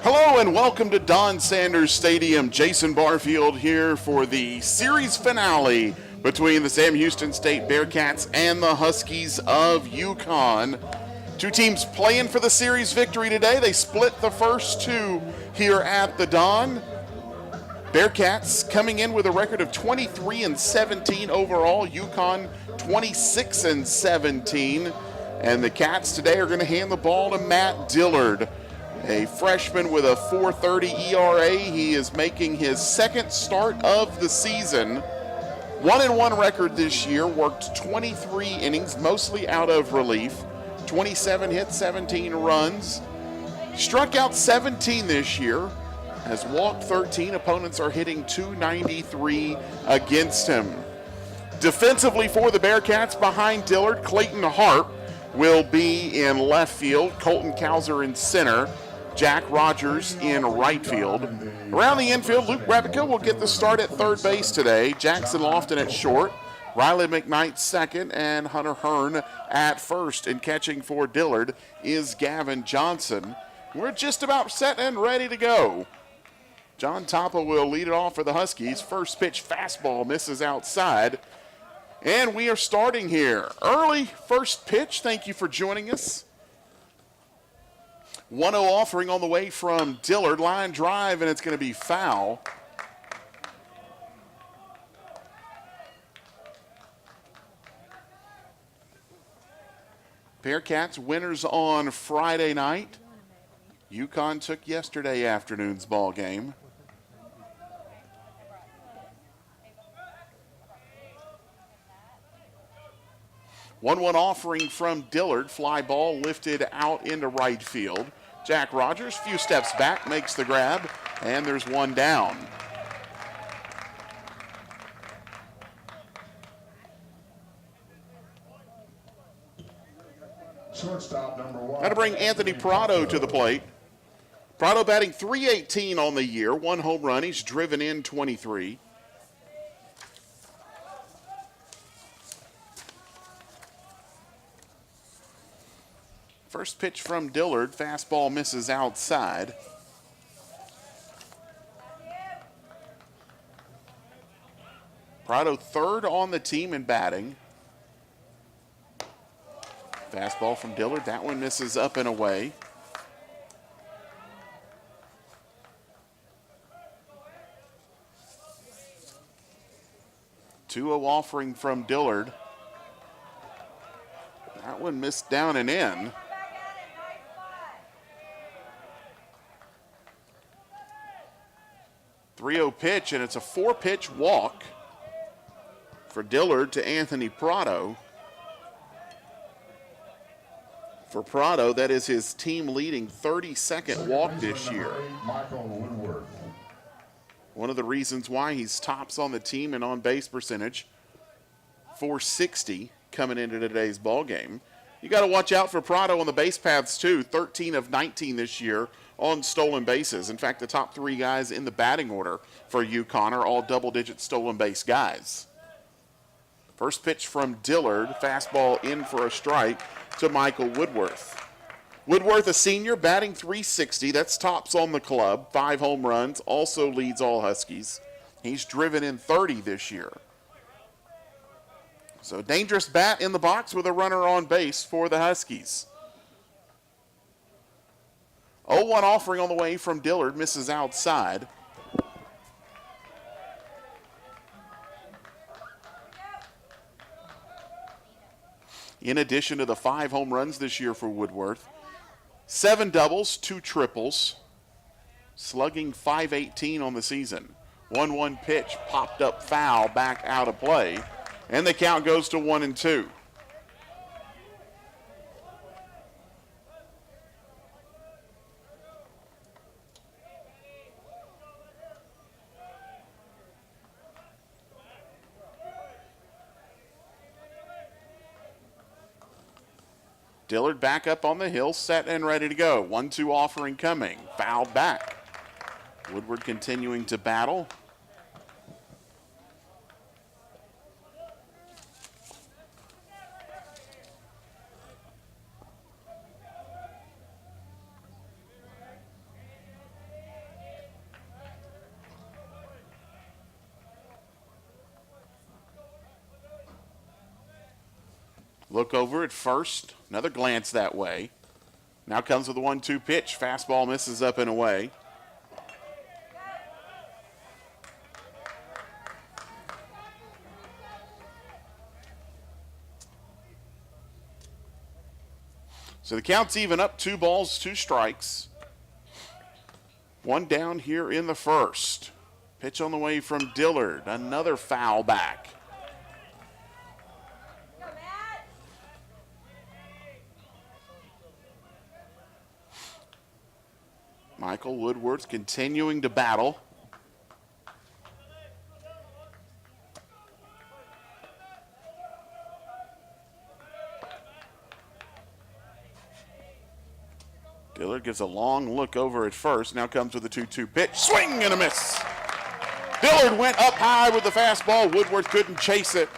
Hello and welcome to Don Sanders Stadium. Jason Barfield here for the series finale between the Sam Houston State Bearcats and the Huskies of UConn. Two teams playing for the series victory today. They split the first two here at the Don. Bearcats coming in with a record of 23-17 overall. UConn 26-17. And the Cats today are going to hand the ball to Matt Dillard, a freshman with a 4.30 ERA. He is making his second start of the season. 1-1 record this year, worked 23 innings, mostly out of relief. 27 hits, 17 runs. Struck out 17 this year, has walked 13. Opponents are hitting .293 against him. Defensively for the Bearcats, behind Dillard, Clayton Hart will be in left field. Colton Cowser in center. Jack Rogers in right field. Around the infield, Luke Revica will get the start at third base today. Jackson Lofton at short. Riley McKnight second, and Hunter Hearn at first. And catching for Dillard is Gavin Johnson. We're just about set and ready to go. John Tapa will lead it off for the Huskies. First pitch fastball misses outside. And we are starting here. Early first pitch. Thank you for joining us. 1-0 offering on the way from Dillard. Line drive, and it's going to be foul. Bearcats winners on Friday night. UConn took yesterday afternoon's ball game. One offering from Dillard. Fly ball lifted out into right field. Jack Rogers, few steps back, makes the grab, and there's one down. Shortstop number 1. Got to bring Anthony Prado to the plate. Prado batting .318 on the year. 1 home run. He's driven in 23. First pitch from Dillard. Fastball misses outside. Prado third on the team in batting. Fastball from Dillard. That one misses up and away. Two-0 offering from Dillard. That one missed down and in. 3-0 pitch, and it's a 4-pitch walk for Dillard to Anthony Prado. For Prado, that is his team-leading 32nd walk this year. One of the reasons why he's tops on the team in on-base percentage. .460 coming into today's ball game. You got to watch out for Prado on the base paths too. 13 of 19 this year on stolen bases. In fact, the top three guys in the batting order for UConn are all double-digit stolen base guys. First pitch from Dillard, fastball in for a strike to Michael Woodworth. Woodworth, a senior, batting .360. That's tops on the club. 5 home runs, also leads all Huskies. He's driven in 30 this year. So dangerous bat in the box with a runner on base for the Huskies. 0-1 offering on the way from Dillard, misses outside. In addition to the 5 home runs this year for Woodworth, 7 doubles, 2 triples, slugging .518 on the season. 1-1 pitch, popped up foul, back out of play, and the count goes to 1-2. Dillard back up on the hill, set and ready to go. 1-2 offering coming, fouled back. Woodward continuing to battle. Look over at first. Another glance that way. Now comes with the 1-2 pitch. Fastball misses up and away. So the count's even up, 2 balls, 2 strikes. 1 down here in the first. Pitch on the way from Dillard. Another foul back. Michael Woodward's continuing to battle. Dillard gives a long look over at first. Now comes with a 2-2 pitch. Swing and a miss. Dillard went up high with the fastball. Woodward couldn't chase it.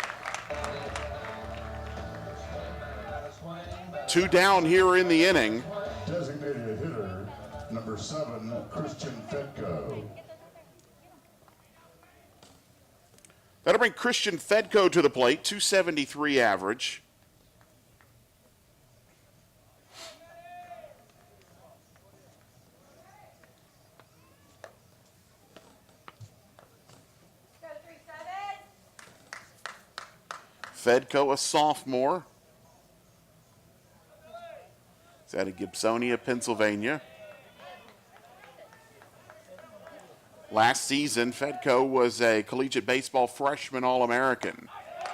2 down here in the inning. Designated hitter, number 7, Christian Fedko. That'll bring Christian Fedko to the plate, 273 average. Fedko, a sophomore. He's out of Gibsonia, Pennsylvania. Last season, Fedko was a collegiate baseball freshman All-American.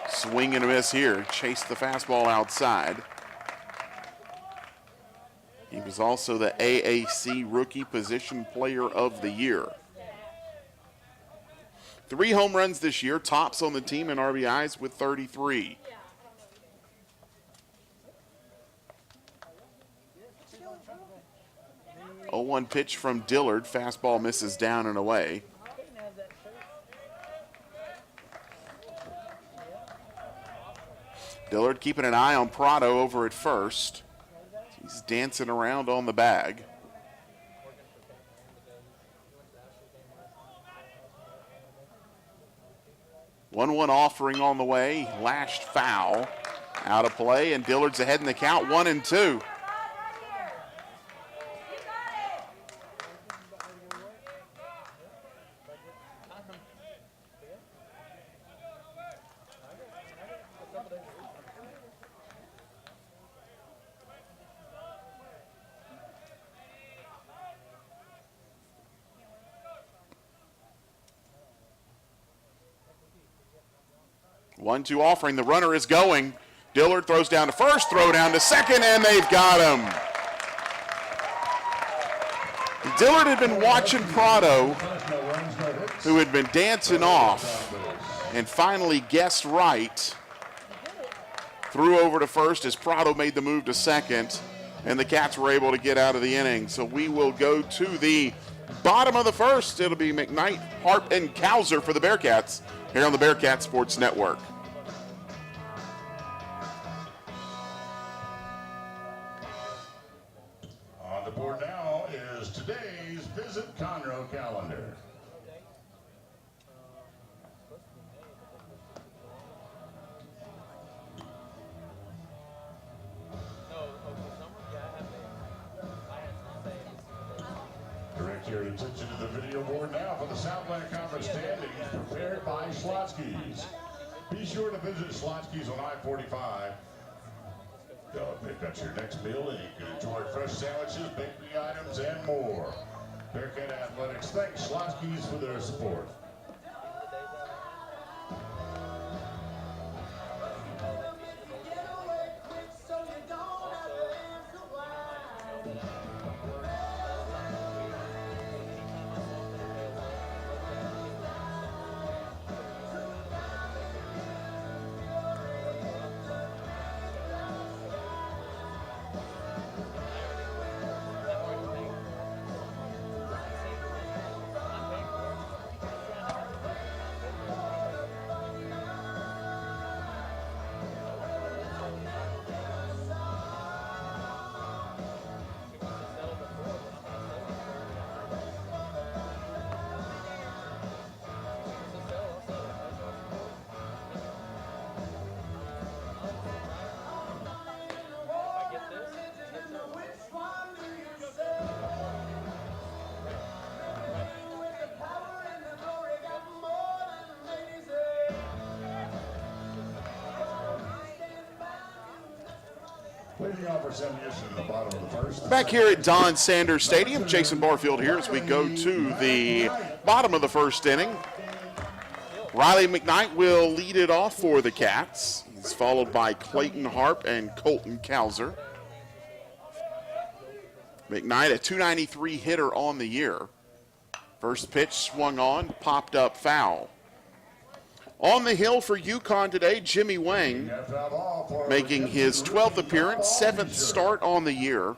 Swing and a miss here. Chased the fastball outside. He was also the AAC Rookie Position Player of the Year. 3 home runs this year, tops on the team in RBIs with 33. Oh, 1 pitch from Dillard. Fastball misses down and away. Dillard keeping an eye on Prado over at first. He's dancing around on the bag. 1-1 offering on the way. Lashed foul. Out of play, and Dillard's ahead in the count, 1-2. One-two offering. The runner is going. Dillard throws down to first, throw down to second, and they've got him. Dillard had been watching Prado, who had been dancing off, and finally guessed right. Threw over to first as Prado made the move to second, and the Cats were able to get out of the inning. So we will go to the bottom of the first. It'll be McKnight, Harp, and Cowser for the Bearcats here on the Bearcat Sports Network. On the board now is today's Visit Conroe calendar. Direct your attention to the video board now for the Southland Conference standings prepared by Slotsky's. Be sure to visit Slotsky's on I-45. Pick up your next meal and you can enjoy fresh sandwiches, bakery items, and more. Bearcat Athletics thanks Slotsky's for their support. Leading off for 7 years to the bottom of the first. Back here at Don Sanders Stadium, Jason Barfield here as we go to the bottom of the first inning. Riley McKnight will lead it off for the Cats. He's followed by Clayton Harp and Colton Kauser. McKnight, a .293 hitter on the year. First pitch swung on, popped up foul. On the hill for UConn today, Jimmy Wang making his 12th appearance, 7th start on the year.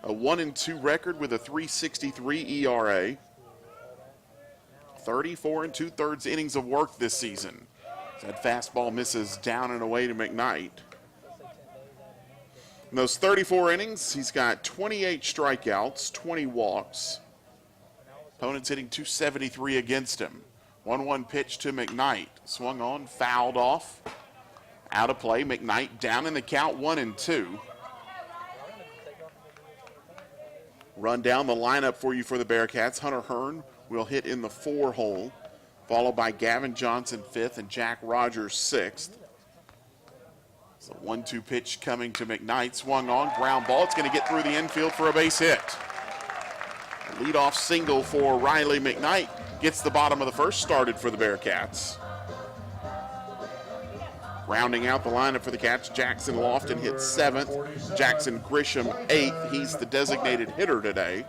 A 1-2 record with a .363 ERA. 34 2/3 innings of work this season. That fastball misses down and away to McKnight. In those 34 innings, he's got 28 strikeouts, 20 walks. Opponents hitting .273 against him. 1-1 pitch to McKnight. Swung on, fouled off. Out of play, McKnight down in the count, 1-2. Run down the lineup for you for the Bearcats. Hunter Hearn will hit in the 4 hole, followed by Gavin Johnson 5th and Jack Rogers 6th. So 1-2 pitch coming to McKnight. Swung on, ground ball. It's going to get through the infield for a base hit. A leadoff single for Riley McKnight gets the bottom of the first started for the Bearcats. Rounding out the lineup for the Cats, Jackson Lofton hits 7th, Jackson Grisham 8th. He's the designated hitter today.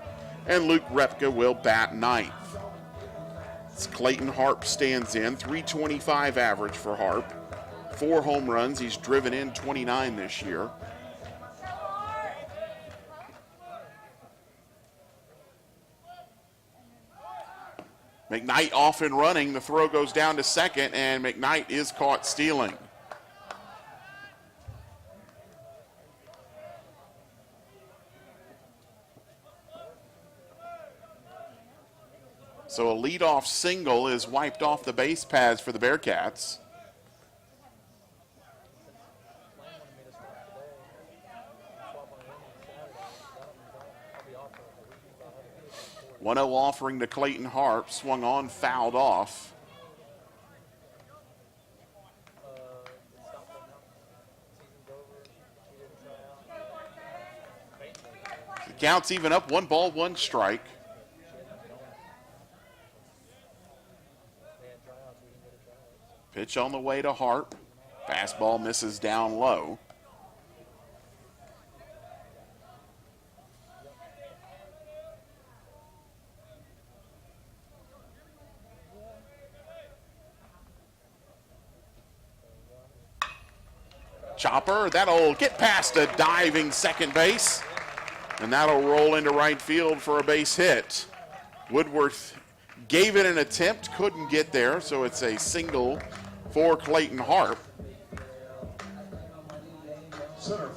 And Luke Repka will bat 9th. Clayton Harp stands in, .325 average for Harp. 4 home runs, he's driven in 29 this year. McKnight off and running, the throw goes down to second, and McKnight is caught stealing. So a leadoff single is wiped off the base paths for the Bearcats. .1-0 offering to Clayton Harp, swung on, fouled off. The count's even up, 1 ball, 1 strike. Pitch on the way to Harp. Fastball misses down low. Chopper, that'll get past a diving second base, and that'll roll into right field for a base hit. Woodworth gave it an attempt, couldn't get there, so it's a single for Clayton Harp.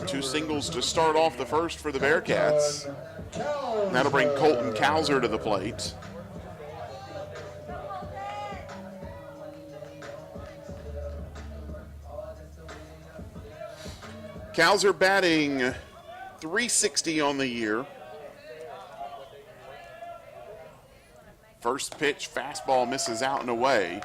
2 singles to start off the first for the Bearcats. And that'll bring Colton Kauser to the plate. Kauser batting .360 on the year. First pitch, fastball misses out and away.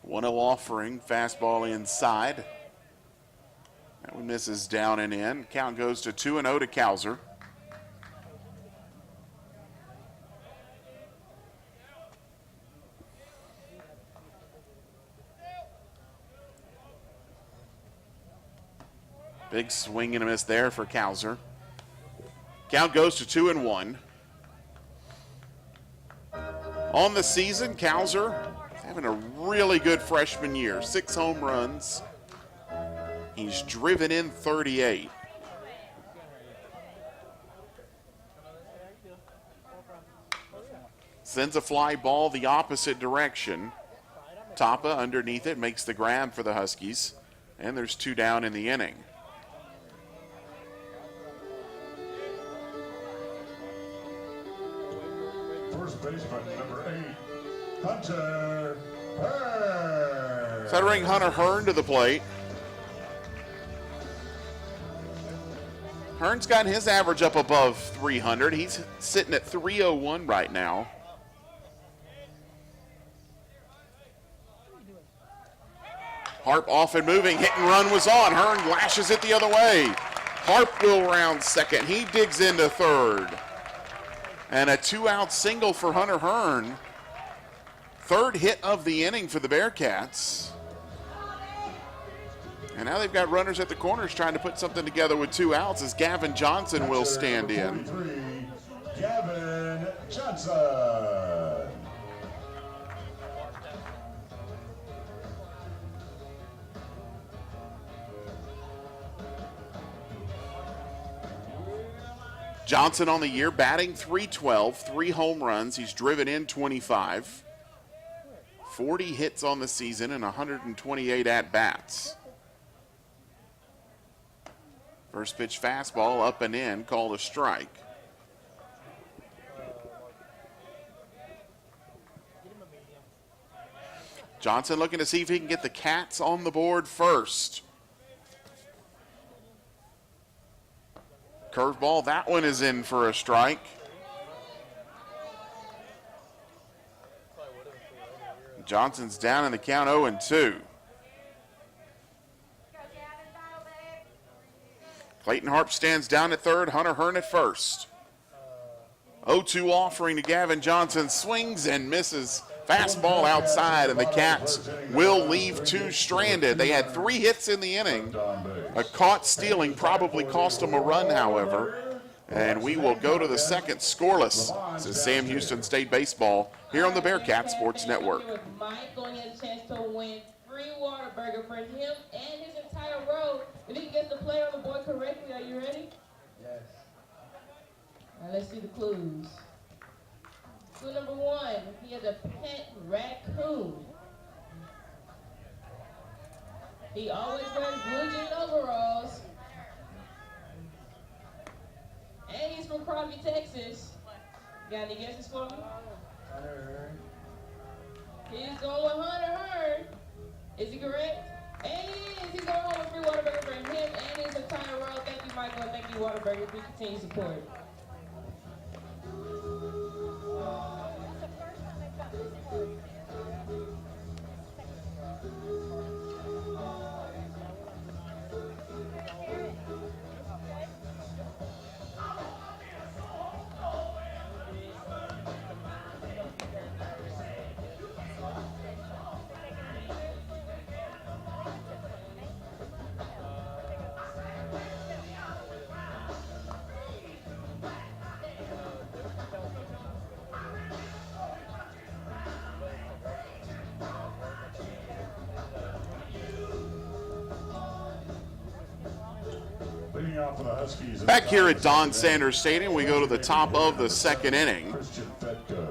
.1-0 offering, fastball inside. That one misses down and in. Count goes to 2-0 to Kauser. Big swing and a miss there for Kauser. Count goes to 2-1. On the season, Kauser having a really good freshman year. 6 home runs. He's driven in 38. Sends a fly ball the opposite direction. Tapa underneath it makes the grab for the Huskies. And there's 2 down in the inning. First baseman, number 8, Hunter Hearn. Centering Hunter Hearn to the plate. Hearn's gotten his average up above 300. He's sitting at 301 right now. Harp off and moving. Hit and run was on. Hearn lashes it the other way. Harp will round second. He digs into third. And a 2-out single for Hunter Hearn. Third hit of the inning for the Bearcats. And now they've got runners at the corners trying to put something together with 2 outs as Gavin Johnson will stand in. Gavin Johnson. Johnson on the year, batting .312, 3 home runs. He's driven in 25. 40 hits on the season and 128 at-bats. First pitch fastball up and in, called a strike. Johnson looking to see if he can get the Cats on the board first. Curveball, that one is in for a strike. Johnson's down in the count 0-2. Clayton Harp stands down at third, Hunter Hearn at first. 0-2 offering to Gavin Johnson, swings and misses. Fastball outside, and the Cats will leave 2 stranded. They had 3 hits in the inning. A caught stealing probably cost them a run, however. And we will go to the second scoreless. This is Sam Houston State Baseball here on the Bearcat Sports Network. Mike going to get a chance to win free water burger for him and his entire row. If he can get the player on the board correctly, are you ready? Yes. Now let's see the clues. Clue number 1, he has a pet raccoon. He always wears blue jean overalls. And he's from Crosby, Texas. Got any guesses for me? Hunter He's going with Hunter Hearn. Is he correct? And he is. He's going home with free water burger for him and his entire world. Thank you, Michael, and thank you, Waterburger, for your continued support. For the Huskies. Back here at Don Sanders Stadium, we go to the top of the second inning.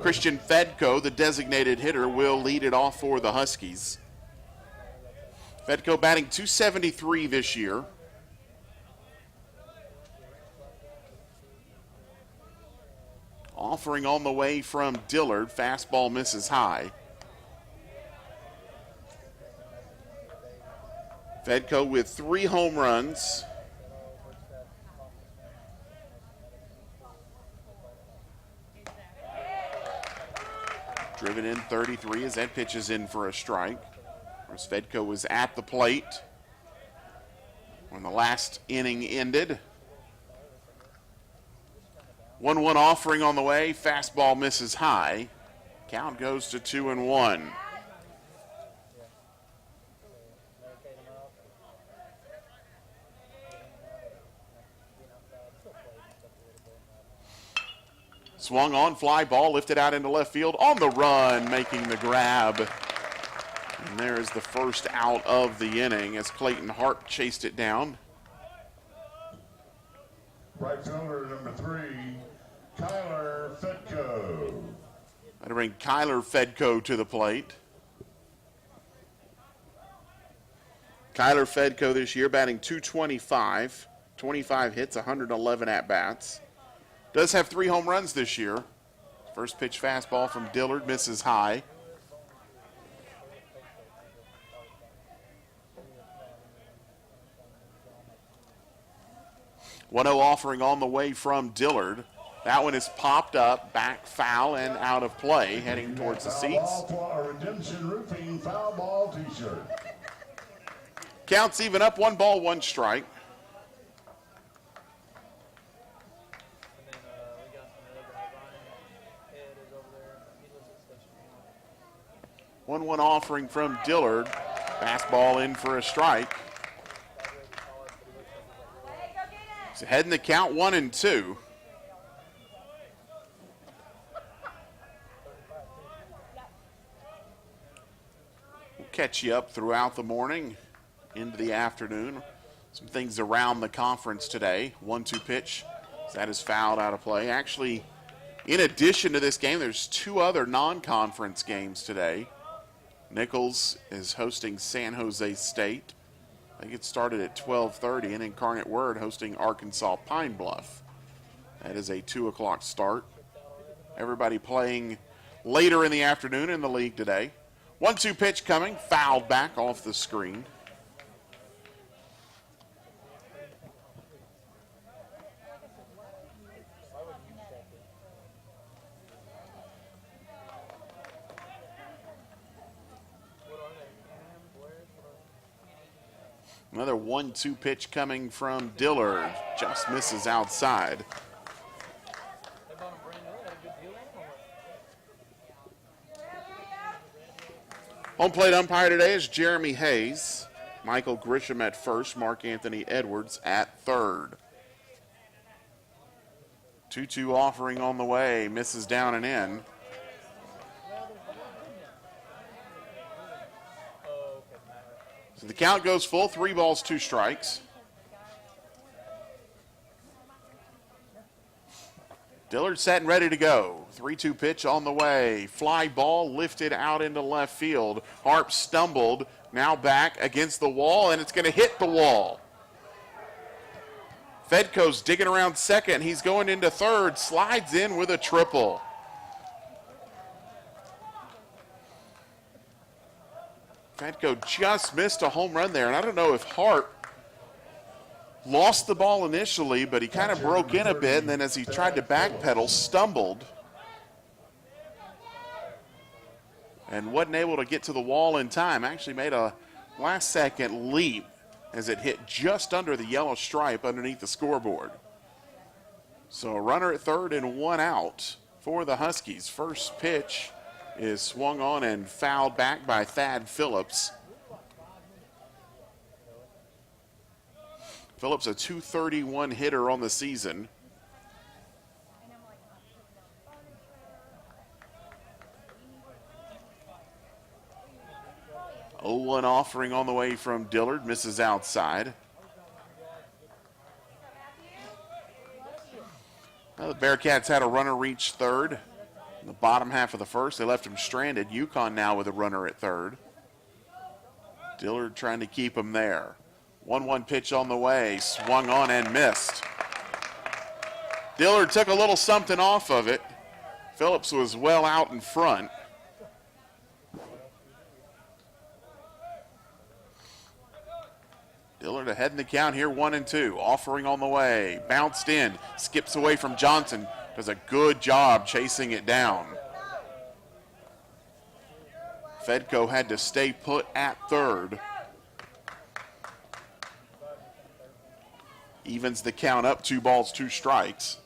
Christian Fedko, the designated hitter, will lead it off for the Huskies. Fedko batting .273 this year. Offering on the way from Dillard. Fastball misses high. Fedko with 3 home runs. Driven in 33 as that pitch is in for a strike. Whereas Fedko was at the plate when the last inning ended. 1-1 offering on the way. Fastball misses high. Count goes to 2-1. Swung on, fly ball, lifted out into left field, on the run, making the grab. And there's the first out of the inning as Clayton Harp chased it down. Right fielder number 3, Kyler Fedko. That'll bring Kyler Fedko to the plate. Kyler Fedko this year batting .225, 25 hits, 111 at-bats. Does have 3 home runs this year. First pitch fastball from Dillard misses high. 1-0 offering on the way from Dillard. That one is popped up, back foul, and out of play, heading towards the seats. For a Redemption Roofing foul ball t-shirt. Counts even up, 1 ball, 1 strike. One offering from Dillard. Fastball in for a strike. So heading the count 1-2. We'll catch you up throughout the morning into the afternoon. Some things around the conference today. 1-2 pitch. That is fouled out of play. Actually, in addition to this game, there's 2 other non-conference games today. Nichols is hosting San Jose State. I think it started at 12:30, and Incarnate Word hosting Arkansas Pine Bluff. That is a 2 o'clock start. Everybody playing later in the afternoon in the league today. 1-2 pitch coming, fouled back off the screen. Another 1-2 pitch coming from Dillard. Just misses outside. Home plate umpire today is Jeremy Hayes. Michael Grisham at first. Mark Anthony Edwards at third. 2-2 offering on the way. Misses down and in. So the count goes full, 3 balls, 2 strikes. Dillard set and ready to go. 3-2 pitch on the way. Fly ball lifted out into left field. Harp stumbled, now back against the wall, and it's going to hit the wall. Fedko's digging around second. He's going into third, slides in with a triple. Fedko just missed a home run there, and I don't know if Hart lost the ball initially, but he kind of broke in a bit, and then as he tried to backpedal, stumbled and wasn't able to get to the wall in time. Actually made a last-second leap as it hit just under the yellow stripe underneath the scoreboard. So a runner at third and 1 out for the Huskies. First pitch is swung on and fouled back by Thad Phillips. Phillips, a .231 hitter on the season. A 0-1 offering on the way from Dillard, misses outside. Well, the Bearcats had a runner reach third. In the bottom half of the first, they left him stranded. UConn now with a runner at third. Dillard trying to keep him there. 1-1 pitch on the way, swung on and missed. Dillard took a little something off of it. Phillips was well out in front. Dillard ahead in the count here, 1-2. Offering on the way, bounced in, skips away from Johnson. Does a good job chasing it down. Fedko had to stay put at third. Evens the count up, 2 balls, 2 strikes.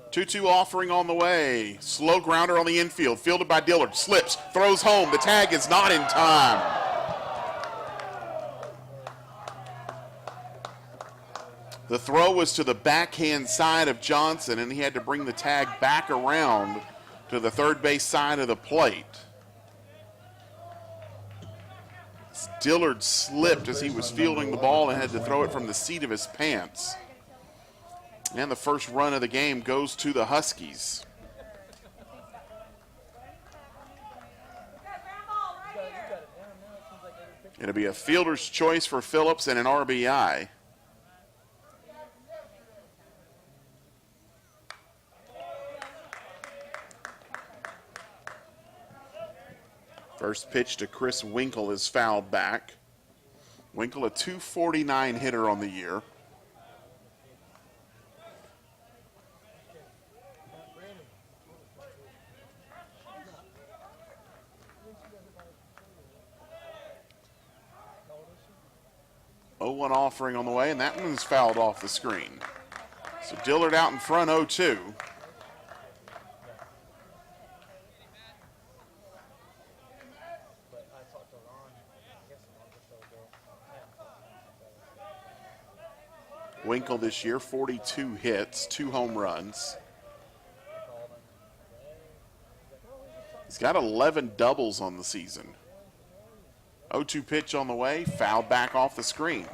Two-two offering on the way. Slow grounder on the infield. Fielded by Dillard. Slips. Throws home. The tag is not in time. The throw was to the backhand side of Johnson, and he had to bring the tag back around to the third base side of the plate. Dillard slipped as he was fielding the ball and had to throw it from the seat of his pants. And the first run of the game goes to the Huskies. It'll be a fielder's choice for Phillips and an RBI. First pitch to Chris Winkle is fouled back. Winkle, a .249 hitter on the year. Oh, 1 offering on the way, and that one's fouled off the screen. So Dillard out in front, 0-2. Winkle this year, 42 hits, 2 home runs. He's got 11 doubles on the season. 0-2 pitch on the way, fouled back off the screen.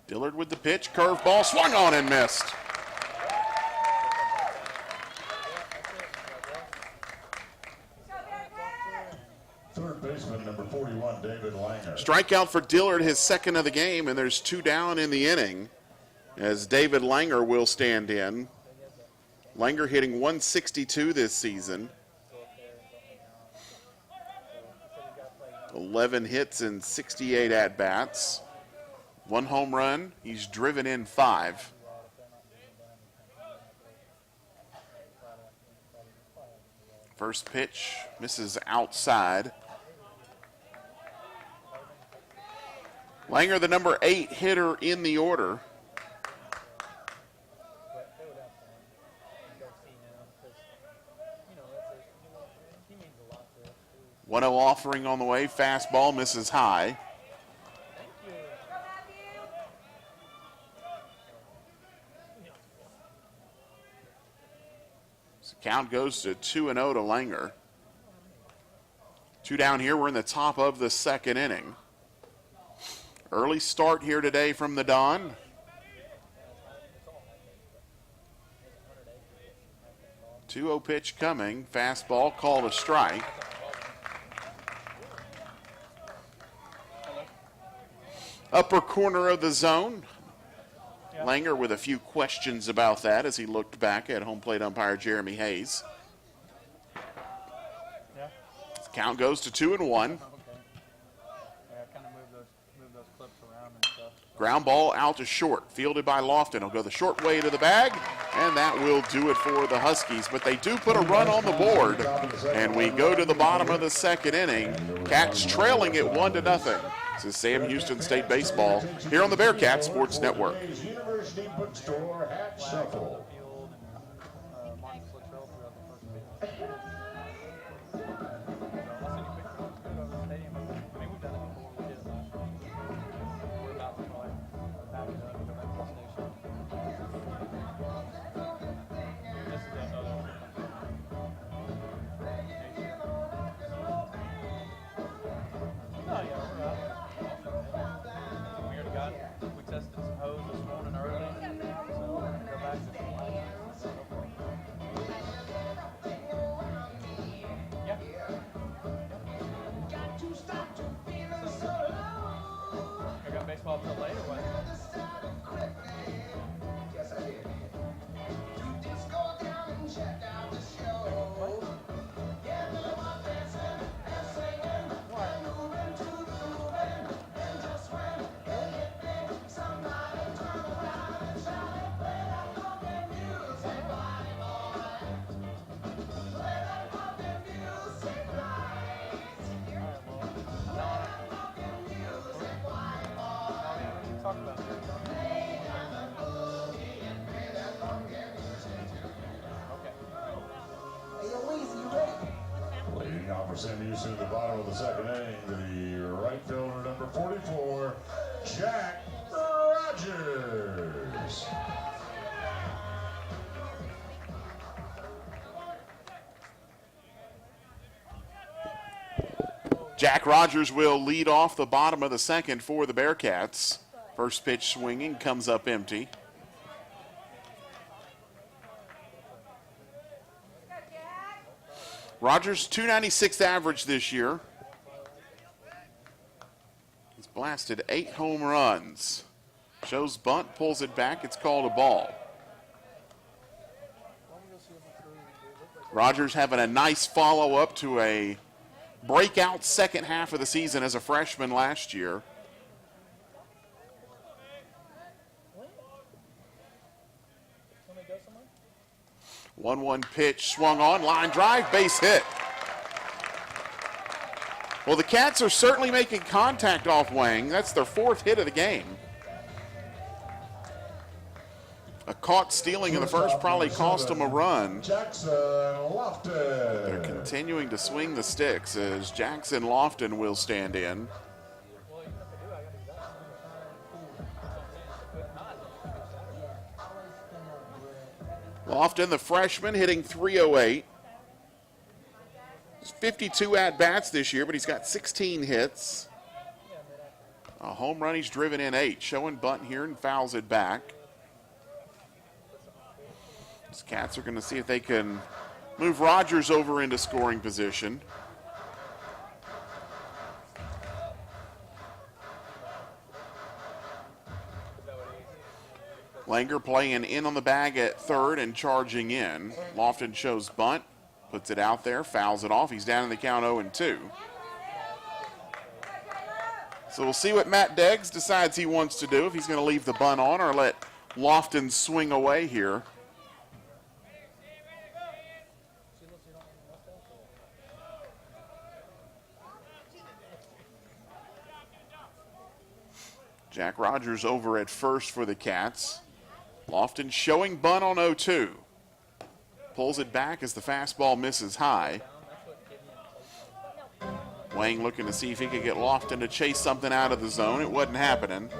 Dillard with the pitch, curveball, swung on and missed. Third baseman, number 41, David Langer. Strikeout for Dillard, his second of the game, and there's 2 down in the inning as David Langer will stand in. Langer hitting .162 this season. 11 hits and 68 at-bats. 1 home run. He's driven in 5. First pitch misses outside. Langer, the number 8 hitter in the order. 1-0 offering on the way. Fastball misses high. So count goes to 2-0 to Langer. 2 down here. We're in the top of the second inning. Early start here today from the Don. Two-0 pitch coming. Fastball called a strike. Upper corner of the zone. Langer with a few questions about that as he looked back at home plate umpire Jeremy Hayes. Count goes to 2-1. Ground ball out to short, fielded by Lofton. He'll go the short way to the bag, and that will do it for the Huskies. But they do put a run on the board, and we go to the bottom of the second inning. Cats trailing it 1-0. This is Sam Houston State Baseball here on the Bearcats Sports Network. University Bookstore Hat Shuffle. Sam Houston at the bottom of the second inning, the right fielder, number 44, Jack Rogers. Jack Rogers will lead off the bottom of the second for the Bearcats. First pitch swinging, comes up empty. Rogers, 296 average this year. He's blasted 8 home runs. Shows bunt, pulls it back. It's called a ball. Rogers having a nice follow-up to a breakout second half of the season as a freshman last year. One pitch, swung on, line drive, base hit. Well, the Cats are certainly making contact off Wang. That's their 4th hit of the game. A caught stealing in the first probably cost them a run. Jackson Lofton. They're continuing to swing the sticks as Jackson Lofton will stand in. Lofton, the freshman, hitting .308. He's 52 at-bats this year, but he's got 16 hits. A home run, he's driven in 8. Showing bunt here and fouls it back. These Cats are going to see if they can move Rogers over into scoring position. Langer playing in on the bag at third and charging in. Lofton shows bunt, puts it out there, fouls it off. He's down in the count 0-2. So we'll see what Matt Deggs decides he wants to do, if he's going to leave the bunt on or let Lofton swing away here. Jack Rogers over at first for the Cats. Lofton showing bunt on 0-2. Pulls it back as the fastball misses high. Wang looking to see if he could get Lofton to chase something out of the zone. It wasn't happening.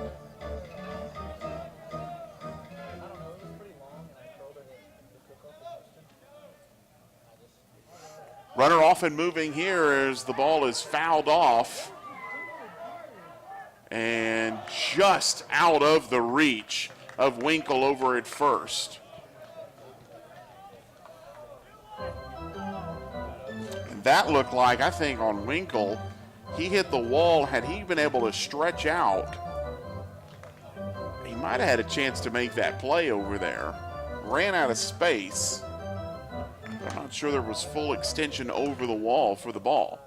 Runner off and moving here as the ball is fouled off. And just out of the reach of Winkle over at first. And that looked like, I think, on Winkle, he hit the wall. Had he been able to stretch out, he might have had a chance to make that play over there. Ran out of space. I'm not sure there was full extension over the wall for the ball.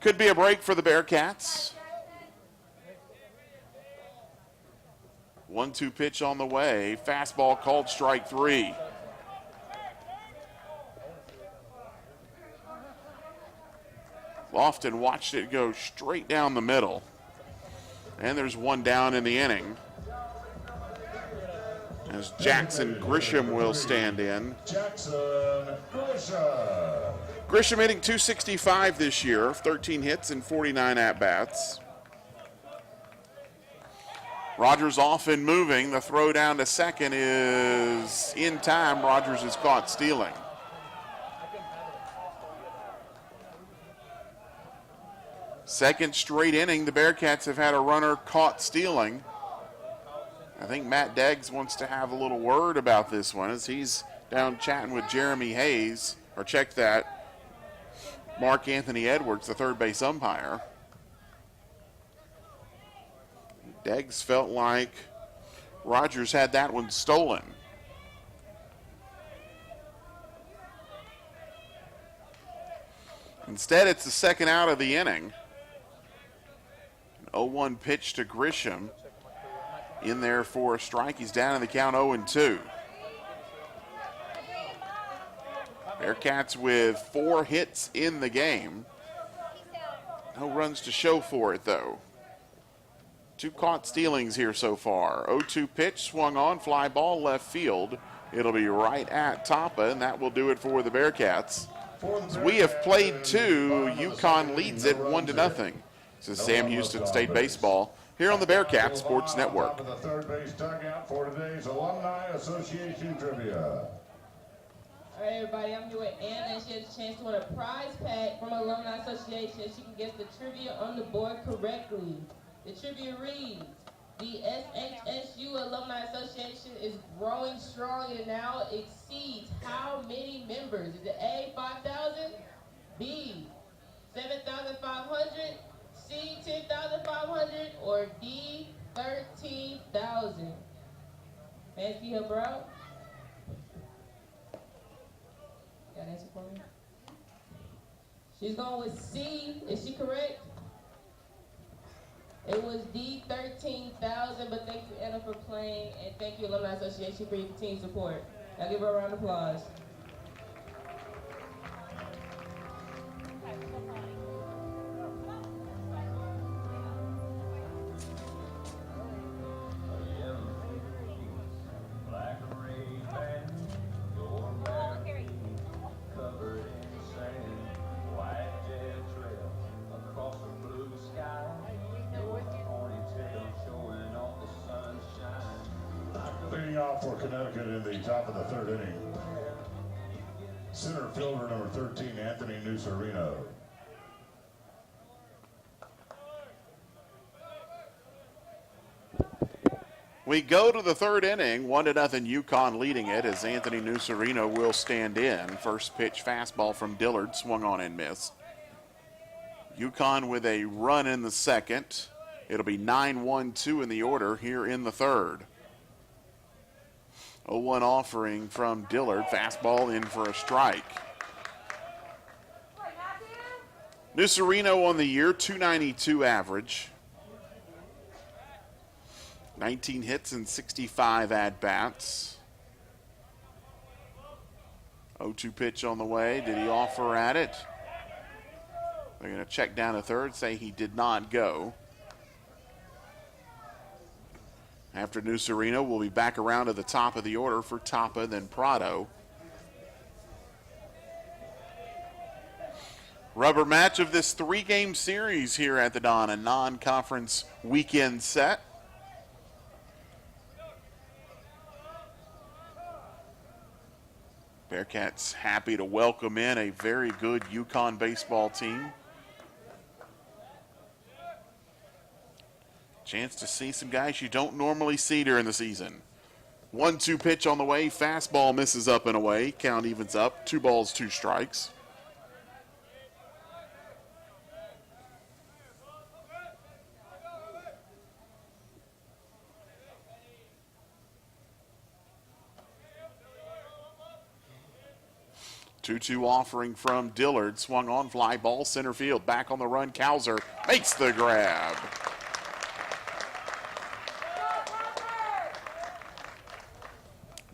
Could be a break for the Bearcats. 1-2 pitch on the way. Fastball called strike 3. Lofton watched it go straight down the middle. And there's one down in the inning. As Jackson Grisham will stand in. Jackson Grisham. Grisham hitting .265 this year, 13 hits and 49 at-bats. Rogers off and moving. The throw down to second is in time. Rogers is caught stealing. Second straight inning, the Bearcats have had a runner caught stealing. I think Matt Deggs wants to have a little word about this one as he's down chatting with Jeremy Hayes, or check that, Mark Anthony Edwards, the third base umpire. Deggs felt like Rogers had that one stolen. Instead, it's the second out of the inning. An 0-1 pitch to Grisham. In there for a strike. He's down in the count 0-2. Bearcats with 4 hits in the game. No runs to show for it, though. 2 caught stealings here so far. 0-2 pitch, swung on, fly ball left field. It'll be right at Tapa, and that will do it for the Bearcats. As we have played 2, UConn leads it 1-0. This is Sam Houston State Baseball here on the Bearcats Sports Network. The third base dugout for today's Alumni Association Trivia. All right, everybody, I'm here with Anna, and she has a chance to win a prize pack from Alumni Association if she can guess the trivia on the board correctly. The trivia reads, The SHSU Alumni Association is growing strong and now exceeds how many members? Is it A, 5,000, B, 7,500, C, 10,500, or D, 13,000? Fans, can you help her out? Got an answer for me? She's going with C. Is she correct? It was D, 13,000, but thank you, Anna, for playing, and thank you, Alumni Association, for your continued support. Now give her a round of applause. Leading off for Connecticut in the top of the third inning, center fielder number 13, Anthony Nucerino. We go to the third inning, 1-0 UConn leading it as Anthony Nucerino will stand in. First pitch fastball from Dillard, swung on and missed. UConn with a run in the second. It'll be 9-1-2 in the order here in the third. 0-1 offering from Dillard, fastball in for a strike. Nucerino on the year, 292 average. 19 hits and 65 at-bats. 0-2 pitch on the way. Did he offer at it? They're going to check down to third, say he did not go. After Nucerino, we'll be back around to the top of the order for Tapa, then Prado. Rubber match of this three-game series here at the Don, a non-conference weekend set. Bearcats happy to welcome in a very good UConn baseball team. Chance to see some guys you don't normally see during the season. 1-2 pitch on the way. Fastball misses up and away. Count evens up. 2 balls, 2 strikes. Two-two offering from Dillard. Swung on, fly ball, center field. Back on the run, Cowser makes the grab.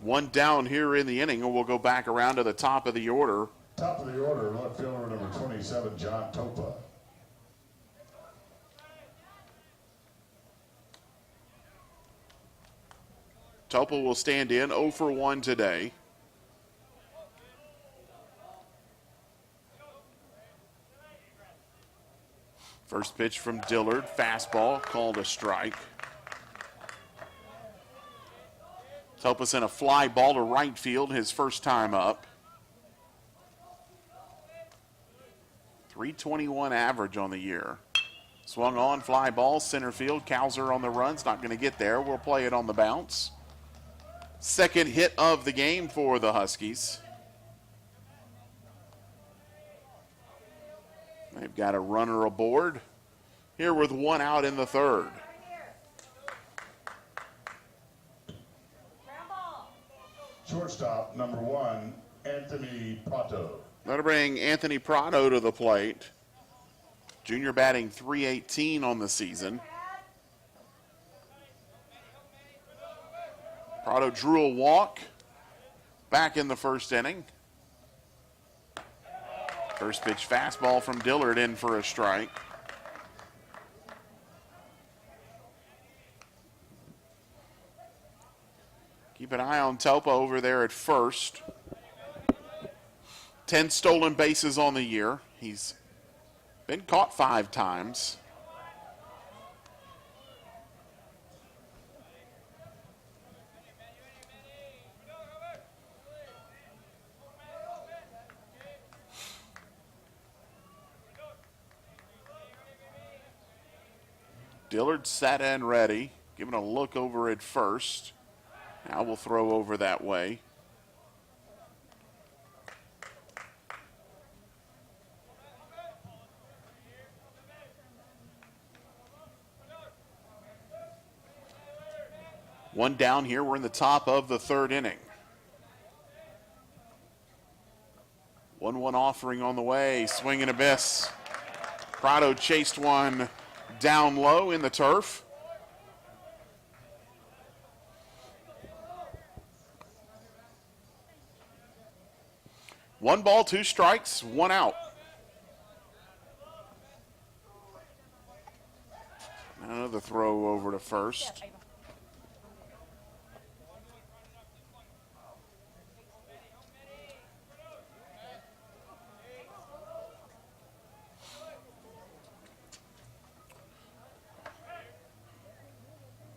One down here in the inning, and we'll go back around to the top of the order. Top of the order, left fielder number 27, John Topa. Topa will stand in 0 for 1 today. First pitch from Dillard, fastball, called a strike. Topa's in a fly ball to right field, his first time up. 321 average on the year. Swung on, fly ball, center field. Cowser on the run's not going to get there. We'll play it on the bounce. Second hit of the game for the Huskies. They've got a runner aboard here with 1 out in the third. Shortstop number 1, Anthony Prato. That'll bring Anthony Prado to the plate. Junior batting .318 on the season. Prado drew a walk back in the first inning. First pitch fastball from Dillard in for a strike. Keep an eye on Topa over there at first. 10 stolen bases on the year. He's been caught 5 times. Dillard set and ready. Giving a look over at first. Now we'll throw over that way. One down here. We're in the top of the third inning. 1-1 offering on the way. Swing and a miss. Prado chased one down low in the turf. One ball, two strikes, one out. Another throw over to first.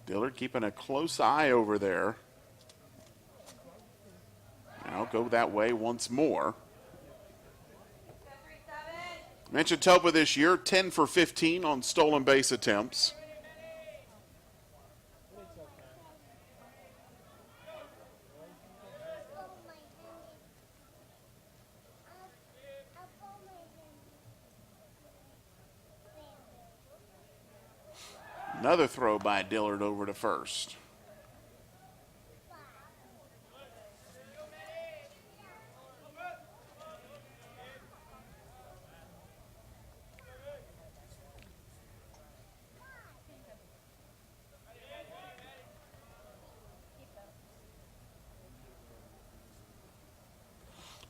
Dillard keeping a close eye over there. Now go that way once more. Mentioned Topa this year, 10 for 15 on stolen base attempts. Another throw by Dillard over to first.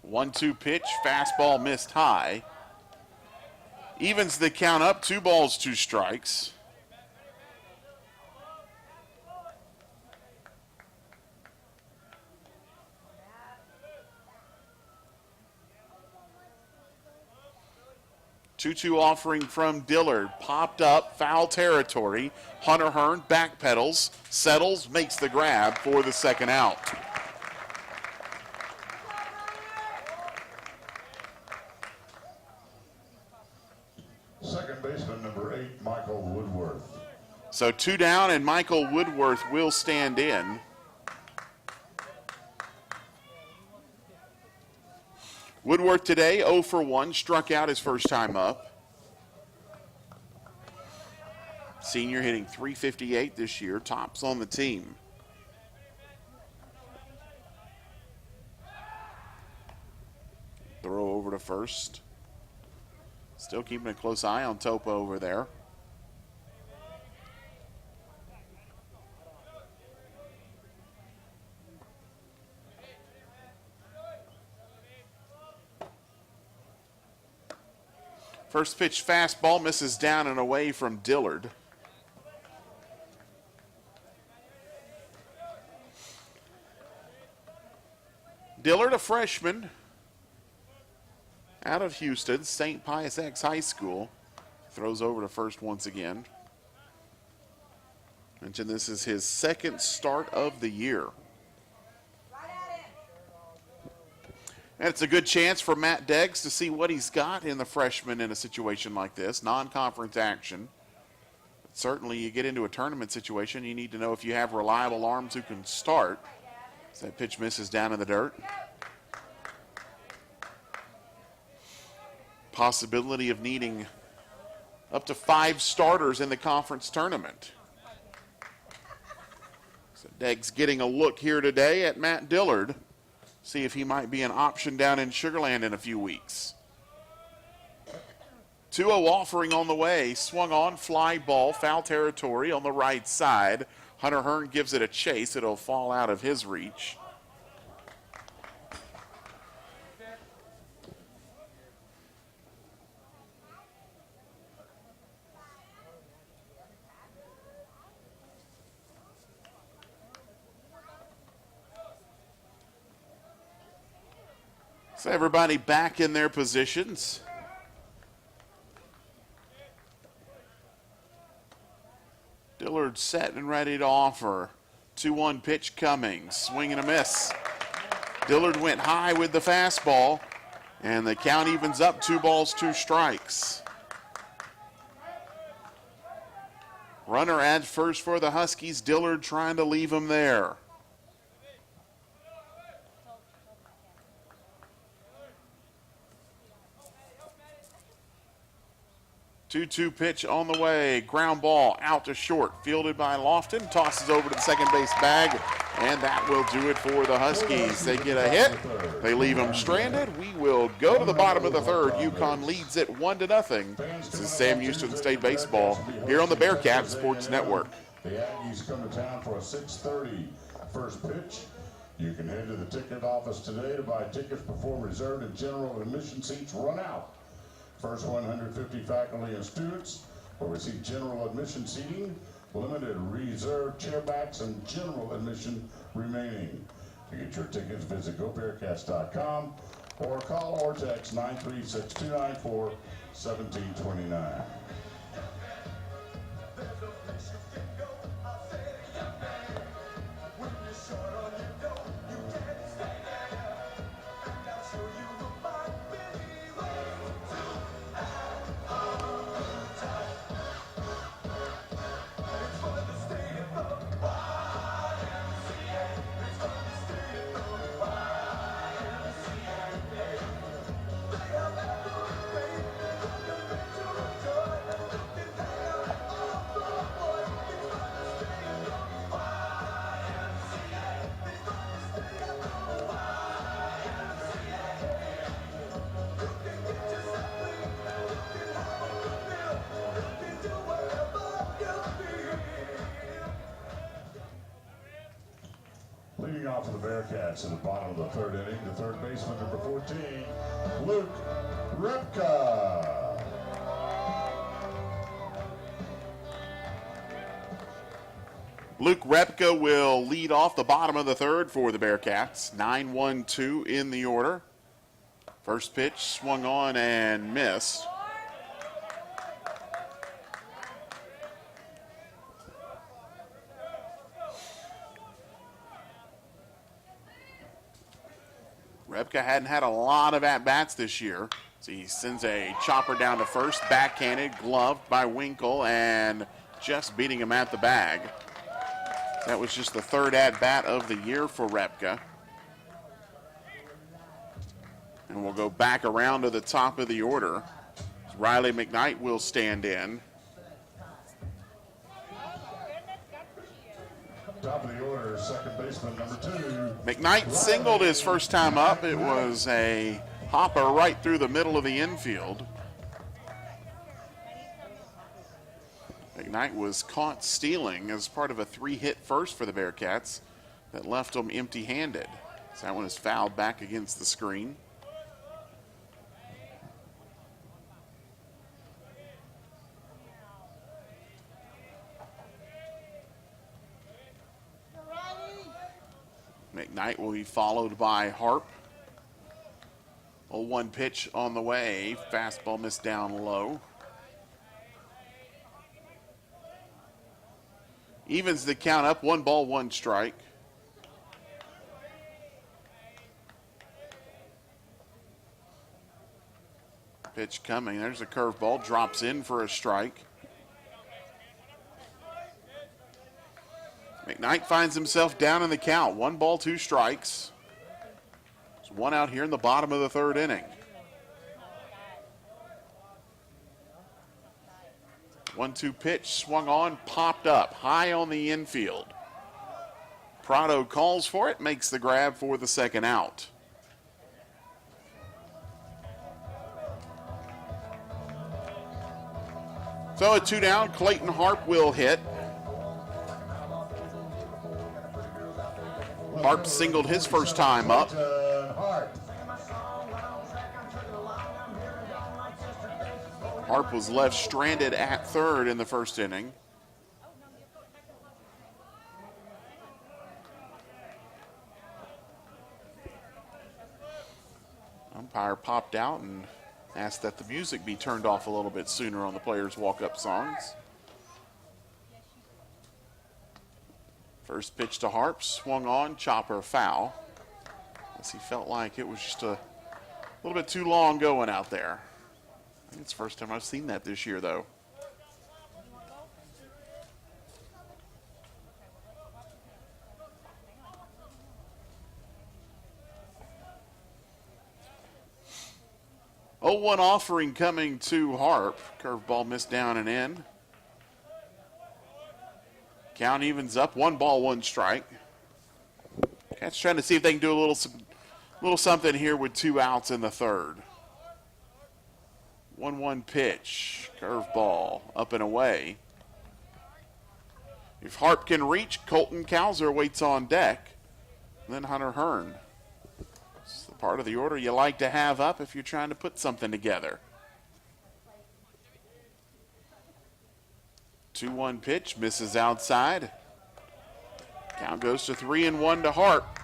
One-two pitch, fastball missed high. Evens the count up, 2 balls, 2 strikes. Two-two offering from Dillard, popped up, foul territory. Hunter Hearn backpedals, settles, makes the grab for the second out. Second baseman, number 8, Michael Woodworth. So 2 down, and Michael Woodworth will stand in. Woodworth today, 0 for 1, struck out his first time up. Senior hitting .358 this year, tops on the team. Throw over to first. Still keeping a close eye on Topa over there. First pitch fastball misses down and away from Dillard. Dillard, a freshman out of Houston, St. Pius X High School. Throws over to first once again. Mentioned this is his second start of the year. And it's a good chance for Matt Deggs to see what he's got in the freshman in a situation like this, non-conference action. But certainly you get into a tournament situation, you need to know if you have reliable arms who can start. So that pitch misses down in the dirt. Possibility of needing up to 5 starters in the conference tournament. So Deggs getting a look here today at Matt Dillard. See if he might be an option down in Sugar Land in a few weeks. 2-0 offering on the way. Swung on, fly ball, foul territory on the right side. Hunter Hearn gives it a chase. It'll fall out of his reach. So everybody back in their positions. Dillard set and ready to offer. 2-1 pitch coming. Swing and a miss. Dillard went high with the fastball, and the count evens up, 2 balls, 2 strikes. Runner at first for the Huskies. Dillard trying to leave him there. 2-2 pitch on the way. Ground ball out to short. Fielded by Lofton. Tosses over to the second base bag. And that will do it for the Huskies. They get a hit. They leave them stranded. We will go to the bottom of the third. UConn leads it 1-0. This is Sam Houston State Baseball here on the Bearcats Sports Network. The Aggies come to town for a 6:30 first pitch. You can head to the ticket office today to buy tickets before reserved and general admission seats run out. First 150 faculty and students will receive general admission seating, limited reserved chairbacks, and general admission remaining. To get your tickets, visit gobearcats.com or call or text 936-294-1729. Leading off for the Bearcats in the bottom of the third inning, the third baseman, number 14, Luke Repka. Luke Repka will lead off the bottom of the third for the Bearcats. 9-1-2 in the order. First pitch swung on and missed. Repka hadn't had a lot of at-bats this year. So he sends a chopper down to first, backhanded, gloved by Winkle, and just beating him at the bag. That was just the third at-bat of the year for Repka. And we'll go back around to the top of the order. Riley McKnight will stand in. Top of the order, second baseman, number 2. McKnight singled his first time up. It was a hopper right through the middle of the infield. McKnight was caught stealing as part of a 3-hit first for the Bearcats that left them empty-handed. So that one is fouled back against the screen. McKnight will be followed by Harp. 0-1 pitch on the way. Fastball missed down low. Evens the count up. 1 ball, 1 strike. Pitch coming. There's a curveball. Drops in for a strike. McKnight finds himself down in the count. 1 ball, 2 strikes. There's 1 out here in the bottom of the third inning. 1-2 pitch swung on, popped up high on the infield. Prado calls for it, makes the grab for the second out. So a 2 down, Clayton Harp will hit. Harp singled his first time up. Harp was left stranded at third in the first inning. Umpire popped out and asked that the music be turned off a little bit sooner on the players' walk-up songs. First pitch to Harp, swung on, chopper foul. As he felt like it was just a little bit too long going out there. I think it's the first time I've seen that this year, though. 0-1 offering coming to Harp. Curveball missed down and in. Count evens up, 1 ball, 1 strike. Cats trying to see if they can do a little something here with 2 outs in the third. 1-1 pitch, curveball, up and away. If Harp can reach, Colton Cowser waits on deck. And then Hunter Hearn. It's the part of the order you like to have up if you're trying to put something together. 2-1 pitch, misses outside. Count goes to 3-1 to Harp.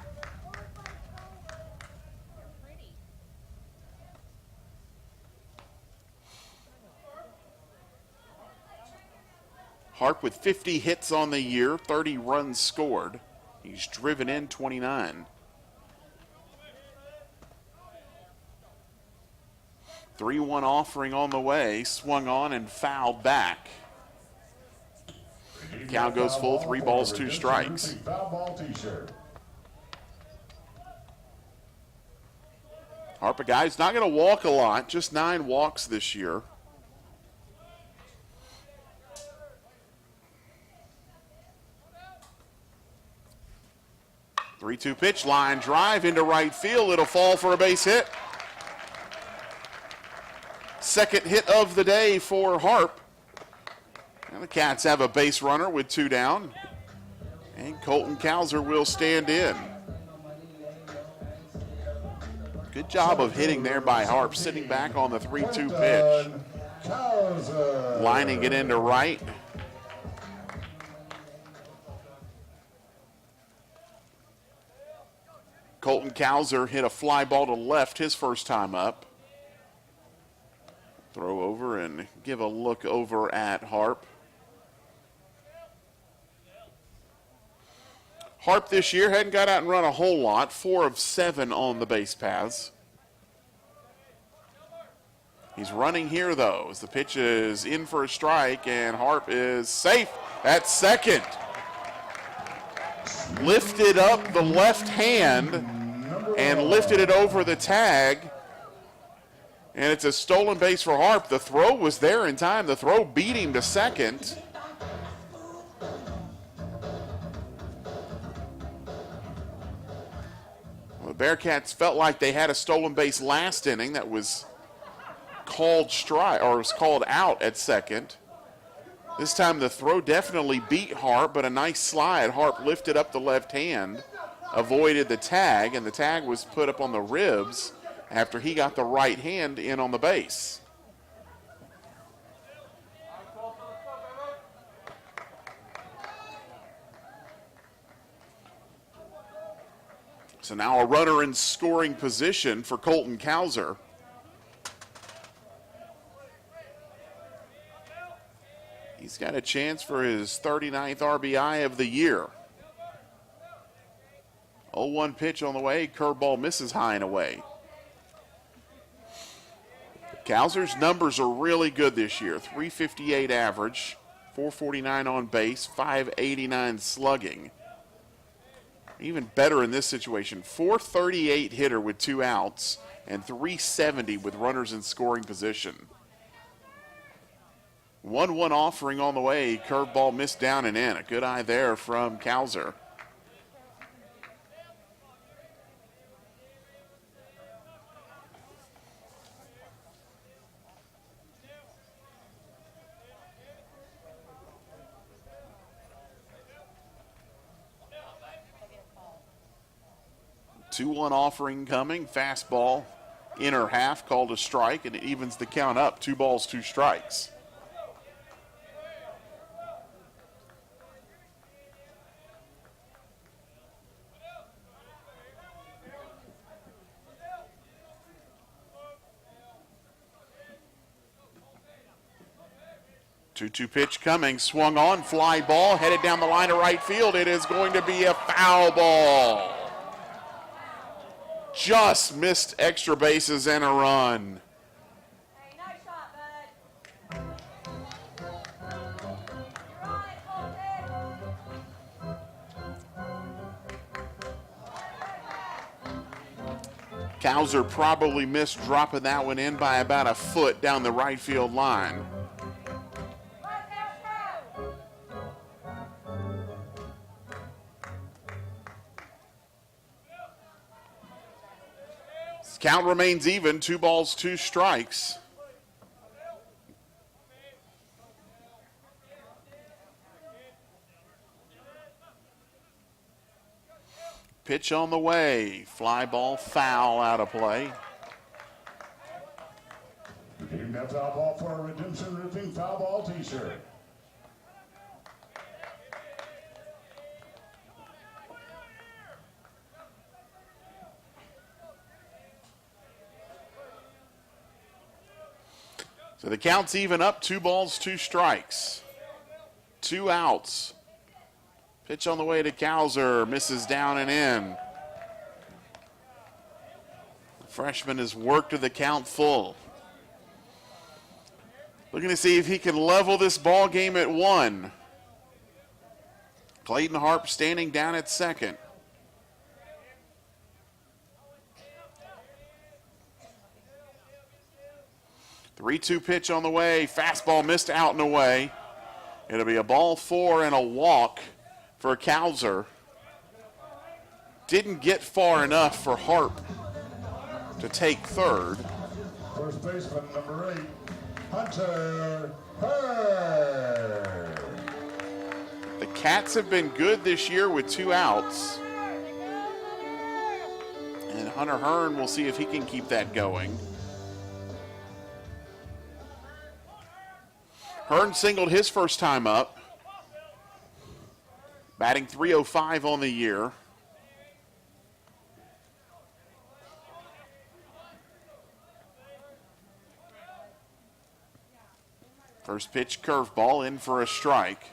Harp with 50 hits on the year, 30 runs scored. He's driven in 29. 3-1 offering on the way, swung on and fouled back. Count goes full, 3 balls, 2 strikes. Harp, a guy who's not going to walk a lot, just 9 walks this year. 3-2 pitch, line drive into right field. It'll fall for a base hit. Second hit of the day for Harp. And the Cats have a base runner with 2 down. And Colton Cowser will stand in. Good job of hitting there by Harp, sitting back on the 3-2 pitch. Lining it into right. Colton Cowser hit a fly ball to left his first time up. Throw over and give a look over at Harp. Harp this year hadn't got out and run a whole lot, 4 of 7 on the base paths. He's running here though, as the pitch is in for a strike and Harp is safe at second. Lifted up the left hand and lifted it over the tag. And it's a stolen base for Harp. The throw was there in time. The throw beat him to second. Well, the Bearcats felt like they had a stolen base last inning that was called strike or was called out at second. This time the throw definitely beat Harp, but a nice slide. Harp lifted up the left hand, avoided the tag, and the tag was put up on the ribs after he got the right hand in on the base. So now a runner in scoring position for Colton Cowser. He's got a chance for his 39th RBI of the year. 0-1 pitch on the way. Curveball misses high and away. Cowser's numbers are really good this year. 358 average, 449 on base, 589 slugging. Even better in this situation, 438 hitter with 2 outs and 370 with runners in scoring position. 1-1 offering on the way. Curveball missed down and in. A good eye there from Cowser. Two-one offering coming. Fastball, inner half, called a strike, and it evens the count up. 2 balls, 2 strikes. Two-two pitch coming, swung on, fly ball, headed down the line of right field. It is going to be a foul ball. Just missed extra bases and a run. Hey, nice shot, bud. You're on it, hold it. Cowser probably missed dropping that one in by about a foot down the right field line. Count remains even, 2 balls, 2 strikes. Pitch on the way, fly ball, foul, out of play. Redeem that foul ball for a Redemption Roofing foul ball t-shirt. So the count's even up, 2 balls, 2 strikes. 2 outs. Pitch on the way to Cowser, misses down and in. The freshman has worked to the count full. Looking to see if he can level this ball game at 1. Clayton Harp standing down at second. Three-two pitch on the way. Fastball missed out and away. It'll be a ball 4 and a walk for Cowser. Didn't get far enough for Harp to take third. First baseman, number 8, Hunter Hurd. The Cats have been good this year with 2 outs. And Hunter Hearn, will see if he can keep that going. Hearn singled his first time up. Batting .305 on the year. First pitch curveball in for a strike.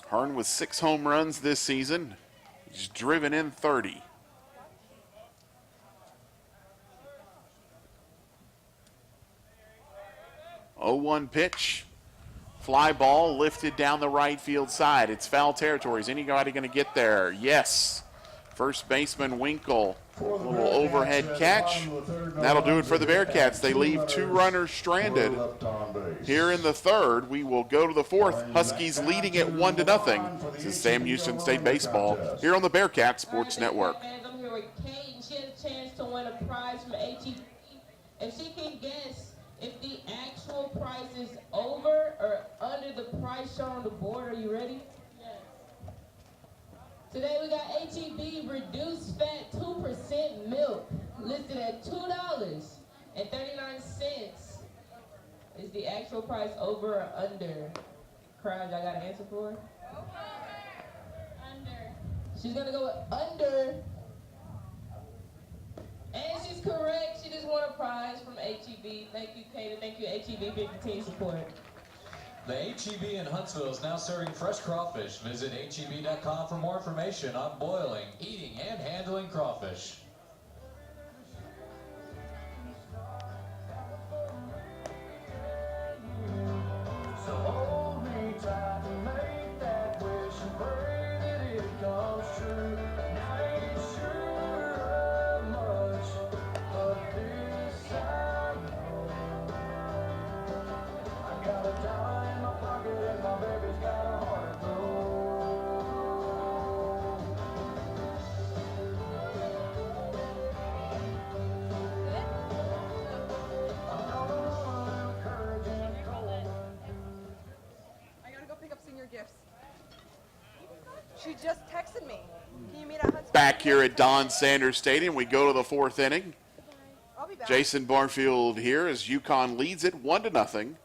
Hearn with 6 home runs this season. He's driven in 30. Oh, 1 pitch. Fly ball lifted down the right field side. It's foul territory. Is anybody going to get there? Yes. First baseman Winkle. A little overhead catch. That'll do it for the Bearcats. They leave 2 runners stranded. Here in the third, we will go to the 4th. Huskies leading it 1-0. This is Sam Houston State Baseball here on the Bearcat Sports Network. I'm here with Kate, and she has a chance to win a prize from HEB. If she can guess if the actual price is over or under the price shown on the board, are you ready? Today we got HEB reduced fat 2% milk listed at $2.39. Is the actual price over or under? Crowd, y'all got an answer for her? Under. She's gonna go with under. And she's correct. She just won a prize from HEB. Thank you, Kate. Thank you, HEB, for your continued support. The HEB in Huntsville is now serving fresh crawfish. Visit HEB.com for more information on boiling, eating, and handling crawfish. So hold me tight and make that wish and pray that it comes true. I ain't sure of much, but this I know. I got a dime in my pocket and my baby's got a heart of gold. I'm gonna run a little courage and cold. I gotta go pick up senior gifts. She just texted me. Can you meet at Huntsville? Back here at Don Sanders Stadium, we go to the 4th inning. I'll be back. Jason Barfield here as UConn leads it 1-0.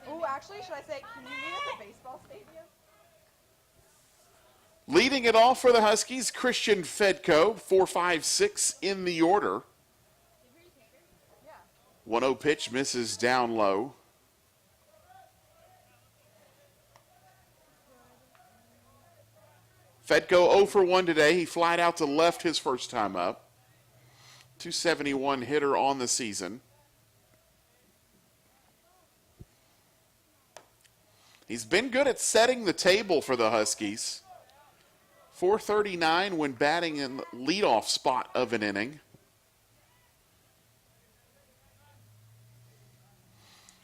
Ooh, actually, should I say, can you meet at the baseball stadium? Leading it off for the Huskies, Christian Fedko, 4-5-6 in the order. Yeah. 1-0 pitch misses down low. Fedko 0 for 1 today. He flied out to left his first time up. 271 hitter on the season. He's been good at setting the table for the Huskies. 439 when batting in the leadoff spot of an inning.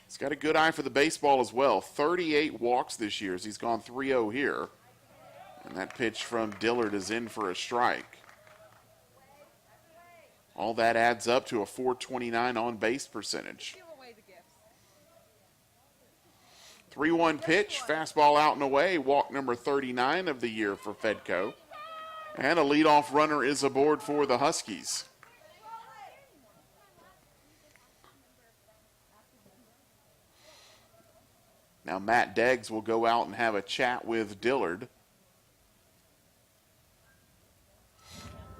He's got a good eye for the baseball as well. 38 walks this year as he's gone 3-0 here. And that pitch from Dillard is in for a strike. All that adds up to a 429 on base percentage. 3-1 pitch, fastball out and away, walk number 39 of the year for Fedco. And a leadoff runner is aboard for the Huskies. Now Matt Deggs will go out and have a chat with Dillard.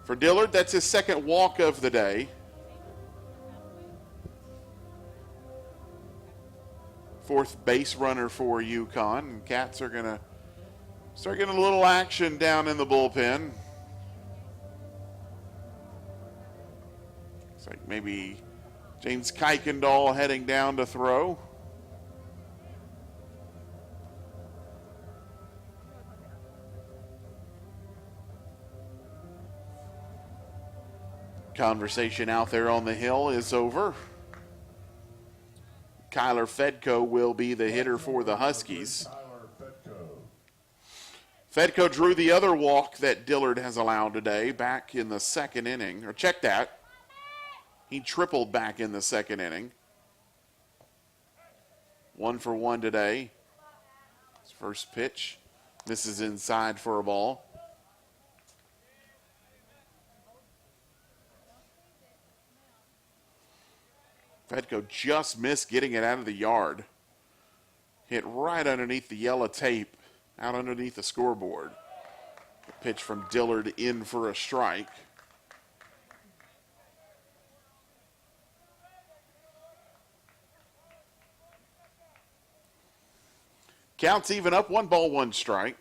For Dillard, that's his second walk of the day. Fourth base runner for UConn. And Cats are going to start getting a little action down in the bullpen. Looks like maybe James Kuykendall heading down to throw. Conversation out there on the hill is over. Kyler Fedco will be the hitter for the Huskies. Fedco drew the other walk that Dillard has allowed today back in the second inning. Or check that. He tripled back in the second inning. 1 for 1 today. His first pitch. Misses inside for a ball. Fedco just missed getting it out of the yard. Hit right underneath the yellow tape, out underneath the scoreboard. The pitch from Dillard in for a strike. Counts even up, 1 ball, 1 strike.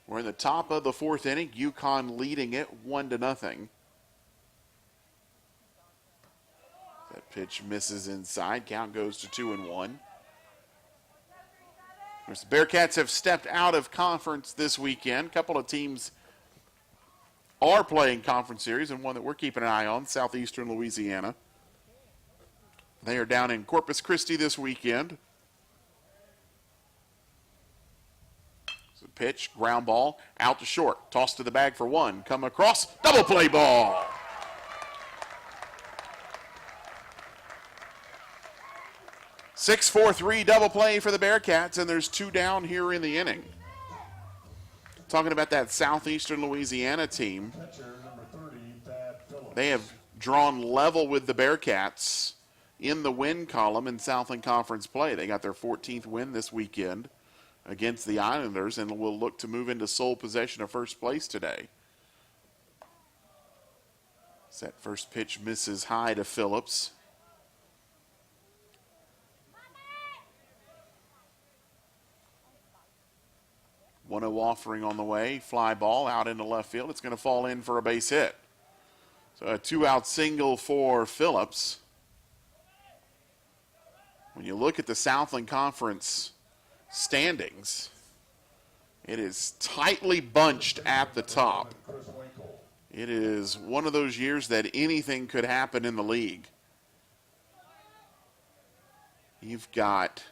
We're in the top of the fourth inning. UConn leading it 1-0. That pitch misses inside. Count goes to 2-1. The Bearcats have stepped out of conference this weekend. A couple of teams are playing conference series, and one that we're keeping an eye on, Southeastern Louisiana. They are down in Corpus Christi this weekend. So pitch, ground ball, out to short. Toss to the bag for 1. Come across, double play ball. 6-4-3 double play for the Bearcats, and there's 2 down here in the inning. Talking about that Southeastern Louisiana team, they have drawn level with the Bearcats in the win column in Southland Conference play. They got their 14th win this weekend against the Islanders and will look to move into sole possession of first place today. That first pitch misses high to Phillips. 1-0 offering on the way. Fly ball out into left field. It's going to fall in for a base hit. So a 2-out single for Phillips. When you look at the Southland Conference standings, it is tightly bunched at the top. It is one of those years that anything could happen in the league. You've got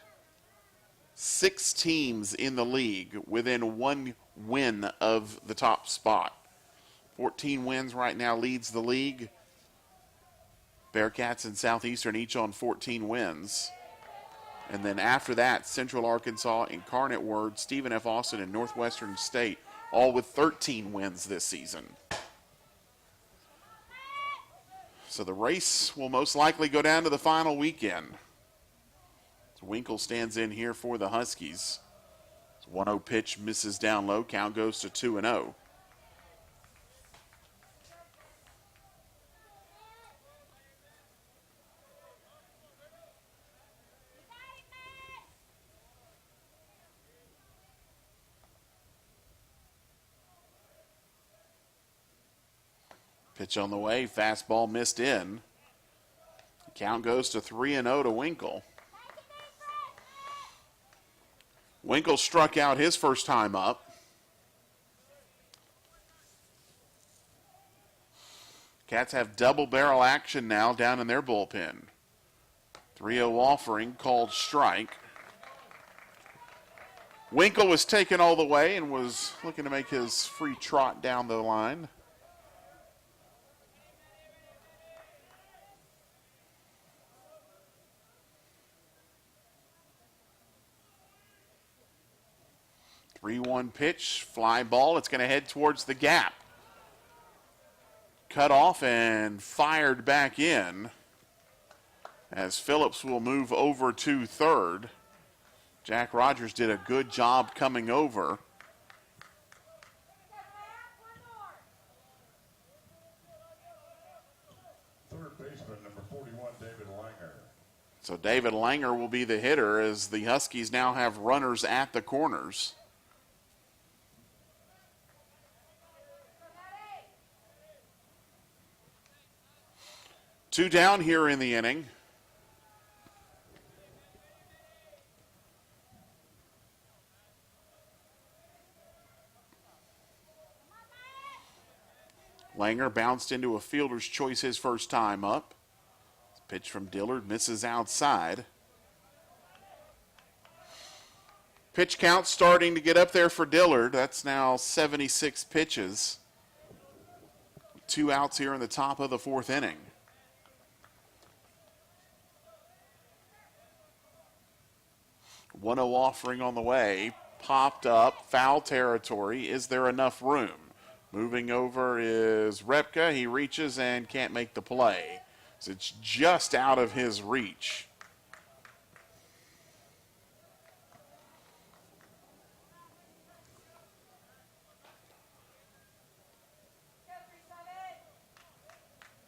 6 teams in the league within 1 win of the top spot. 14 wins right now leads the league. Bearcats and Southeastern each on 14 wins. And then after that, Central Arkansas, Incarnate Word, Stephen F. Austin, and Northwestern State, all with 13 wins this season. So the race will most likely go down to the final weekend. Winkle stands in here for the Huskies. 1-0 pitch misses down low. Count goes to 2-0. Pitch on the way. Fastball missed in. Count goes to 3-0 to Winkle. Winkle struck out his first time up. Cats have double barrel action now down in their bullpen. 3-0 offering called strike. Winkle was taken all the way and was looking to make his free trot down the line. Three-one pitch, fly ball. It's going to head towards the gap. Cut off and fired back in as Phillips will move over to third. Jack Rogers did a good job coming over. Third baseman, number 41, David Langer. So David Langer will be the hitter as the Huskies now have runners at the corners. Two down here in the inning. Langer bounced into a fielder's choice his first time up. Pitch from Dillard misses outside. Pitch count starting to get up there for Dillard. That's now 76 pitches. 2 outs here in the top of the fourth inning. 1-0 offering on the way. Popped up, foul territory. Is there enough room? Moving over is Repka. He reaches and can't make the play. So it's just out of his reach.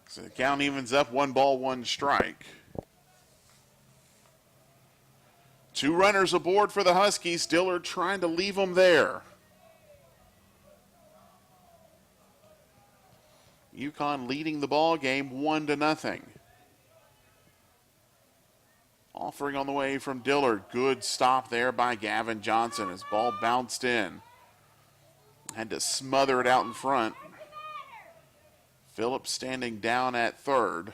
So the count evens up, 1 ball, 1 strike. 2 runners aboard for the Huskies. Dillard trying to leave them there. UConn leading the ball game 1-0. Offering on the way from Dillard. Good stop there by Gavin Johnson as ball bounced in. Had to smother it out in front. Phillips standing down at third.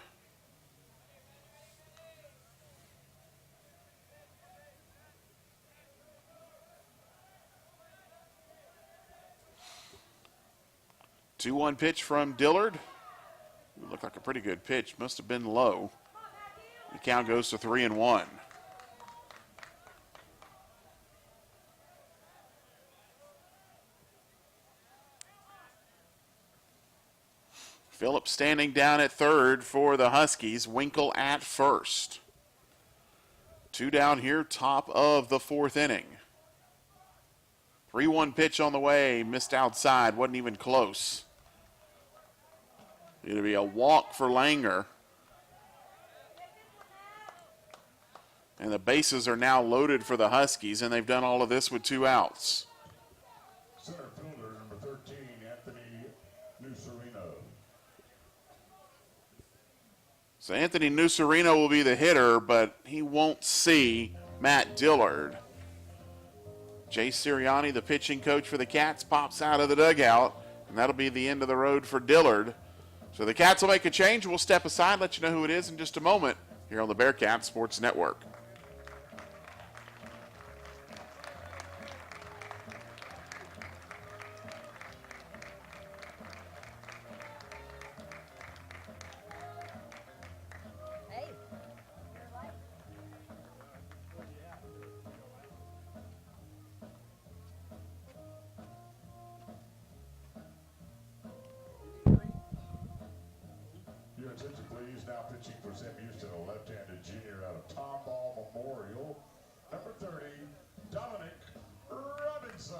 Two-one pitch from Dillard. Looked like a pretty good pitch. Must have been low. The count goes to 3-1. Phillips standing down at third for the Huskies. Winkle at first. 2 down here, top of the fourth inning. 3-1 pitch on the way. Missed outside. Wasn't even close. It'll be a walk for Langer. And the bases are now loaded for the Huskies, and they've done all of this with 2 outs. Center fielder, number 13, Anthony Nucerino. So Anthony Nucerino will be the hitter, but he won't see Matt Dillard. Jay Sirianni, the pitching coach for the Cats, pops out of the dugout, and that'll be the end of the road for Dillard. So the Cats will make a change. We'll step aside, let you know who it is in just a moment here on the Bearcats Sports Network. Your attention, please. Now pitching for Sam Houston, a left-handed junior out of Tomball Memorial. Number 30, Dominic Robinson.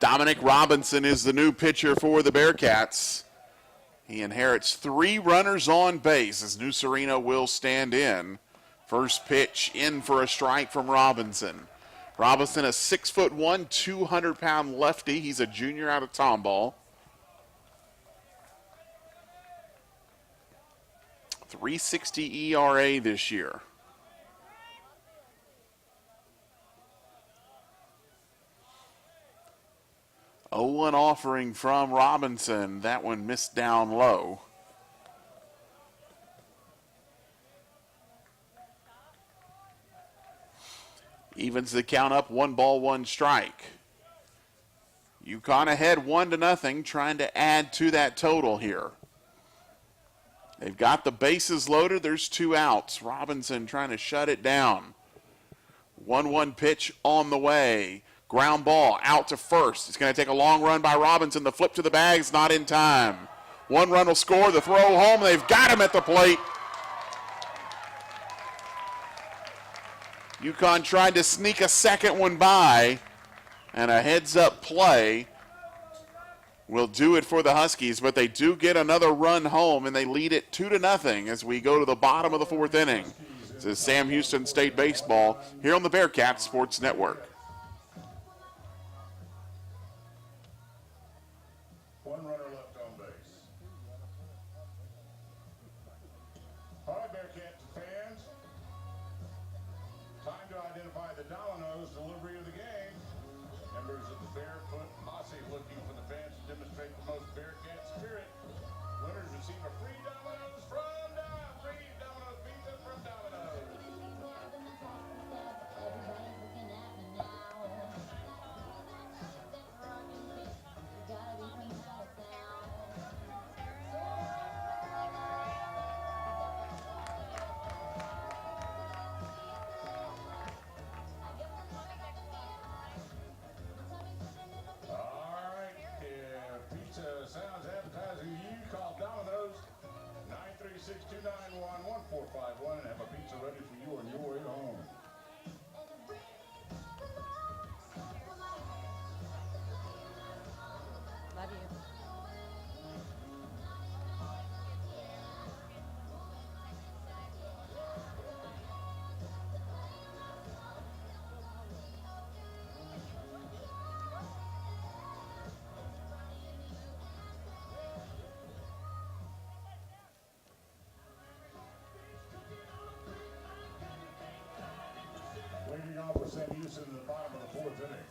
Dominic Robinson is the new pitcher for the Bearcats. He inherits 3 runners on base as New Sereno will stand in. First pitch in for a strike from Robinson. Robinson, a 6'1", 200-pound lefty. He's a junior out of Tomball. 3.60 ERA this year. 0-1 offering from Robinson. That one missed down low. Evens the count up, 1 ball, 1 strike. UConn ahead 1-0, trying to add to that total here. They've got the bases loaded. There's 2 outs. Robinson trying to shut it down. 1-1 pitch on the way. Ground ball out to first. It's going to take a long run by Robinson. The flip to the bag's not in time. 1 run will score. The throw home. They've got him at the plate. UConn tried to sneak a second one by, and a heads-up play will do it for the Huskies, but they do get another run home, and they lead it 2-0 as we go to the bottom of the 4th inning. This is Sam Houston State Baseball here on the Bearcats Sports Network. 1 runner left on base. All right, Bearcats fans. Time to identify the Domino's delivery of the game. Members of the Barefoot Posse looking for the fans to demonstrate the most Bearcat spirit. Winners receive a free Domino's from free Domino's pizza from Domino's. Sounds appetizing to you. Call Domino's 936-291-1451 and have a pizza ready for you on your way home. Love you. Leading off with Sam Houston in the bottom of the 4th inning.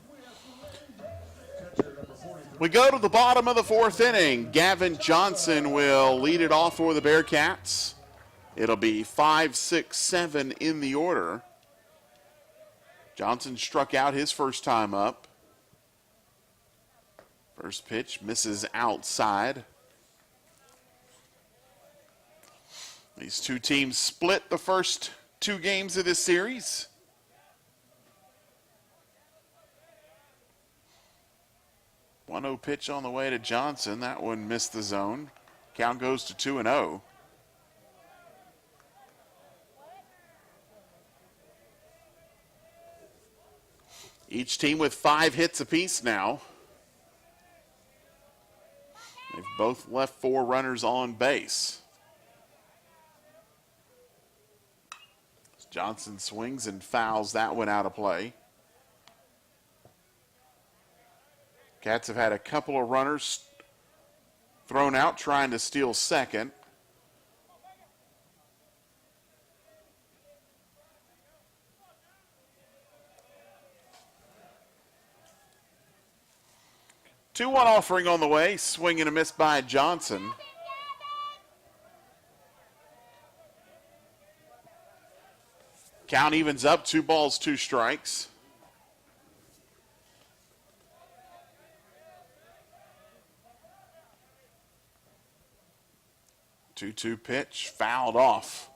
Catcher number 43. We go to the bottom of the 4th inning. Gavin Johnson will lead it off for the Bearcats. It'll be 5, 6, 7 in the order. Johnson struck out his first time up. First pitch misses outside. These 2 teams split the first 2 games of this series. One 1-0 pitch on the way to Johnson. That one missed the zone. Count goes to 2-0. Each team with 5 hits apiece now. They've both left 4 runners on base. Johnson swings and fouls that one out of play. Cats have had a couple of runners thrown out trying to steal second. Two-one offering on the way. Swing and a miss by Johnson. Count evens up. 2 balls, 2 strikes. Two-two pitch, fouled off.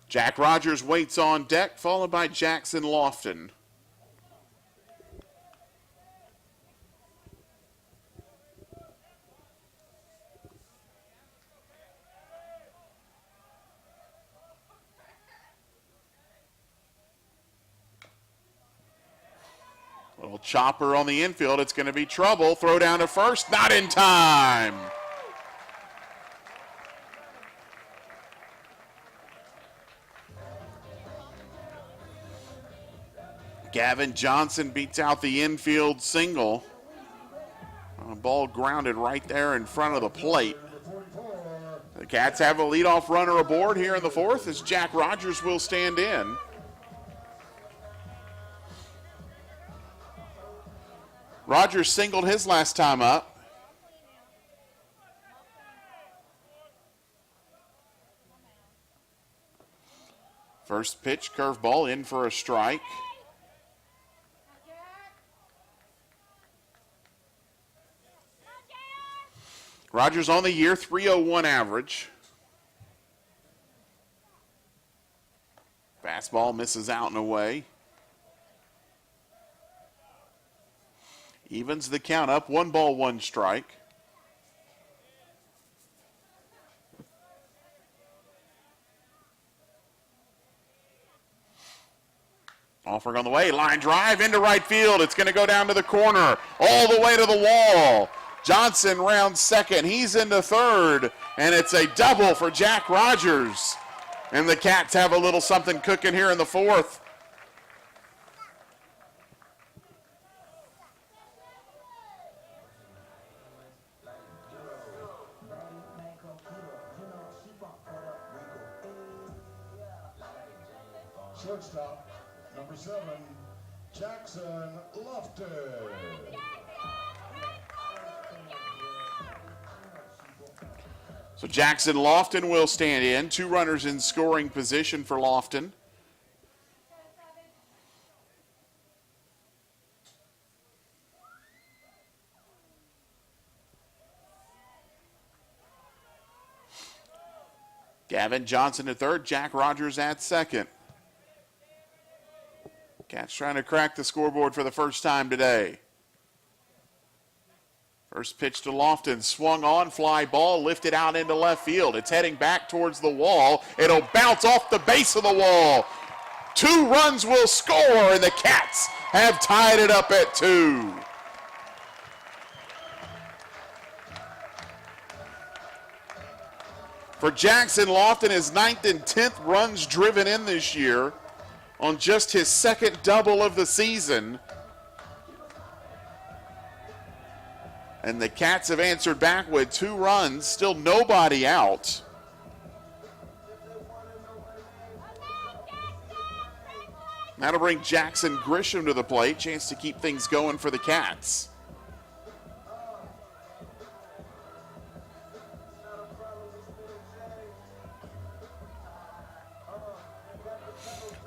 Jack Rogers waits on deck, followed by Jackson Lofton. Chopper on the infield. It's going to be trouble. Throw down to first. Not in time. Gavin Johnson beats out the infield single. A ball grounded right there in front of the plate. The Cats have a leadoff runner aboard here in the fourth as Jack Rogers will stand in. Rogers singled his last time up. First pitch, curveball in for a strike. Rogers on the year, 301 average. Fastball misses out and away. Evens the count up, 1 ball, 1 strike. Offering on the way, line drive into right field. It's going to go down to the corner, all the way to the wall. Johnson rounds second. He's into third, and it's a double for Jack Rogers. And the Cats have a little something cooking here in the fourth. Shortstop, number 7, Jackson Lofton. So Jackson Lofton will stand in. 2 runners in scoring position for Lofton. Gavin Johnson at third, Jack Rogers at second. Cats trying to crack the scoreboard for the first time today. First pitch to Lofton, swung on, fly ball, lifted out into left field. It's heading back towards the wall. It'll bounce off the base of the wall. 2 runs will score, and the Cats have tied it up at 2. For Jackson Lofton, his 9th and 10th runs driven in this year on just his 2nd double of the season. And the Cats have answered back with 2 runs, still nobody out. That'll bring Jackson Grisham to the plate, chance to keep things going for the Cats.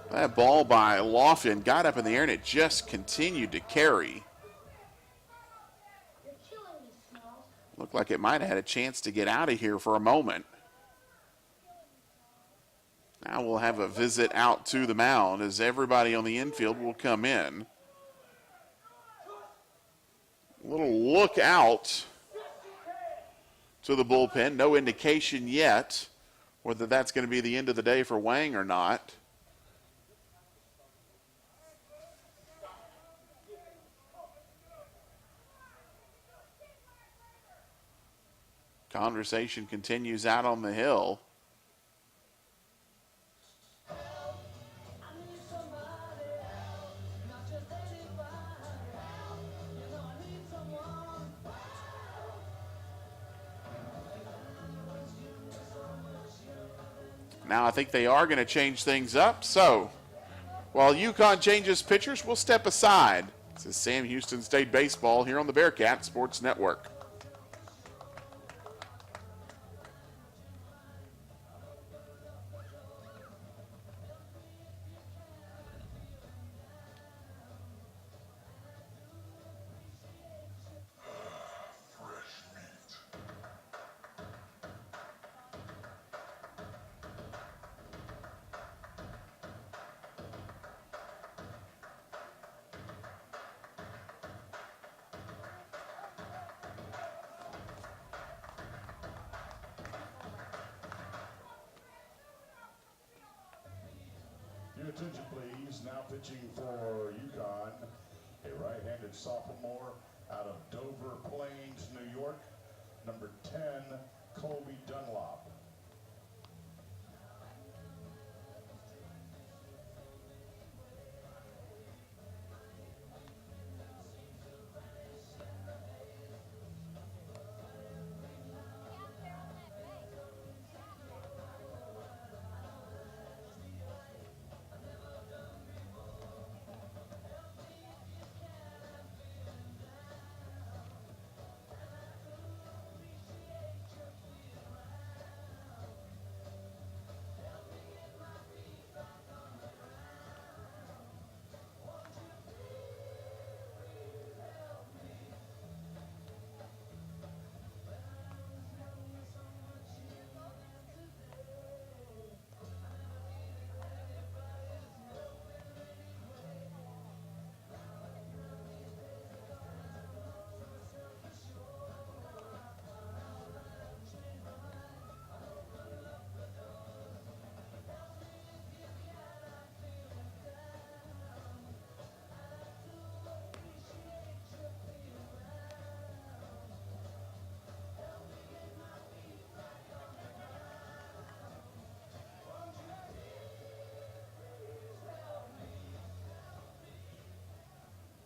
That ball by Lofton got up in the air and it just continued to carry. Looked like it might have had a chance to get out of here for a moment. Now we'll have a visit out to the mound as everybody on the infield will come in. A little look out to the bullpen. No indication yet whether that's going to be the end of the day for Wang or not. Conversation continues out on the hill. Now I think they are going to change things up. So while UConn changes pitchers, we'll step aside. This is Sam Houston State Baseball here on the Bearcat Sports Network. Your attention, please. Now pitching for UConn, a right-handed sophomore out of Dover Plains, New York, number 10, Colby Dunlop.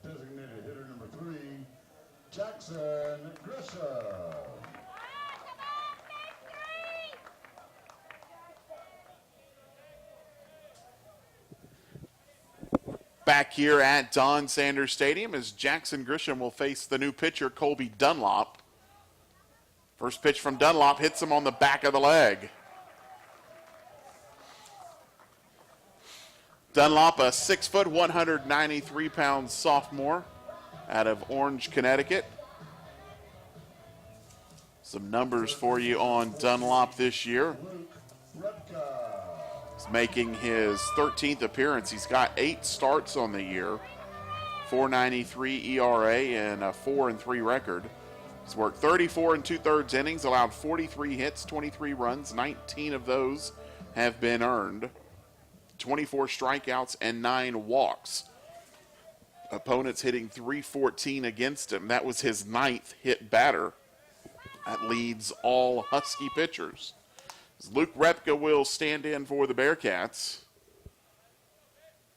Designated hitter number 3, Jackson Grisham. Back here at Don Sanders Stadium as Jackson Grisham will face the new pitcher, Colby Dunlop. First pitch from Dunlop hits him on the back of the leg. Dunlop, a 6 foot, 193-pound sophomore out of Orange, Connecticut. Some numbers for you on Dunlop this year. He's making his 13th appearance. He's got 8 starts on the year, 4.93 ERA and a 4-3 record. He's worked 34 2/3 innings, allowed 43 hits, 23 runs, 19 of those have been earned. 24 strikeouts and 9 walks. Opponents hitting .314 against him. That was his 9th hit batter. That leads all Husky pitchers. Luke Repka will stand in for the Bearcats.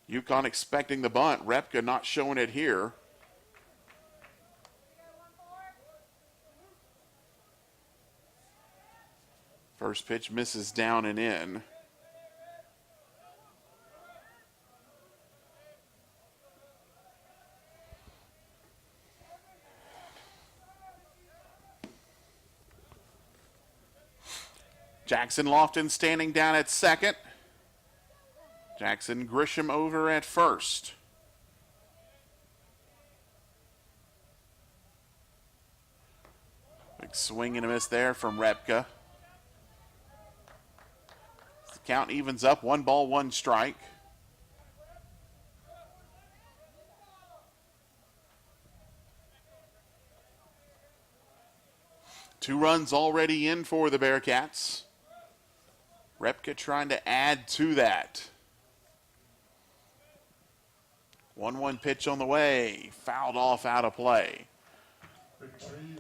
UConn expecting the bunt. Repka not showing it here. First pitch misses down and in. Jackson Lofton standing down at second. Jackson Grisham over at first. Big swing and a miss there from Repka. The count evens up, 1 ball, 1 strike. Two runs already in for the Bearcats. Repka trying to add to that. 1-1 pitch on the way. Fouled off out of play.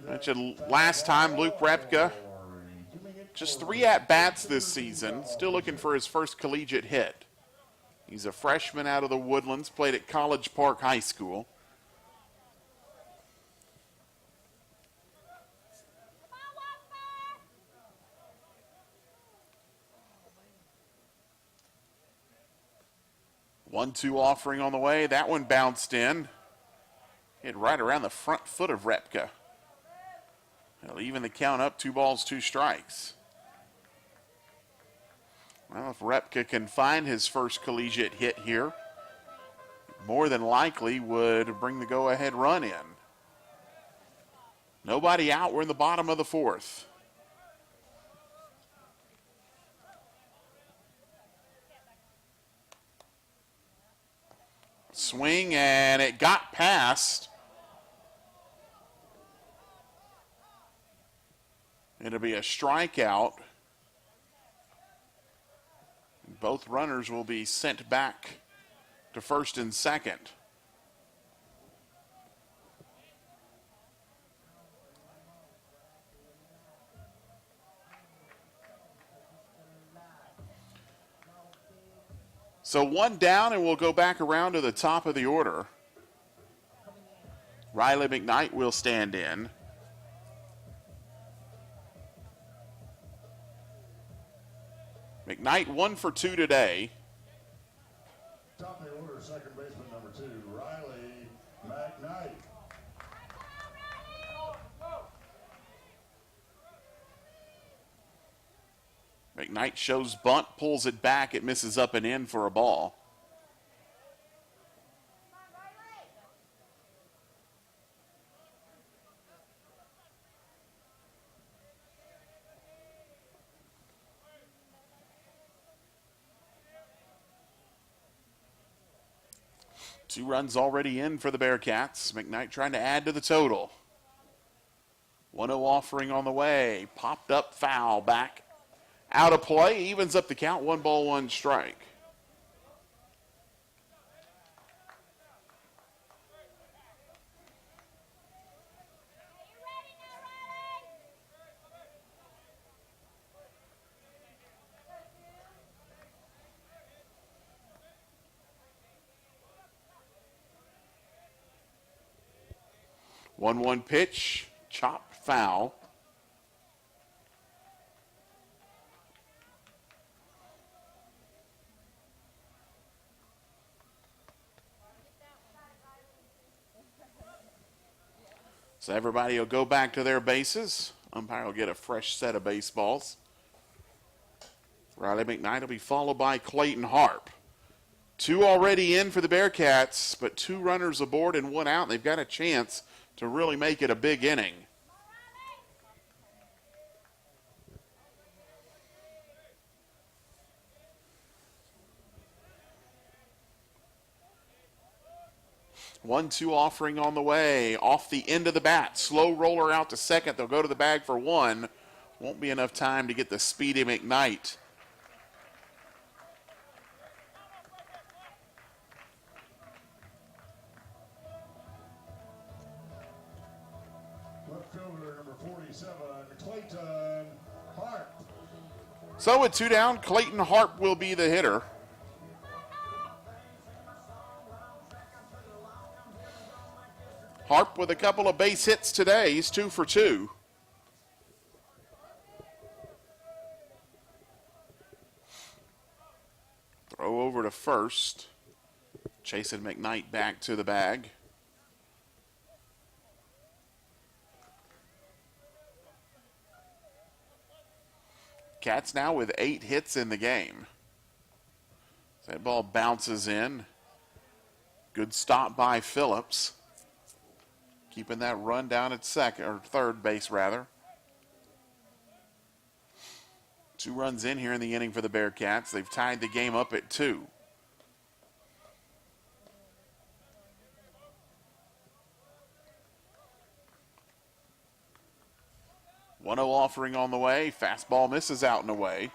Mentioned last time, Luke Repka, just 3 at-bats this season. Still looking for his first collegiate hit. He's a freshman out of the Woodlands, played at College Park High School. One-two offering on the way. That one bounced in. Hit right around the front foot of Repka. He'll even the count up, 2 balls, 2 strikes. Well, if Repka can find his first collegiate hit here, more than likely would bring the go-ahead run in. Nobody out. We're in the bottom of the 4th. Swing, and it got past. It'll be a strikeout. Both runners will be sent back to first and second. So one down, and we'll go back around to the top of the order. Riley McKnight will stand in. McKnight 1 for 2 today. Top of the order, second baseman number 2, Riley McKnight. McKnight shows bunt, pulls it back. It misses up and in for a ball. Two runs already in for the Bearcats. McKnight trying to add to the total. 1-0 offering on the way. Popped up foul back. Out of play. Evens up the count. 1 ball, 1 strike. One pitch, chopped foul. So everybody will go back to their bases. Umpire will get a fresh set of baseballs. Riley McKnight will be followed by Clayton Harp. 2 already in for the Bearcats, but 2 runners aboard and 1 out. They've got a chance to really make it a big inning. One, 2 offering on the way. Off the end of the bat. Slow roller out to second. They'll go to the bag for 1. Won't be enough time to get the speedy McKnight. Left fielder number 47, Clayton Harp. So with 2 down, Clayton Harp will be the hitter. Harp with a couple of base hits today. He's 2 for 2. Throw over to first. Chasing McKnight back to the bag. Cats now with 8 hits in the game. That ball bounces in. Good stop by Phillips. Keeping that run down at second, or third base rather. 2 runs in here in the inning for the Bearcats. They've tied the game up at 2. One 0 offering on the way. Fastball misses out and away.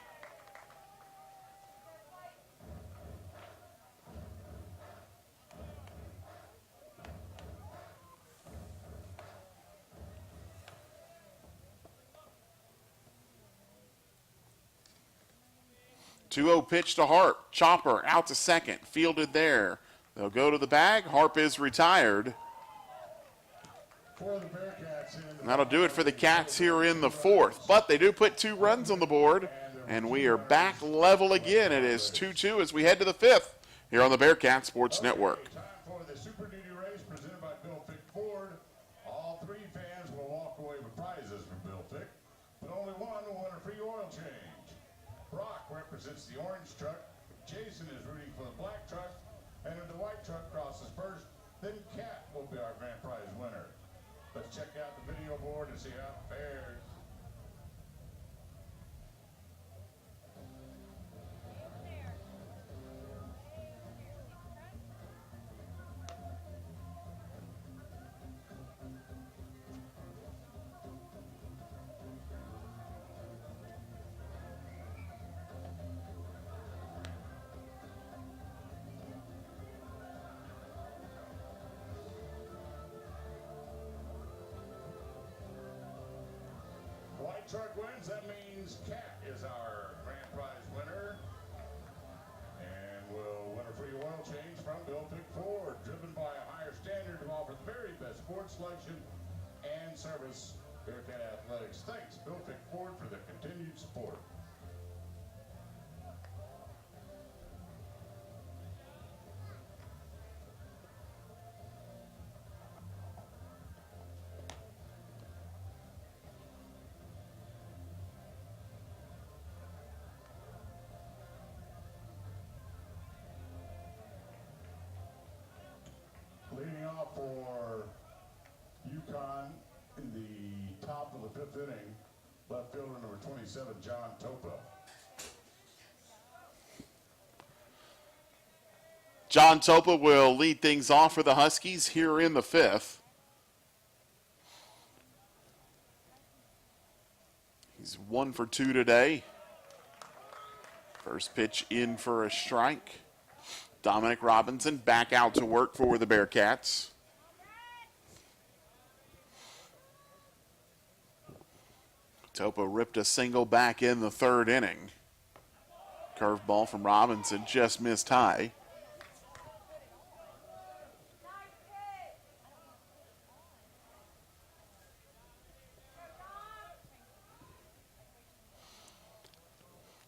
Two-0 pitch to Harp. Chopper out to second. Fielded there. They'll go to the bag. Harp is retired. For the Bearcats in the That'll do it for the Cats here in the 4th. But they do put 2 runs on the board. And we are back level again. It is 2-2 as we head to the 5th here on the Bearcat Sports Network. Time for the Super Duty race presented by Bill Fick Ford. All 3 fans will walk away with prizes from Bill Fick, but only one will win a free oil change. Brock represents the orange truck. Jason is rooting for the black truck. And if the white truck crosses first, then Cat will be our grand prize winner. Let's check out the video board and see how it fares. White truck wins. That means Cat is our grand prize winner. And will win a free oil change from Bill Pick Ford, driven by a higher standard to offer the very best Ford selection and service. Bearcat Athletics thanks Bill Pick Ford for their continued support. Leading off for UConn in the top of the 5th inning, left fielder number 27, John Topa. John Topa will lead things off for the Huskies here in the 5th. He's 1 for 2 today. First pitch in for a strike. Dominic Robinson back out to work for the Bearcats. Topa ripped a single back in the 3rd inning. Curveball from Robinson just missed high.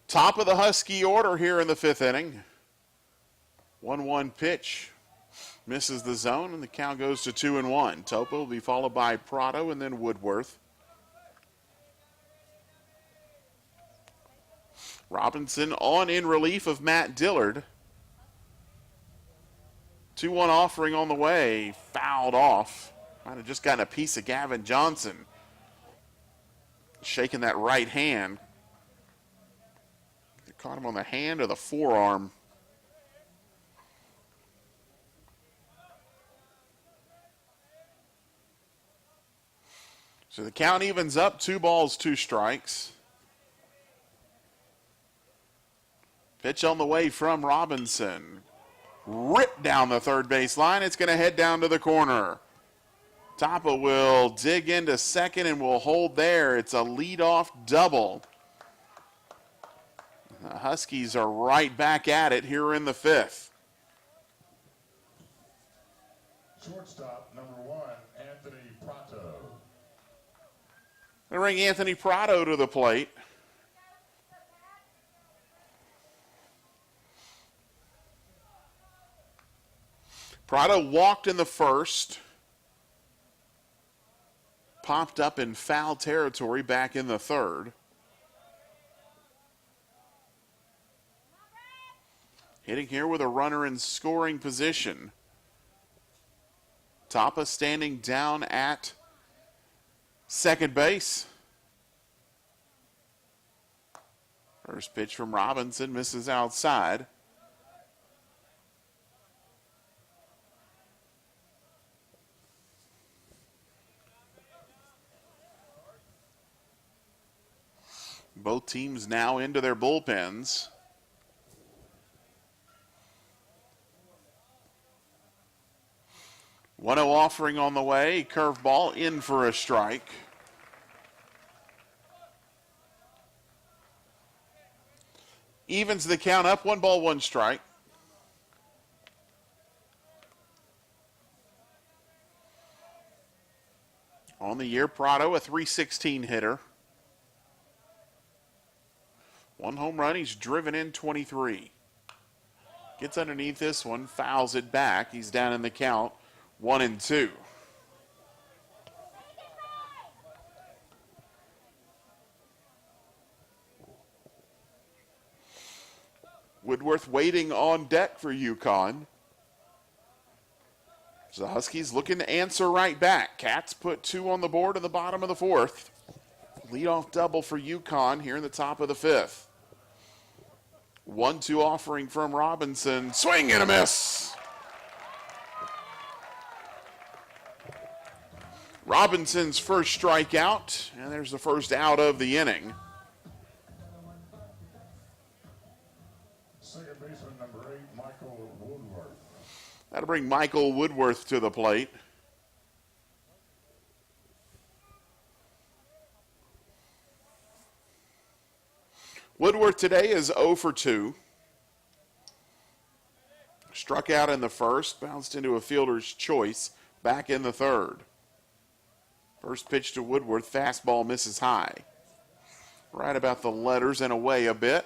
Top of the Husky order here in the 5th inning. 1-1 pitch. Misses the zone, and the count goes to 2-1. Topa will be followed by Prado and then Woodworth. Robinson on in relief of Matt Dillard. 2-1 offering on the way. Fouled off. Might have just gotten a piece of Gavin Johnson. Shaking that right hand. They caught him on the hand or the forearm. So the count evens up, 2 balls, 2 strikes. Pitch on the way from Robinson. Ripped down the third base line. It's going to head down to the corner. Topa will dig into second and will hold there. It's a leadoff double. The Huskies are right back at it here in the 5th. Shortstop number 1, Anthony Prato. They bring Anthony Prado to the plate. Prado walked in the 1st. Popped up in foul territory back in the 3rd. Hitting here with a runner in scoring position. Topa standing down at second base. First pitch from Robinson misses outside. Both teams now into their bullpens. One 0 offering on the way. Curveball in for a strike. Evens the count up. 1 ball, 1 strike. On the year, Prado, a .316 hitter. 1 home run. He's driven in 23. Gets underneath this one, fouls it back. He's down in the count. 1-2. Woodworth waiting on deck for UConn. So the Huskies looking to answer right back. Cats put 2 on the board in the bottom of the 4th. Leadoff double for UConn here in the top of the 5th. 1-2 offering from Robinson. Swing and a miss. Robinson's first strikeout, and there's the first out of the inning. Second baseman number 8, Michael Woodworth. That'll bring Michael Woodworth to the plate. Woodworth today is 0 for 2. Struck out in the first, bounced into a fielder's choice, back in the third. First pitch to Woodworth, fastball misses high. Right about the letters and away a bit.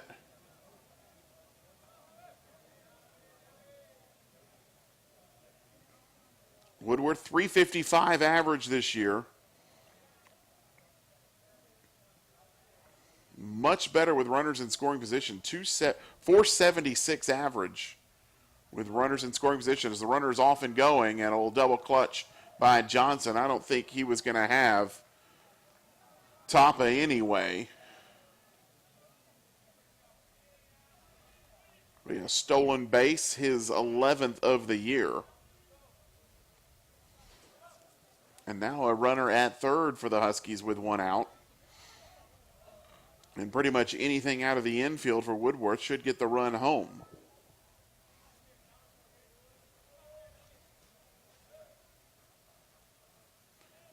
Woodworth, 355 average this year. Much better with runners in scoring position. 476 average with runners in scoring position as the runner is off and going, and a little double clutch by Johnson. I don't think he was going to have Tapa anyway. But a stolen base, his 11th of the year. And now a runner at third for the Huskies with one out. And pretty much anything out of the infield for Woodworth should get the run home.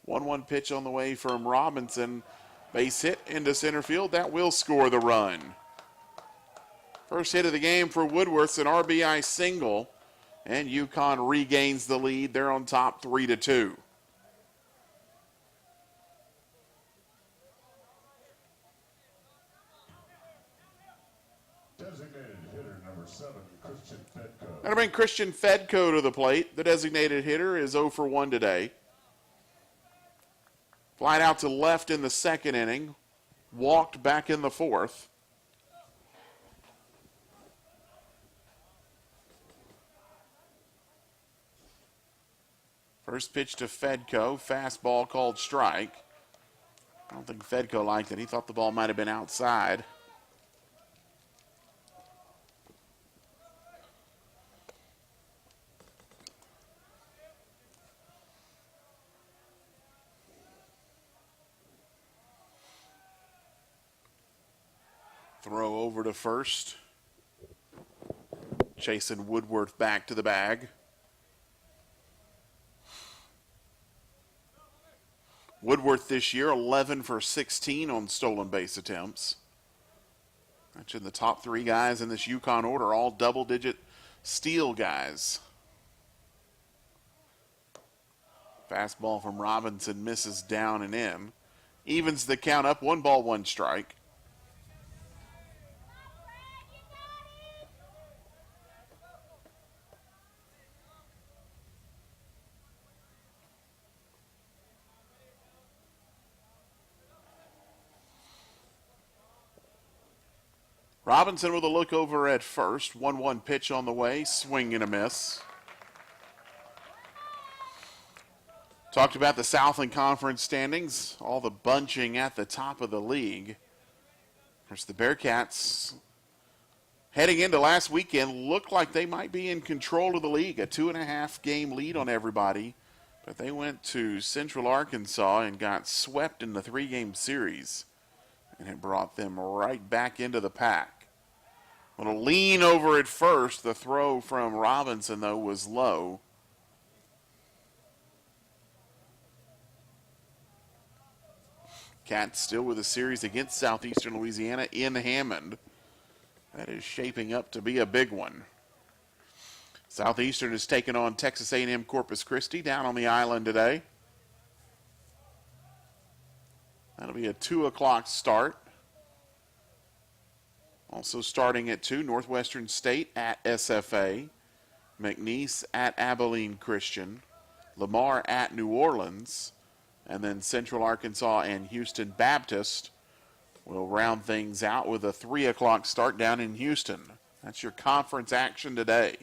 One pitch on the way from Robinson. Base hit into center field. That will score the run. First hit of the game for Woodworth's an RBI single. And UConn regains the lead. They're on top 3-2. Designated hitter number 7, Christian Fedko. That'll bring Christian Fedko to the plate. The designated hitter is 0 for 1 today. Flied out to left in the second inning. Walked back in the fourth. First pitch to Fedko. Fastball called strike. I don't think Fedko liked it. He thought the ball might have been outside. Throw over to first. Chasing Woodworth back to the bag. Woodworth this year, 11 for 16 on stolen base attempts. Mentioned the top three guys in this UConn order, all double-digit steal guys. Fastball from Robinson misses down and in. Evens the count up, 1 ball, 1 strike. Robinson with a look over at first. 1-1 pitch on the way. Swing and a miss. Talked about the Southland Conference standings. All the bunching at the top of the league. Of course, the Bearcats, heading into last weekend, looked like they might be in control of the league. A 2.5 game lead on everybody. But they went to Central Arkansas and got swept in the 3-game series. And it brought them right back into the pack. On a lean over at first, the throw from Robinson, though, was low. Cats still with a series against Southeastern Louisiana in Hammond. That is shaping up to be a big one. Southeastern is taking on Texas A&M Corpus Christi down on the island today. That'll be a 2 o'clock start. Also starting at 2, Northwestern State at SFA, McNeese at Abilene Christian, Lamar at New Orleans, and then Central Arkansas and Houston Baptist will round things out with a 3 o'clock start down in Houston. That's your conference action today.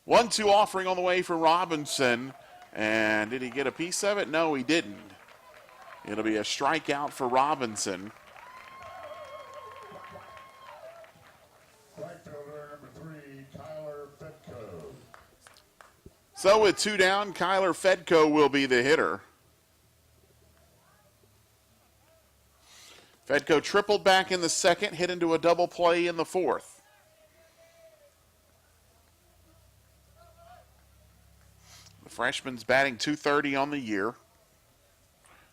1-2 offering on the way for Robinson, and did he get a piece of it? No, he didn't. It'll be a strikeout for Robinson. Right fielder number 3, Kyler Fedko. So with 2 down, Kyler Fedko will be the hitter. Fedko tripled back in the second, hit into a double play in the fourth. The freshman's batting .230 on the year.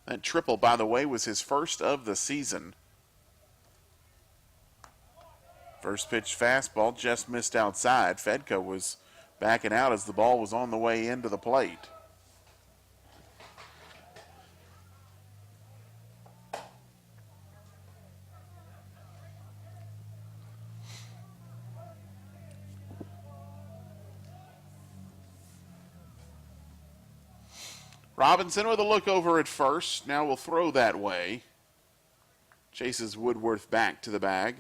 That triple, by the way, was his first of the season. First pitch fastball just missed outside. Fedka was backing out as the ball was on the way into the plate. Robinson with a look over at first. Now will throw that way. Chases Woodworth back to the bag.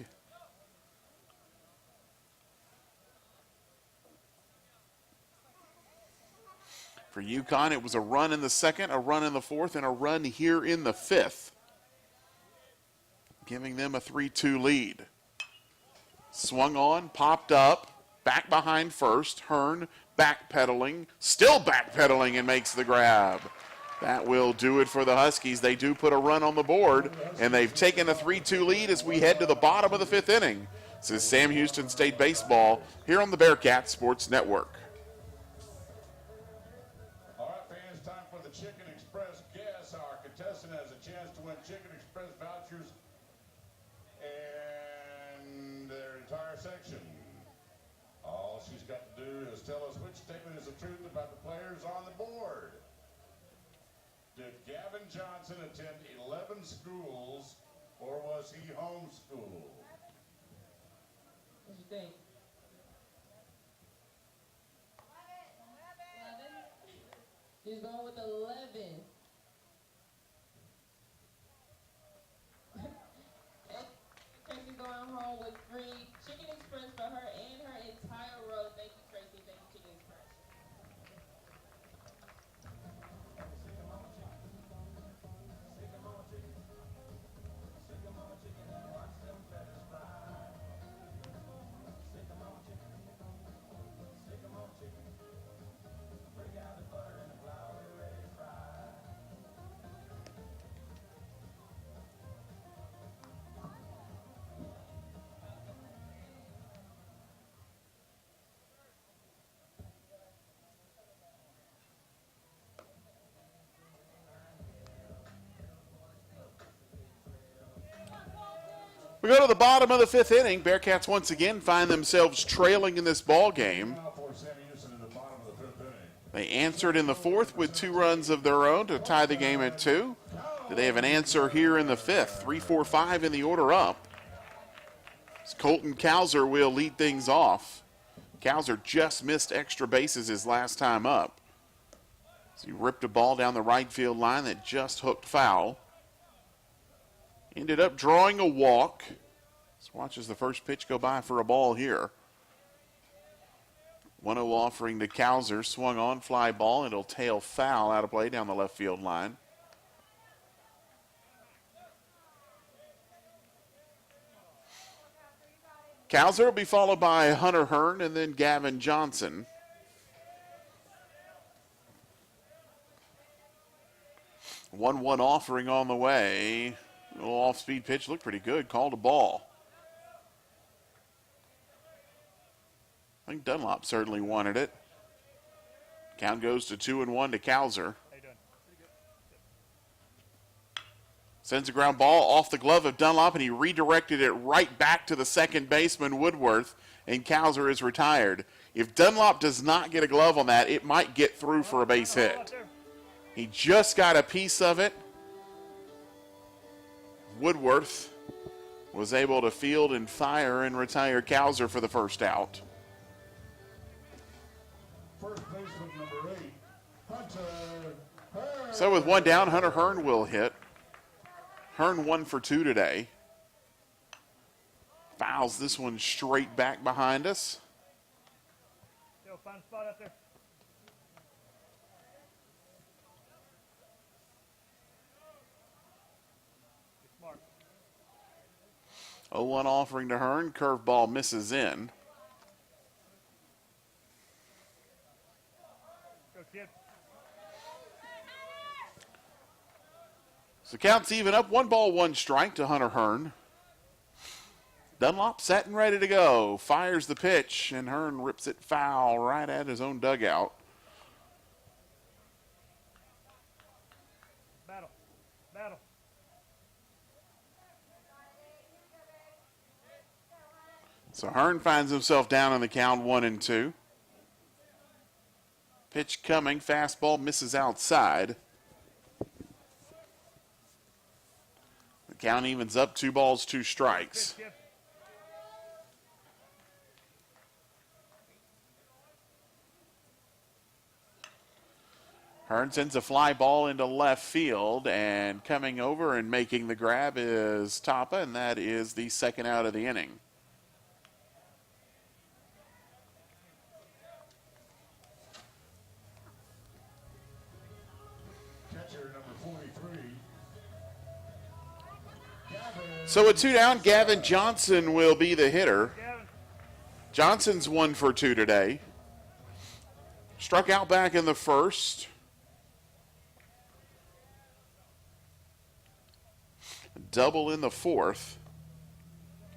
For UConn, it was a run in the second, a run in the fourth, and a run here in the fifth, giving them a 3-2 lead. Swung on, popped up, back behind first. Hearn backpedaling, still backpedaling, and makes the grab. That will do it for the Huskies. They do put a run on the board, and they've taken a 3-2 lead as we head to the bottom of the fifth inning. This is Sam Houston State Baseball here on the Bearcats Sports Network. All right, fans, time for the Chicken Express guess. Our contestant has a chance to win Chicken Express vouchers and their entire section. All she's got to do is tell us which statement is the truth about the players on the board. Did Gavin Johnson attend 11 schools, or was he homeschooled? What you think? 11? She's going with 11. Tracy's going home with free Chicken Express for her and her entire row. Thank you, Tracy. Thank you, Chicken Express. We go to the bottom of the fifth inning. Bearcats once again find themselves trailing in this ball game. Now for Sam Houston in the bottom of the fifth inning. They answered in the fourth with 2 runs of their own to tie the game at 2. Do they have an answer here in the fifth? 3-4-5 in the order up. Colton Cowser will lead things off. Cowser just missed extra bases his last time up. So he ripped a ball down the right field line that just hooked foul. Ended up drawing a walk. Let's watch as the first pitch go by for a ball here. 1-0 offering to Cowser. Swung on, fly ball, and it'll tail foul out of play down the left field line. Cowser will be followed by Hunter Hearn and then Gavin Johnson. 1-1 offering on the way. A little off-speed pitch, looked pretty good. Called a ball. I think Dunlop certainly wanted it. Count goes to 2-1 to Cowser. Sends a ground ball off the glove of Dunlop, and he redirected it right back to the second baseman, Woodworth, and Cowser is retired. If Dunlop does not get a glove on that, it might get through for a base hit. He just got a piece of it. Woodworth was able to field and fire and retire Cowser for the first out. First baseman number 8, Hunter Hearn. So with 1 down, Hunter Hearn will hit. Hearn 1 for 2 today. Fouls this one straight back behind us. Yo, find a spot up there. 0-1 offering to Hearn. Curveball misses in. Go, kid. So count's even up. 1 ball, 1 strike to Hunter Hearn. Dunlop set and ready to go. Fires the pitch, and Hearn rips it foul right at his own dugout. Battle. Battle. So Hearn finds himself down in the count 1-2. Pitch coming, fastball misses outside. The count evens up, 2 balls, 2 strikes. Hearn sends a fly ball into left field, and coming over and making the grab is Tapa, and that is the second out of the inning. Catcher number 43. Gavin. So a 2 down, Gavin Johnson will be the hitter. Johnson's 1 for 2 today. Struck out back in the first. Double in the fourth.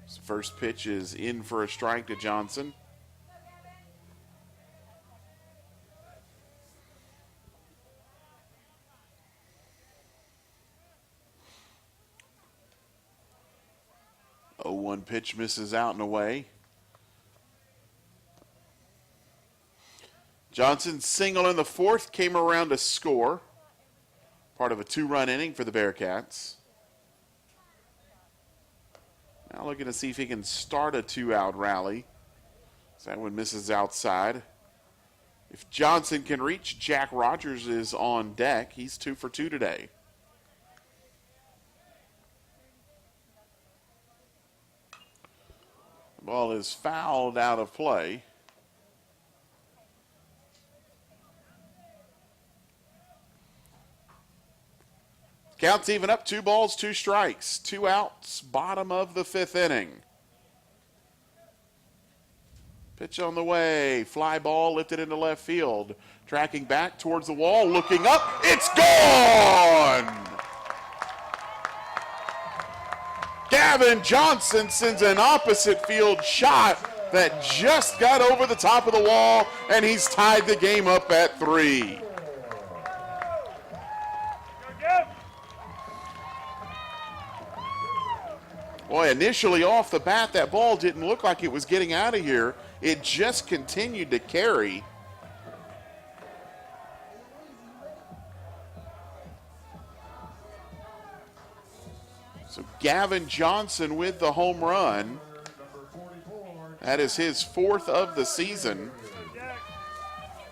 His first pitch is in for a strike to Johnson. Oh, 1 pitch misses out and away. Johnson single in the fourth, came around to score. Part of a 2-run inning for the Bearcats. Now looking to see if he can start a 2-out rally. So that one misses outside. If Johnson can reach, Jack Rogers is on deck. He's 2 for 2 today. The ball is fouled out of play. Count's even up, 2 balls, 2 strikes, 2 outs, bottom of the 5th inning. Pitch on the way, fly ball lifted into left field. Tracking back towards the wall, looking up, it's gone! Gavin Johnson sends an opposite field shot that just got over the top of the wall, and he's tied the game up at 3. Boy, initially off the bat, that ball didn't look like it was getting out of here. It just continued to carry. So Gavin Johnson with the home run. That is his 4th of the season.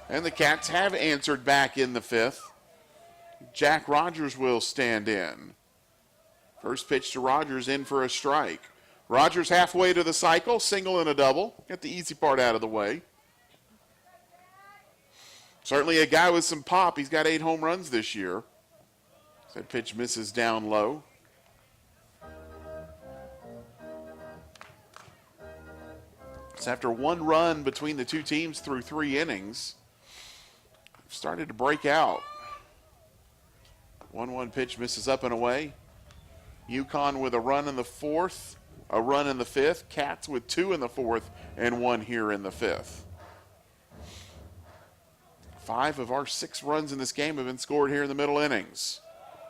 And the Cats have answered back in the 5th. Jack Rogers will stand in. First pitch to Rogers, in for a strike. Rogers halfway to the cycle, single and a double. Get the easy part out of the way. Certainly a guy with some pop. He's got 8 home runs this year. That pitch misses down low. It's after 1 run between the 2 teams through 3 innings. Started to break out. 1-1 pitch misses up and away. UConn with a run in the 4th, a run in the 5th. Cats with 2 in the 4th and 1 here in the 5th. 5 of our 6 runs in this game have been scored here in the middle innings.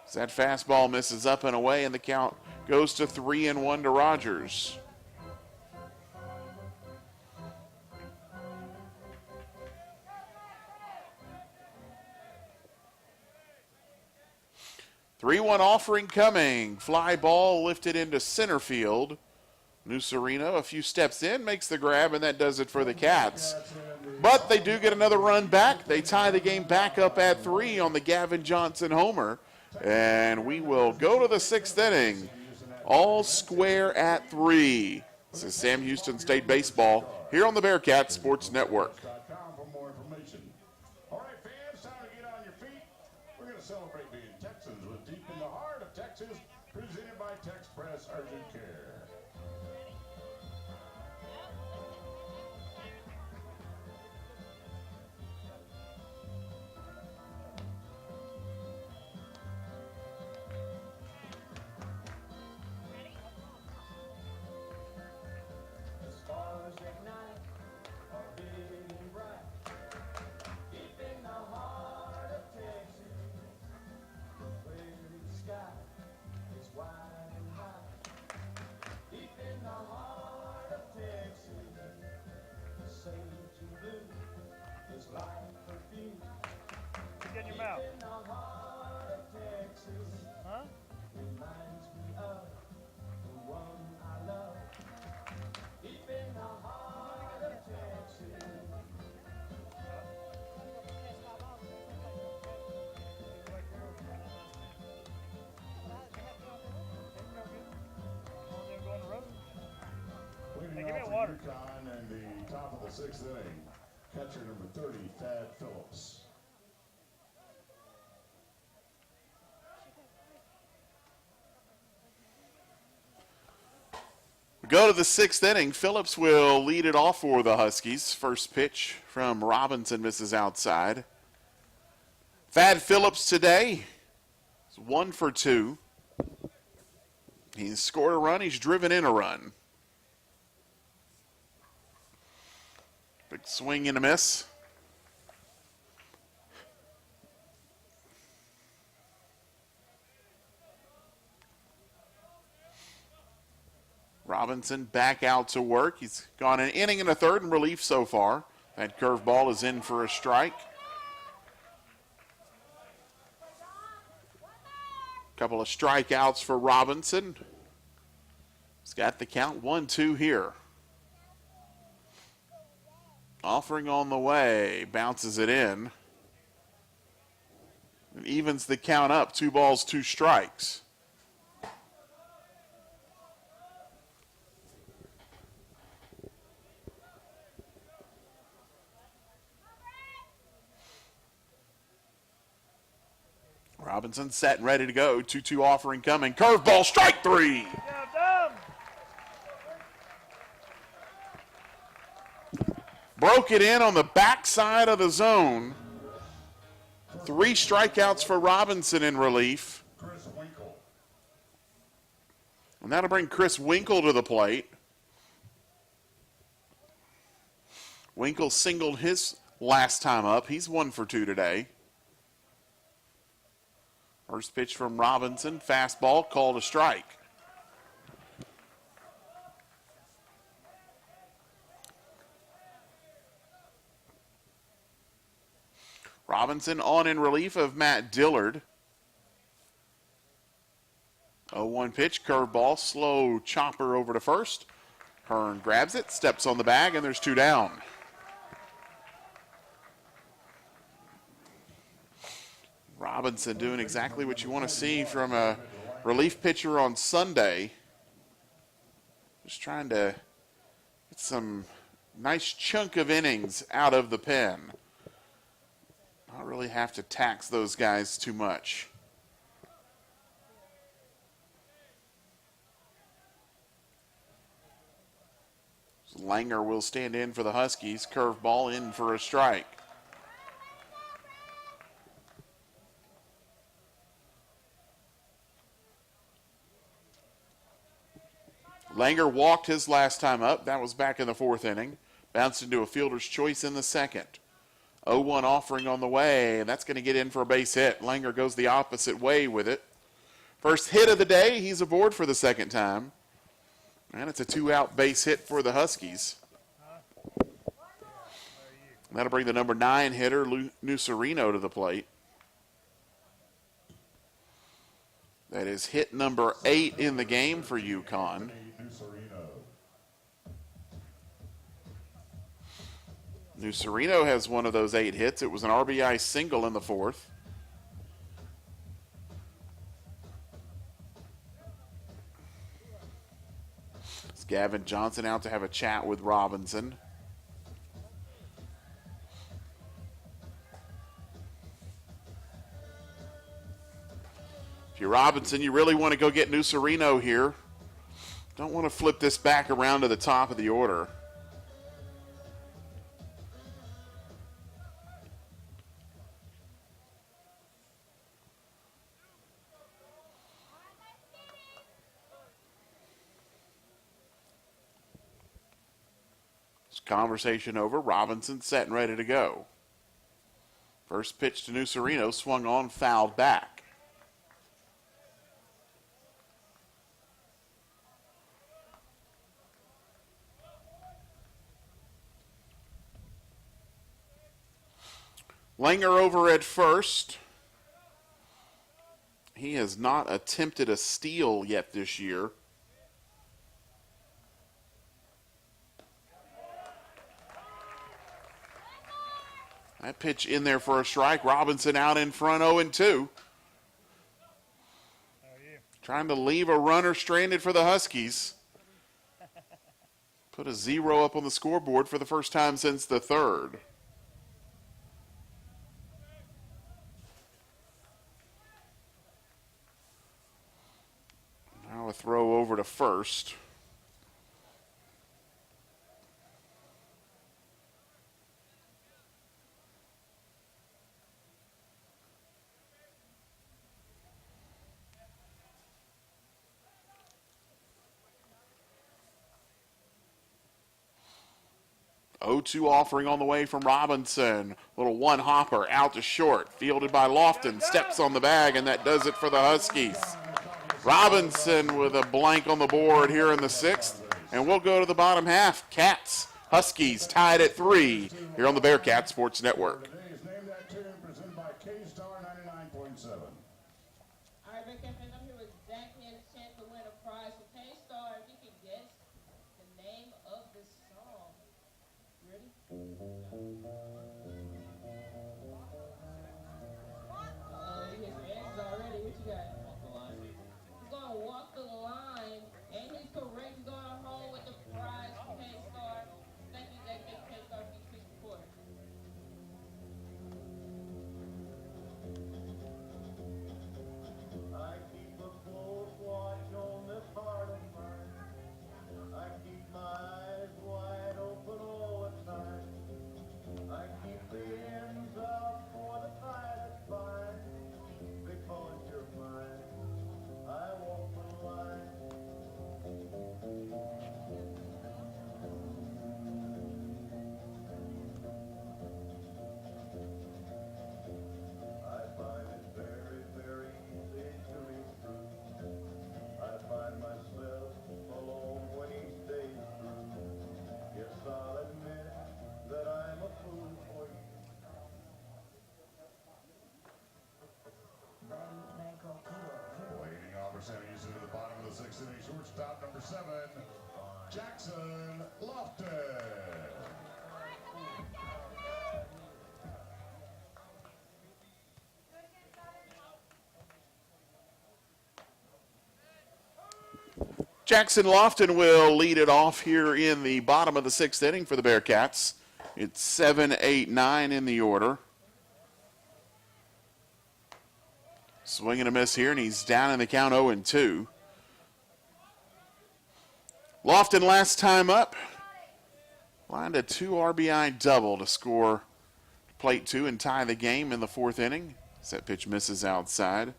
As that fastball misses up and away, and the count goes to 3-1 to Rogers. Three-one offering coming. Fly ball lifted into center field. Nucerino a few steps in, makes the grab, and that does it for the Cats. But they do get another run back. They tie the game back up at 3 on the Gavin Johnson homer. And we will go to the 6th inning. All square at 3. This is Sam Houston State Baseball here on the Bearcats Sports Network. For more information. All right, fans, time to get on your feet. We're going to celebrate being Texans with Deep in the Heart of Texas, presented by Tex Press Urgent Care. The stars ignite, are big and bright. Deep in the heart of Texas, where the sky is wide and high. out. Huh? Leading Hey, give me off for water. UConn in the top of the 6th inning, catcher number 30, Thad Phillips. We go to the 6th inning. Phillips will lead it off for the Huskies. First pitch from Robinson misses outside. Thad Phillips today is 1 for 2. He's scored a run. He's driven in a run. Big swing and a miss. Robinson back out to work. He's gone an inning and a third in relief so far. That curveball is in for a strike. Couple of strikeouts for Robinson. He's got the count 1-2 here. Offering on the way, bounces it in. And evens the count up, 2 balls, 2 strikes. Robinson set and ready to go. 2-2 offering coming. Curveball, strike 3. Broke it in on the backside of the zone. 3 strikeouts for Robinson in relief. Chris Winkle. And that'll bring Chris Winkle to the plate. Winkle singled his last time up. He's 1 for 2 today. First pitch from Robinson, fastball, called a strike. Robinson on in relief of Matt Dillard. 0-1 pitch, curveball, slow chopper over to first. Hearn grabs it, steps on the bag, and there's 2 down. Robinson doing exactly what you want to see from a relief pitcher on Sunday. Just trying to get some nice chunk of innings out of the pen. Not really have to tax those guys too much. Langer will stand in for the Huskies. Curveball in for a strike. Langer walked his last time up. That was back in the 4th inning. Bounced into a fielder's choice in the 2nd. 0-1 offering on the way, and that's going to get in for a base hit. Langer goes the opposite way with it. First hit of the day, he's aboard for the 2nd time. And it's a 2-out base hit for the Huskies. And that'll bring the number 9 hitter, Nucerino, to the plate. That is hit number 8 in the game for UConn. Nucerino has one of those 8 hits. It was an RBI single in the 4th. It's Gavin Johnson out to have a chat with Robinson. If you're Robinson, you really want to go get Nucerino here. Don't want to flip this back around to the top of the order. Conversation over. Robinson set and ready to go. First pitch to Nucerino, swung on, fouled back. Langer over at first. He has not attempted a steal yet this year. That pitch in there for a strike. Robinson out in front 0-2. Trying to leave a runner stranded for the Huskies. Put a 0 up on the scoreboard for the first time since the third. Now a throw over to first. 0-2 offering on the way from Robinson. Little one hopper out to short. Fielded by Lofton. Steps on the bag, and that does it for the Huskies. Robinson with a blank on the board here in the sixth. And we'll go to the bottom half. Cats, Huskies tied at 3 here on the Bearcat Sports Network. Today's Name That Tune presented by K-Star 99.7. All right, Bearcat fans, I'm here with Zach. He has a chance to win a prize for K-Star. If you can guess the name of the song. You ready? You hit some answers already. What you got? Walk the line. He's going to walk the line, and he's correct. He's going home with the prize for K-Star. Thank you, Zach. Thank you, K-Star, for your pitch reporter. I keep a close watch on this heart of mine. I keep my eyes wide open all the time. I keep the ends out for the tightest bind. Because you're mine, I walk the line. I find it very, very easy to be true. I find myself alone when each day's through. Yes, I'll admit that I'm a fool for you. Leading off percentages into the bottom of the sixth inning. Shortstop number 7, Jackson Lofton. Jackson Lofton will lead it off here in the bottom of the sixth inning for the Bearcats. It's 7, 8, 9 in the order. Swing and a miss here, and he's down in the count 0-2. Lofton last time up lined a 2 RBI double to score plate 2 and tie the game in the fourth inning. That pitch misses outside.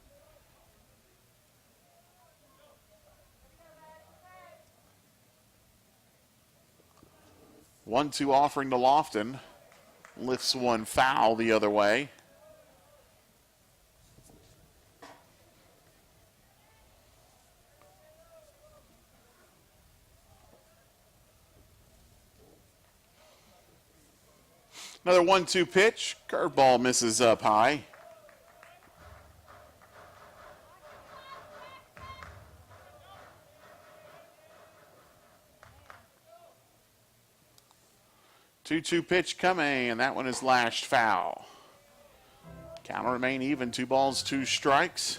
One-two offering to Lofton. Lifts one foul the other way. Another 1-2 pitch. Curveball misses up high. Two-two pitch coming, and that one is lashed foul. Count will remain even. 2 balls, 2 strikes.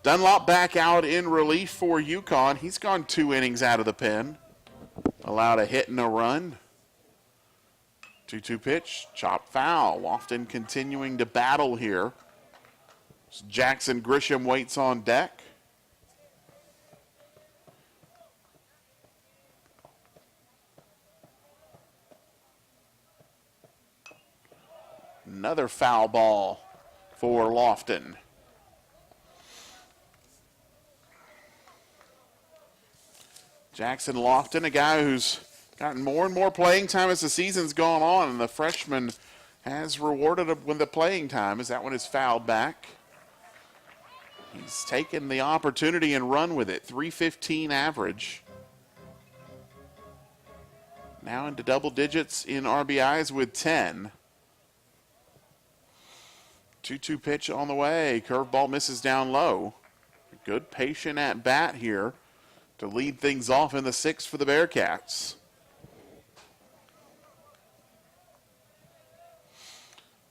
Dunlop back out in relief for UConn. He's gone 2 innings out of the pen. Allowed a hit and a run. 2-2 pitch, chop foul. Lofton continuing to battle here. Jackson Grisham waits on deck. Another foul ball for Lofton. Jackson Lofton, a guy who's gotten more and more playing time as the season's gone on, and the freshman has rewarded him with the playing time as that one is fouled back. He's taken the opportunity and run with it. 315 average. Now into double digits in RBIs with 10. 2-2 pitch on the way. Curveball misses down low. Good patient at bat here to lead things off in the 6th for the Bearcats.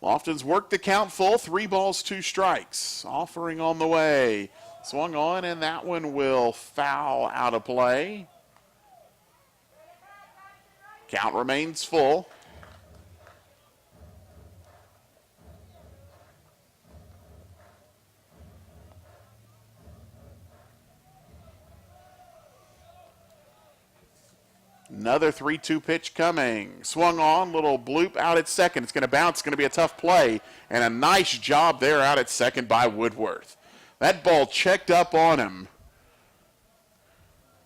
Lofton's worked the count full. 3 balls, 2 strikes. Offering on the way. Swung on, and that one will foul out of play. Count remains full. Another 3-2 pitch coming. Swung on, little bloop out at second. It's going to bounce. It's going to be a tough play. And a nice job there out at second by Woodworth. That ball checked up on him.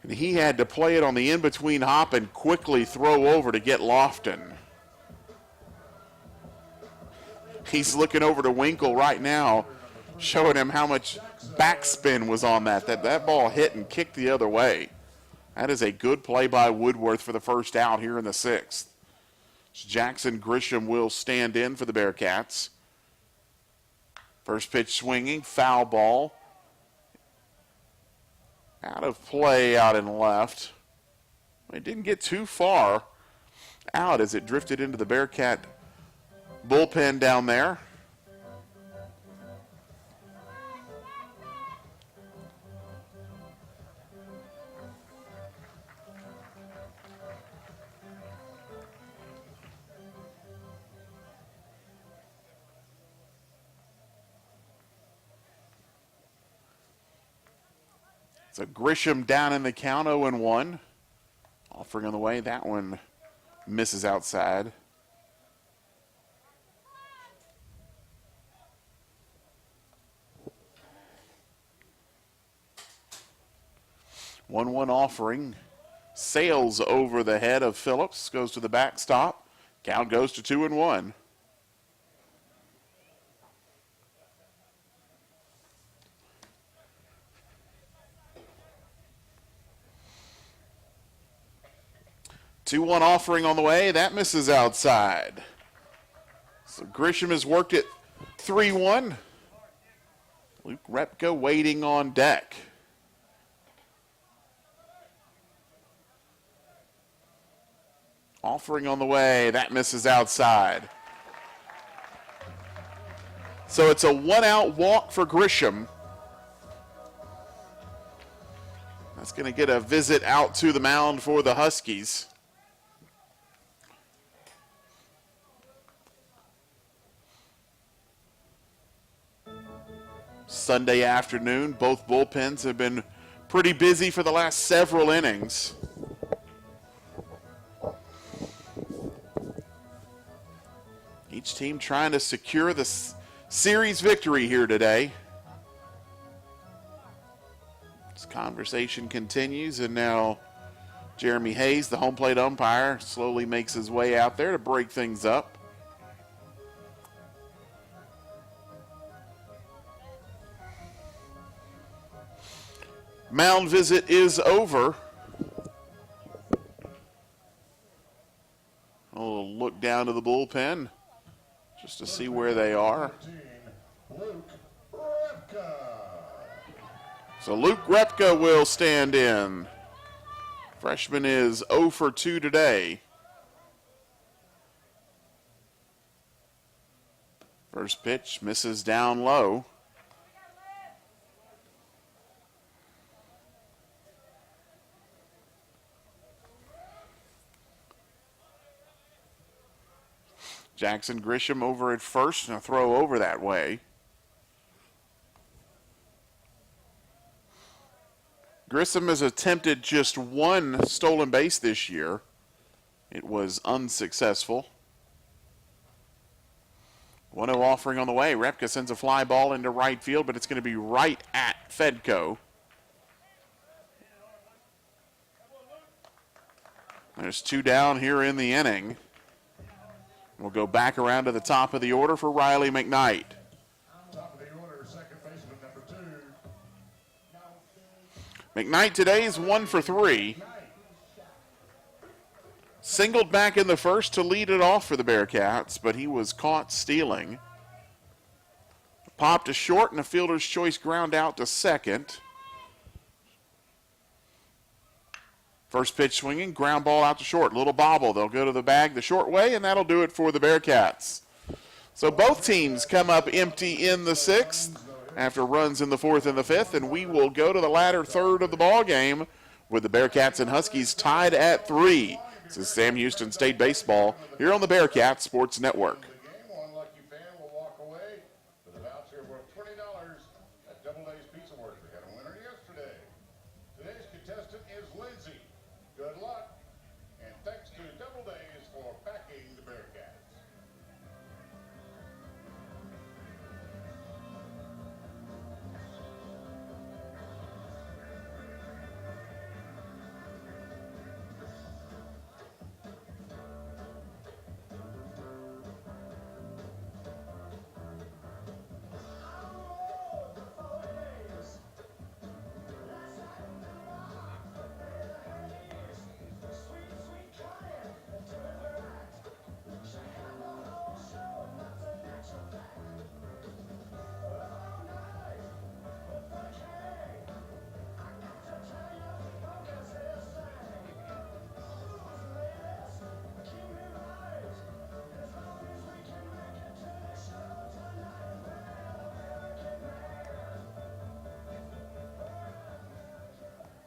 And he had to play it on the in-between hop and quickly throw over to get Lofton. He's looking over to Winkle right now, showing him how much backspin was on that. That ball hit and kicked the other way. That is a good play by Woodworth for the first out here in the 6th. Jackson Grisham will stand in for the Bearcats. First pitch swinging, foul ball. Out of play out and left. It didn't get too far out as it drifted into the Bearcat bullpen down there. So Grisham down in the count, 0-1. Offering on the way. That one misses outside. One offering. Sails over the head of Phillips. Goes to the backstop. Count goes to 2-1. Two-one offering on the way. That misses outside. So Grisham has worked it 3-1. Luke Repka waiting on deck. Offering on the way. That misses outside. So it's a one-out walk for Grisham. That's going to get a visit out to the mound for the Huskies. Sunday afternoon, both bullpens have been pretty busy for the last several innings. Each team trying to secure the series victory here today. This conversation continues, and now Jeremy Hayes, the home plate umpire, slowly makes his way out there to break things up. Mound visit is over. I'll look down to the bullpen just to see where they are. Luke Repka. So Luke Repka will stand in. Freshman is 0 for 2 today. First pitch misses down low. Jackson Grisham over at first, and a throw over that way. Grisham has attempted just one stolen base this year. It was unsuccessful. 1-0 offering on the way. Repka sends a fly ball into right field, but it's going to be right at Fedko. There's 2 down here in the inning. We'll go back around to the top of the order for Riley McKnight. Top of the order, second baseman number 2. McKnight today is 1 for 3. Singled back in the first to lead it off for the Bearcats, but he was caught stealing. Popped to short and a fielder's choice ground out to second. First pitch swinging, ground ball out to short. Little bobble. They'll go to the bag the short way, and that'll do it for the Bearcats. So both teams come up empty in the sixth after runs in the fourth and the fifth, and we will go to the latter third of the ball game with the Bearcats and Huskies tied at 3. This is Sam Houston State Baseball here on the Bearcats Sports Network. One lucky fan will walk away with a voucher worth $20 at Doubleday's Pizza Works. We had a winner yesterday. Today's contestant is Lindsay. Good luck, and thanks to Doubledays for backing the Bearcats.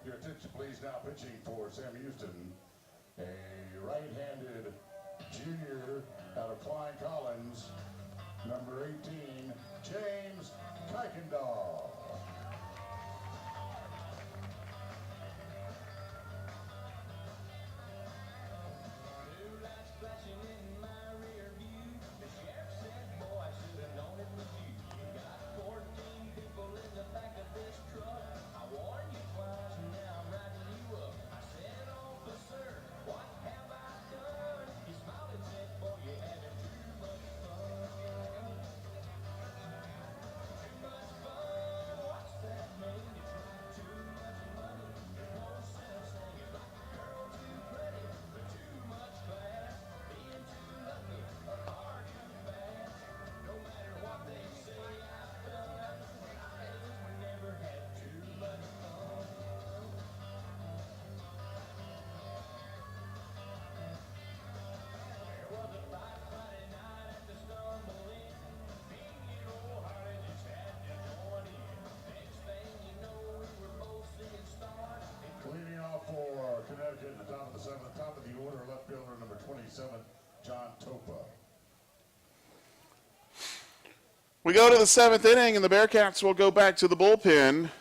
Your attention please, now pitching for Sam Houston, a right-handed junior out of Klein Collins, number 18, James Kuykendall. For Connecticut, at the top of the seventh, top of the order, left fielder number 27, John Topa. We go to the seventh inning, and the Bearcats will go back to the bullpen.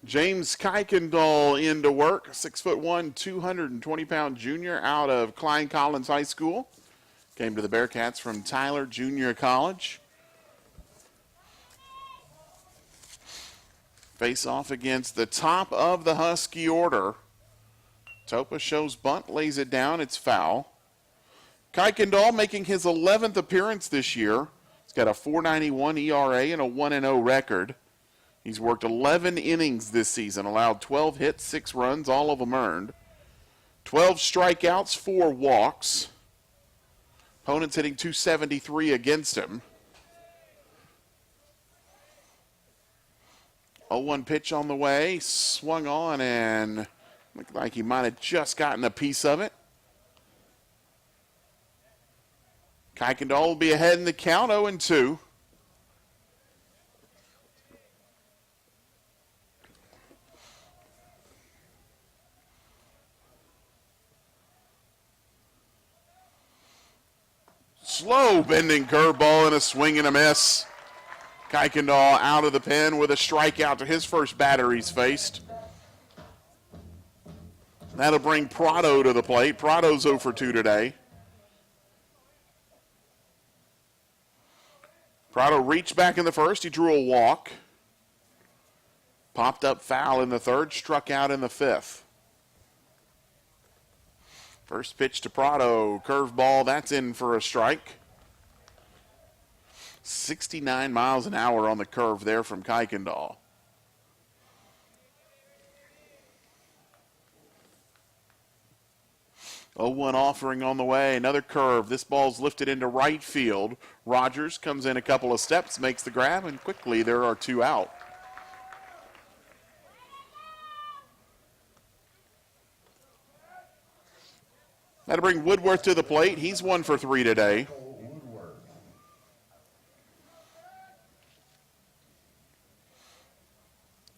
James Kuykendall into work, 6'1", 220-pound junior out of Klein Collins High School. Came to the Bearcats from Tyler Junior College. Face off against the top of the Husky order. Topa shows bunt, lays it down, it's foul. Kuykendall making his 11th appearance this year. He's got a .491 ERA and a 1-0 record. He's worked 11 innings this season, allowed 12 hits, 6 runs, all of them earned. 12 strikeouts, 4 walks. Opponents hitting .273 against him. 0-1 pitch on the way, swung on and looked like he might have just gotten a piece of it. Kuykendall will be ahead in the count, 0-2. Slow bending curveball and a swing and a miss. Kuykendall out of the pen with a strikeout to his first batter he's faced. That'll bring Prado to the plate. Prado's 0 for 2 today. Prado reached back in the first. He drew a walk. Popped up foul in the third. Struck out in the fifth. First pitch to Prado. Curveball. That's in for a strike. 69 miles an hour on the curve there from Kuykendall. 0-1 offering on the way. Another curve. This ball's lifted into right field. Rogers comes in a couple of steps, makes the grab, and quickly there are 2 out. That'll bring Woodworth to the plate. He's 1 for 3 today.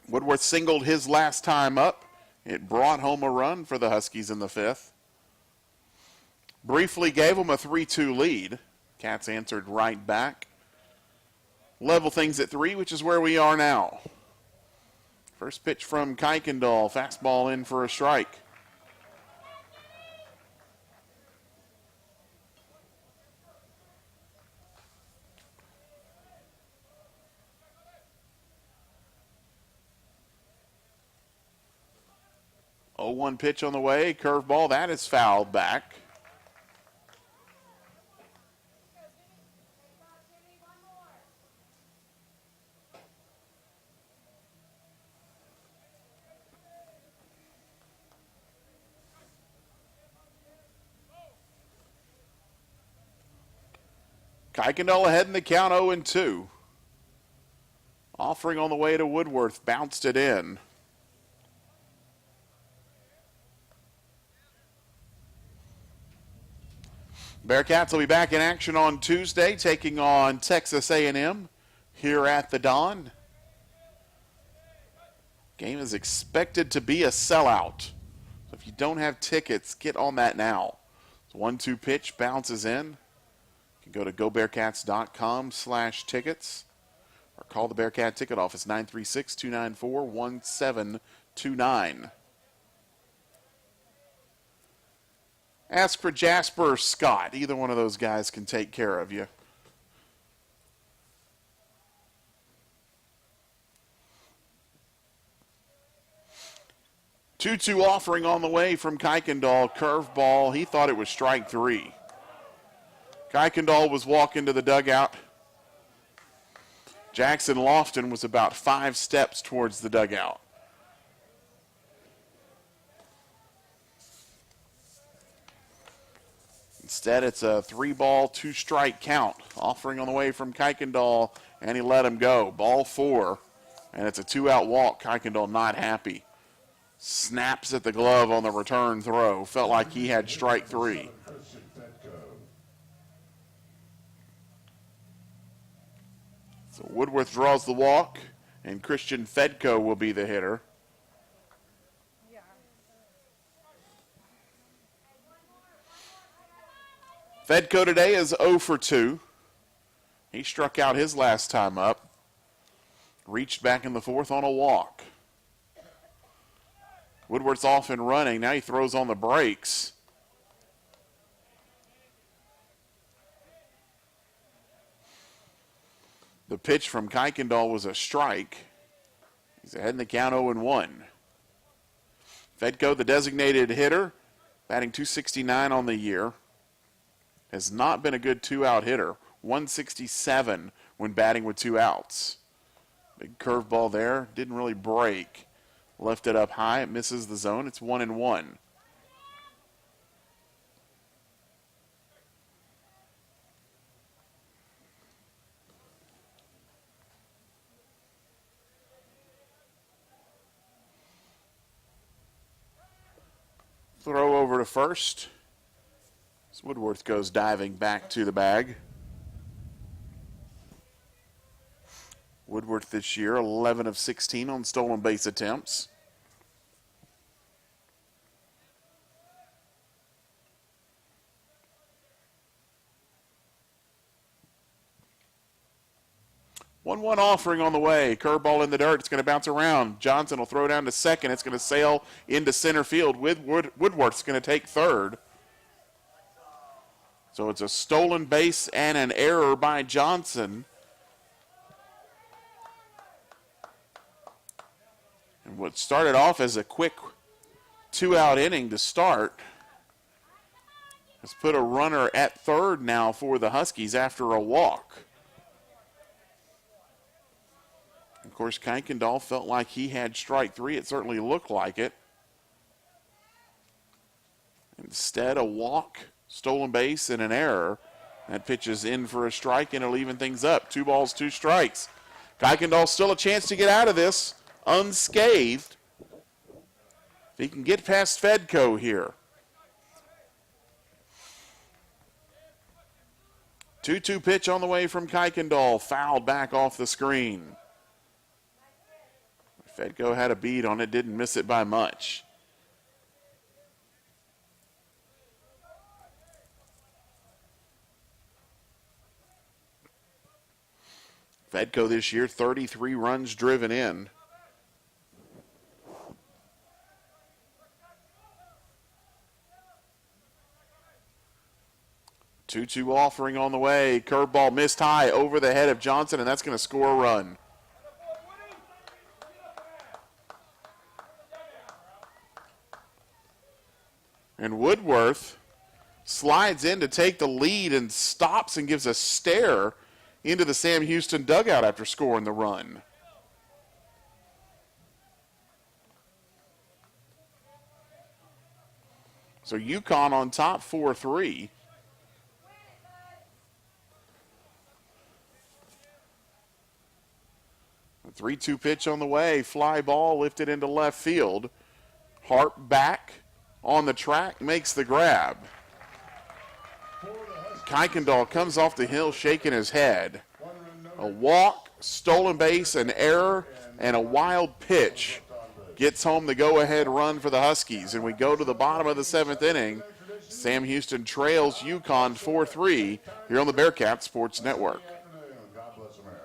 Woodworth singled his last time up. It brought home a run for the Huskies in the 5th. Briefly gave them a 3-2 lead. Cats answered right back. Level things at 3, which is where we are now. First pitch from Kuykendall. Fastball in for a strike. Oh, 1 pitch on the way. Curveball. That is fouled back. Kuykendall ahead in the count, 0-2. Offering on the way to Woodworth. Bounced it in. Bearcats will be back in action on Tuesday, taking on Texas A&M here at the Dawn. Game is expected to be a sellout. So if you don't have tickets, get on that now. 1-2 pitch bounces in. You can go to gobearcats.com/tickets or call the Bearcat ticket office 936-294-1729. Ask for Jasper or Scott. Either one of those guys can take care of you. Two-two offering on the way from Kuykendall. Curveball. He thought it was strike 3. Kuykendall was walking to the dugout. Jackson Lofton was about 5 steps towards the dugout. Instead, it's a 3-ball, 2-strike count. Offering on the way from Kuykendall, and he let him go. Ball 4, and it's a 2-out walk. Kuykendall not happy. Snaps at the glove on the return throw. Felt like he had strike 3. So Woodworth draws the walk, and Christian Fedko will be the hitter. Fedko today is 0 for 2. He struck out his last time up. Reached back in the 4th on a walk. Woodward's off and running. Now he throws on the brakes. The pitch from Kuykendall was a strike. He's ahead in the count 0-1. Fedko, the designated hitter, batting .269 on the year. Has not been a good 2-out hitter. 167 when batting with 2 outs. Big curveball there. Didn't really break. Left it up high. It misses the zone. It's 1-1. Throw over to first. Woodworth goes diving back to the bag. Woodworth this year, 11 of 16 on stolen base attempts. One offering on the way. Curveball in the dirt. It's going to bounce around. Johnson will throw down to second. It's going to sail into center field. Woodworth's going to take third. So it's a stolen base and an error by Johnson. And what started off as a quick 2-out inning to start has put a runner at third now for the Huskies after a walk. Of course, Kuykendall felt like he had strike 3. It certainly looked like it. And Instead, a walk, stolen base, and an error. That pitch is in for a strike, and it'll even things up. 2 balls, 2 strikes. Kuykendall still a chance to get out of this unscathed. If he can get past Fedko here. 2-2 pitch on the way from Kuykendall. Fouled back off the screen. Fedko had a beat on it, didn't miss it by much. Fedko this year, 33 runs driven in. Two-two offering on the way. Curveball missed high over the head of Johnson, and that's going to score a run. And Woodworth slides in to take the lead and stops and gives a stare into the Sam Houston dugout after scoring the run. So UConn on top 4-3. A 3-2 pitch on the way. Fly ball lifted into left field. Harp back on the track, makes the grab. Kuykendall comes off the hill shaking his head. A walk, stolen base, an error, and a wild pitch gets home the go-ahead run for the Huskies. And we go to the bottom of the 7th inning. Sam Houston trails UConn 4-3 here on the Bearcats Sports Network. God bless America.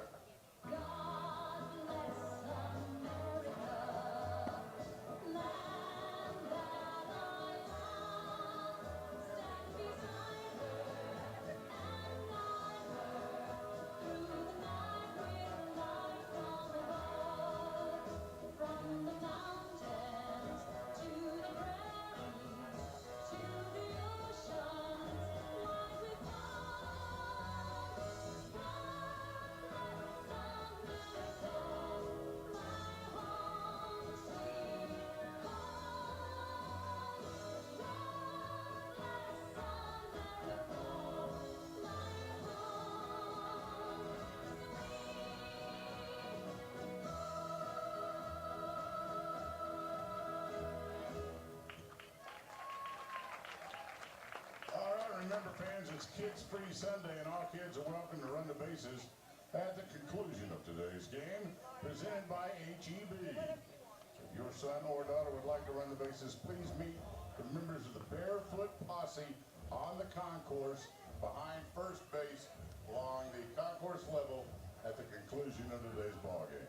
Remember, fans, it's Kids Free Sunday, and all kids are welcome to run the bases at the conclusion of today's game, presented by HEB. If your son or daughter would like to run the bases, please meet the members of the Barefoot Posse on the concourse behind first base along the concourse level at the conclusion of today's ball game.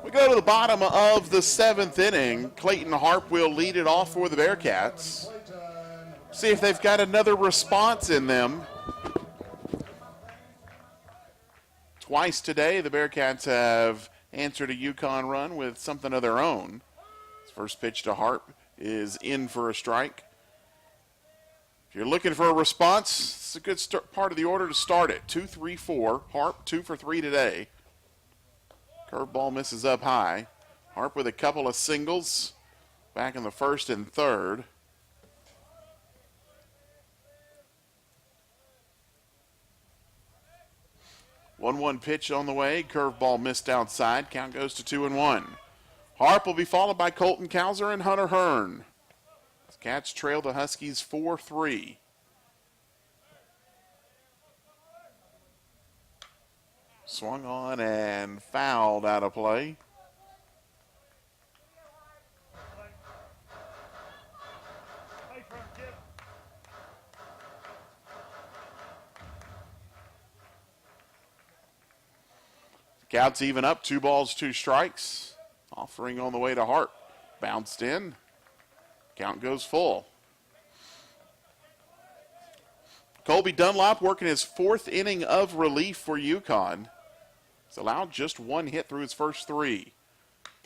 We go to the bottom of the 7th inning. Clayton Harp will lead it off for the Bearcats. See if they've got another response in them. Twice today, the Bearcats have answered a UConn run with something of their own. His first pitch to Harp is in for a strike. If you're looking for a response, it's a good part of the order to start it. 2-3-4. Harp 2 for 3 today. Curveball misses up high. Harp with a couple of singles back in the first and third. One pitch on the way. Curveball missed outside. Count goes to 2-1. Harp will be followed by Colton Kauser and Hunter Hearn. The Cats trail the Huskies 4-3. Swung on and fouled out of play. Count's even up, 2 balls, 2 strikes. Offering on the way to Hart. Bounced in. Count goes full. Colby Dunlop working his 4th inning of relief for UConn. He's allowed just 1 hit through his first 3.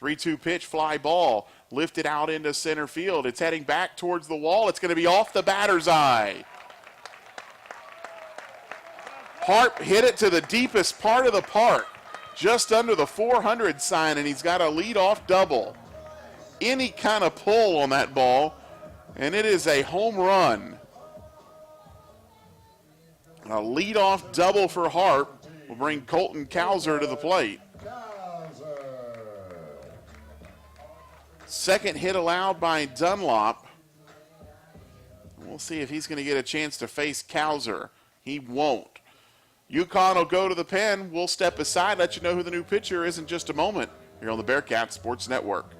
3-2 pitch, fly ball, lifted out into center field. It's heading back towards the wall. It's going to be off the batter's eye. Hart hit it to the deepest part of the park, just under the 400 sign, and he's got a leadoff double. Any kind of pull on that ball, and it is a home run. A leadoff double for Hart will bring Colton Cowser to the plate. Second hit allowed by Dunlop. We'll see if he's going to get a chance to face Cowser. He won't. UConn will go to the pen. We'll step aside, let you know who the new pitcher is in just a moment here on the Bearcats Sports Network.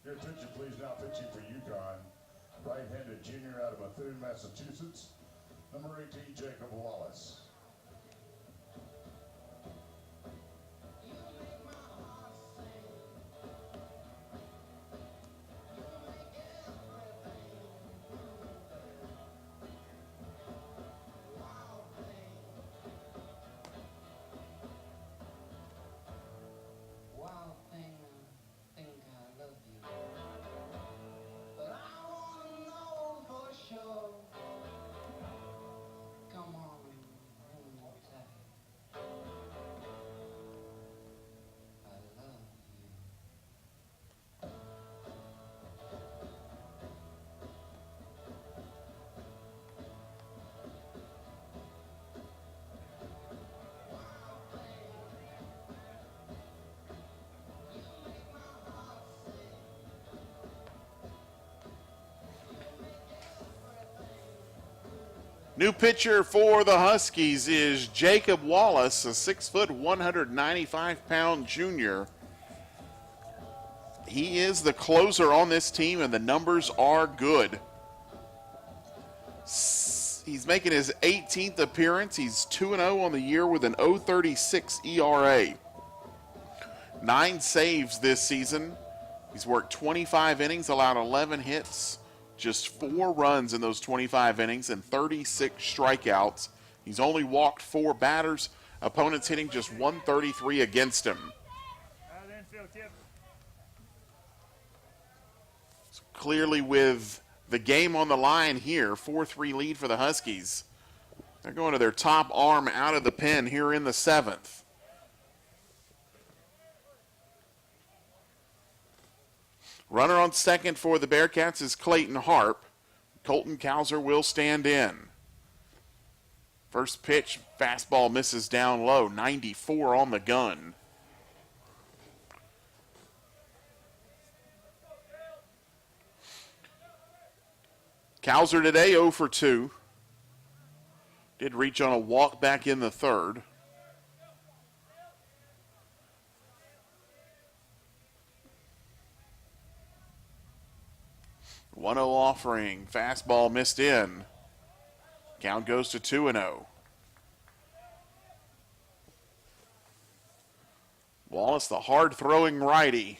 Your attention, please. Now pitching for UConn, right-handed junior out of Bethune, Massachusetts, number 18, Jacob Wallace. New pitcher for the Huskies is Jacob Wallace, a 6', 195-pound junior. He is the closer on this team, and the numbers are good. He's making his 18th appearance. He's 2-0 on the year with an 0.36 ERA. 9 saves this season. He's worked 25 innings, allowed 11 hits. Just 4 runs in those 25 innings and 36 strikeouts. He's only walked 4 batters. Opponents hitting just 133 against him. So clearly with the game on the line here, 4-3 lead for the Huskies. They're going to their top arm out of the pen here in the 7th. Runner on second for the Bearcats is Clayton Harp. Colton Cowser will stand in. First pitch, fastball misses down low, 94 on the gun. Cowser today 0 for 2. Did reach on a walk back in the 3rd. One 1-0 offering. Fastball missed in. Count goes to 2-0. Wallace, the hard-throwing righty,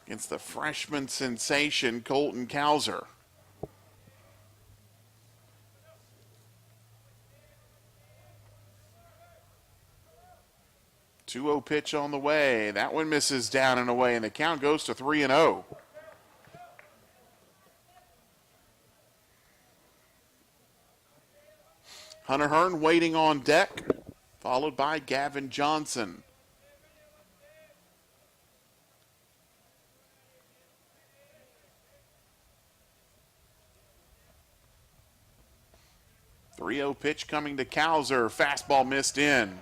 against the freshman sensation, Colton Cowser. Two-0 pitch on the way. That one misses down and away, and the count goes to 3-0. Hunter Hearn waiting on deck, followed by Gavin Johnson. .30 pitch coming to Cowser. Fastball missed in.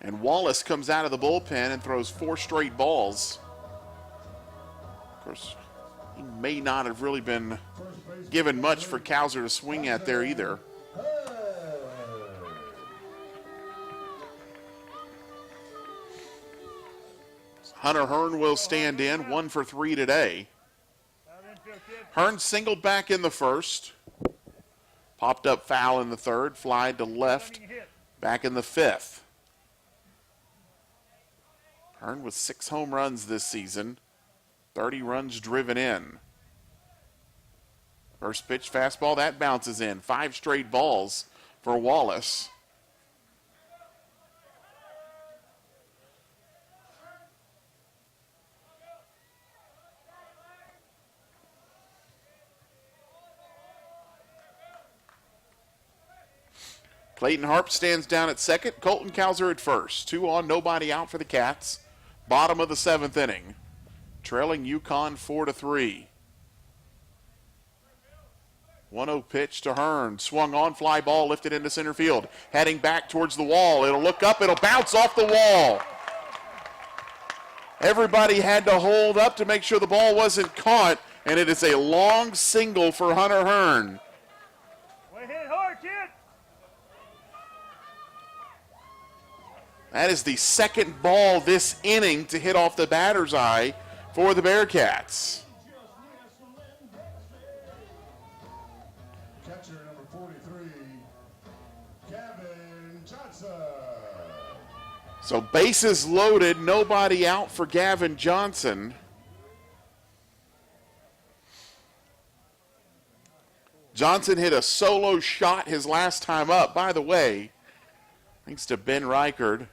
And Wallace comes out of the bullpen and throws 4 straight balls. Of course, he may not have really been given much for Cowser to swing at there either. Hunter Hearn will stand in, 1 for 3 today. Hearn singled back in the first. Popped up foul in the third, fly to left, back in the fifth. Hearn with 6 home runs this season, 30 runs driven in. First pitch fastball, that bounces in. 5 straight balls for Wallace. Clayton Harp stands down at second. Colton Cowser at first. 2 on, nobody out for the Cats. Bottom of the 7th inning. Trailing UConn 4-3. 1-0 pitch to Hearn. Swung on, fly ball lifted into center field. Heading back towards the wall. It'll look up, it'll bounce off the wall. Everybody had to hold up to make sure the ball wasn't caught, and it is a long single for Hunter Hearn. That is the second ball this inning to hit off the batter's eye for the Bearcats. Catcher number 43, Gavin Johnson. So bases loaded, nobody out for Gavin Johnson. Johnson hit a solo shot his last time up. By the way, thanks to Ben Reichard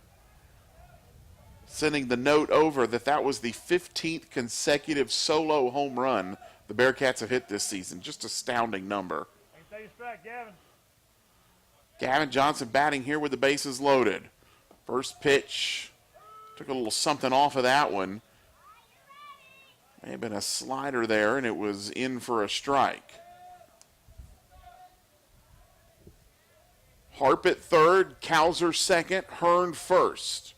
sending the note over that was the 15th consecutive solo home run the Bearcats have hit this season. Just astounding number. Gavin Johnson batting here with the bases loaded. First pitch, took a little something off of that one. May have been a slider there, and it was in for a strike. Harp at third, Cowser second, Hearn first.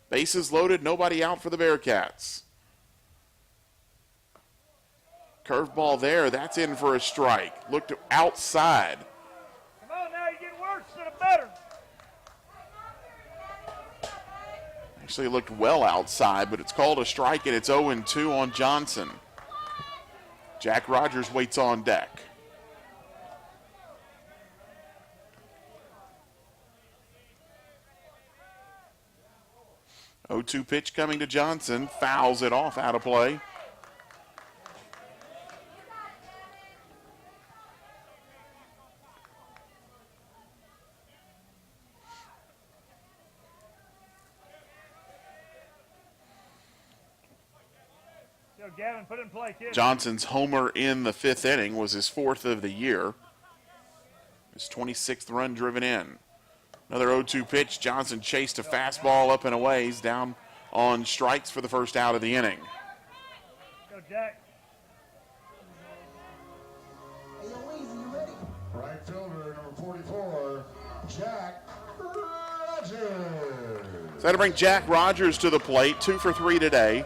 Bases loaded, nobody out for the Bearcats. Curveball there, that's in for a strike. Looked outside. Come on now, you get worse instead of better. Actually looked well outside, but it's called a strike, and it's 0-2 on Johnson. Jack Rogers waits on deck. .02 pitch coming to Johnson. Fouls it off out of play. Yo, Gavin, put it in play, kid. Johnson's homer in the 5th inning was his 4th of the year. His 26th run driven in. Another 0-2 pitch. Johnson chased a fastball up and away. He's down on strikes for the first out of the inning. Go, Jack. Right fielder number 44, Jack Rogers. So that'll bring Jack Rogers to the plate. 2 for 3 today.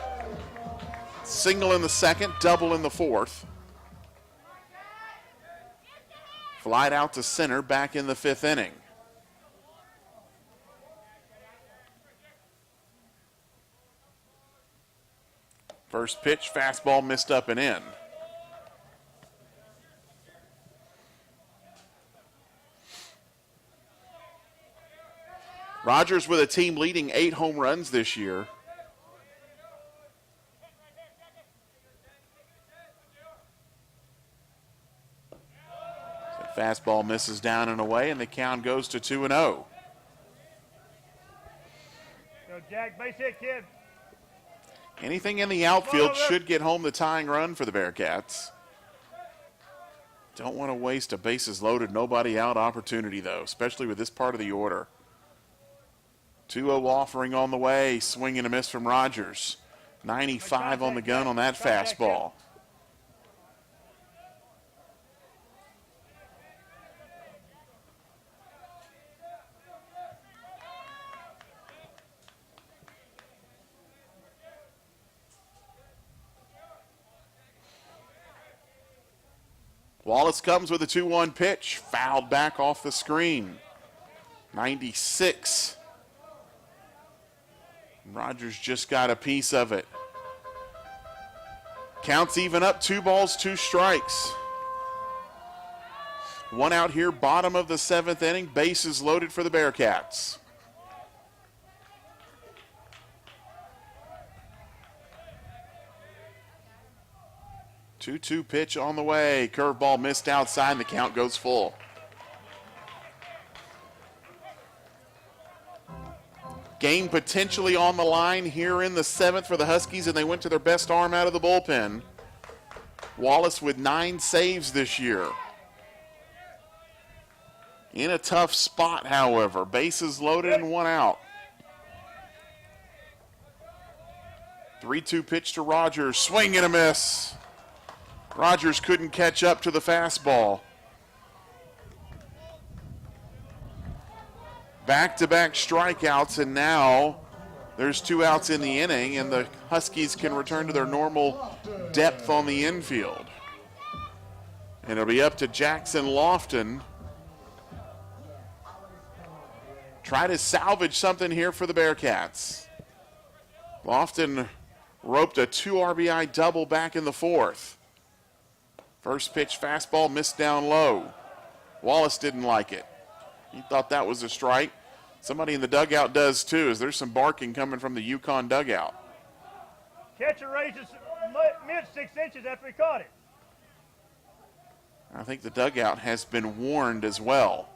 Single in the 2nd, double in the 4th. Flied out to center, back in the 5th inning. First pitch, fastball missed up and in. Rogers with a team leading 8 home runs this year. So fastball misses down and away, and the count goes to 2-0. Go, Jack. Base hit, kid. Anything in the outfield should get home the tying run for the Bearcats. Don't want to waste a bases loaded, nobody out opportunity, though, especially with this part of the order. 2-0 offering on the way. Swing and a miss from Rogers. 95 on the gun on that fastball. Wallace comes with a 2-1 pitch. Fouled back off the screen. 96. Rogers just got a piece of it. Counts even up, 2 balls, 2 strikes. 1 out here, bottom of the 7th inning. Bases loaded for the Bearcats. Two-two pitch on the way. Curveball missed outside, and the count goes full. Game potentially on the line here in the 7th for the Huskies, and they went to their best arm out of the bullpen. Wallace with 9 saves this year. In a tough spot, however. Bases loaded and 1 out. 3-2 pitch to Rogers. Swing and a miss. Rogers couldn't catch up to the fastball. Back-to-back strikeouts, and now there's 2 outs in the inning, and the Huskies can return to their normal depth on the infield. And it'll be up to Jackson Lofton. Try to salvage something here for the Bearcats. Lofton roped a 2 RBI double back in the 4th. First pitch fastball missed down low. Wallace didn't like it. He thought that was a strike. Somebody in the dugout does too, as there's some barking coming from the UConn dugout. Catcher raises mid 6 inches after he caught it. I think the dugout has been warned as well.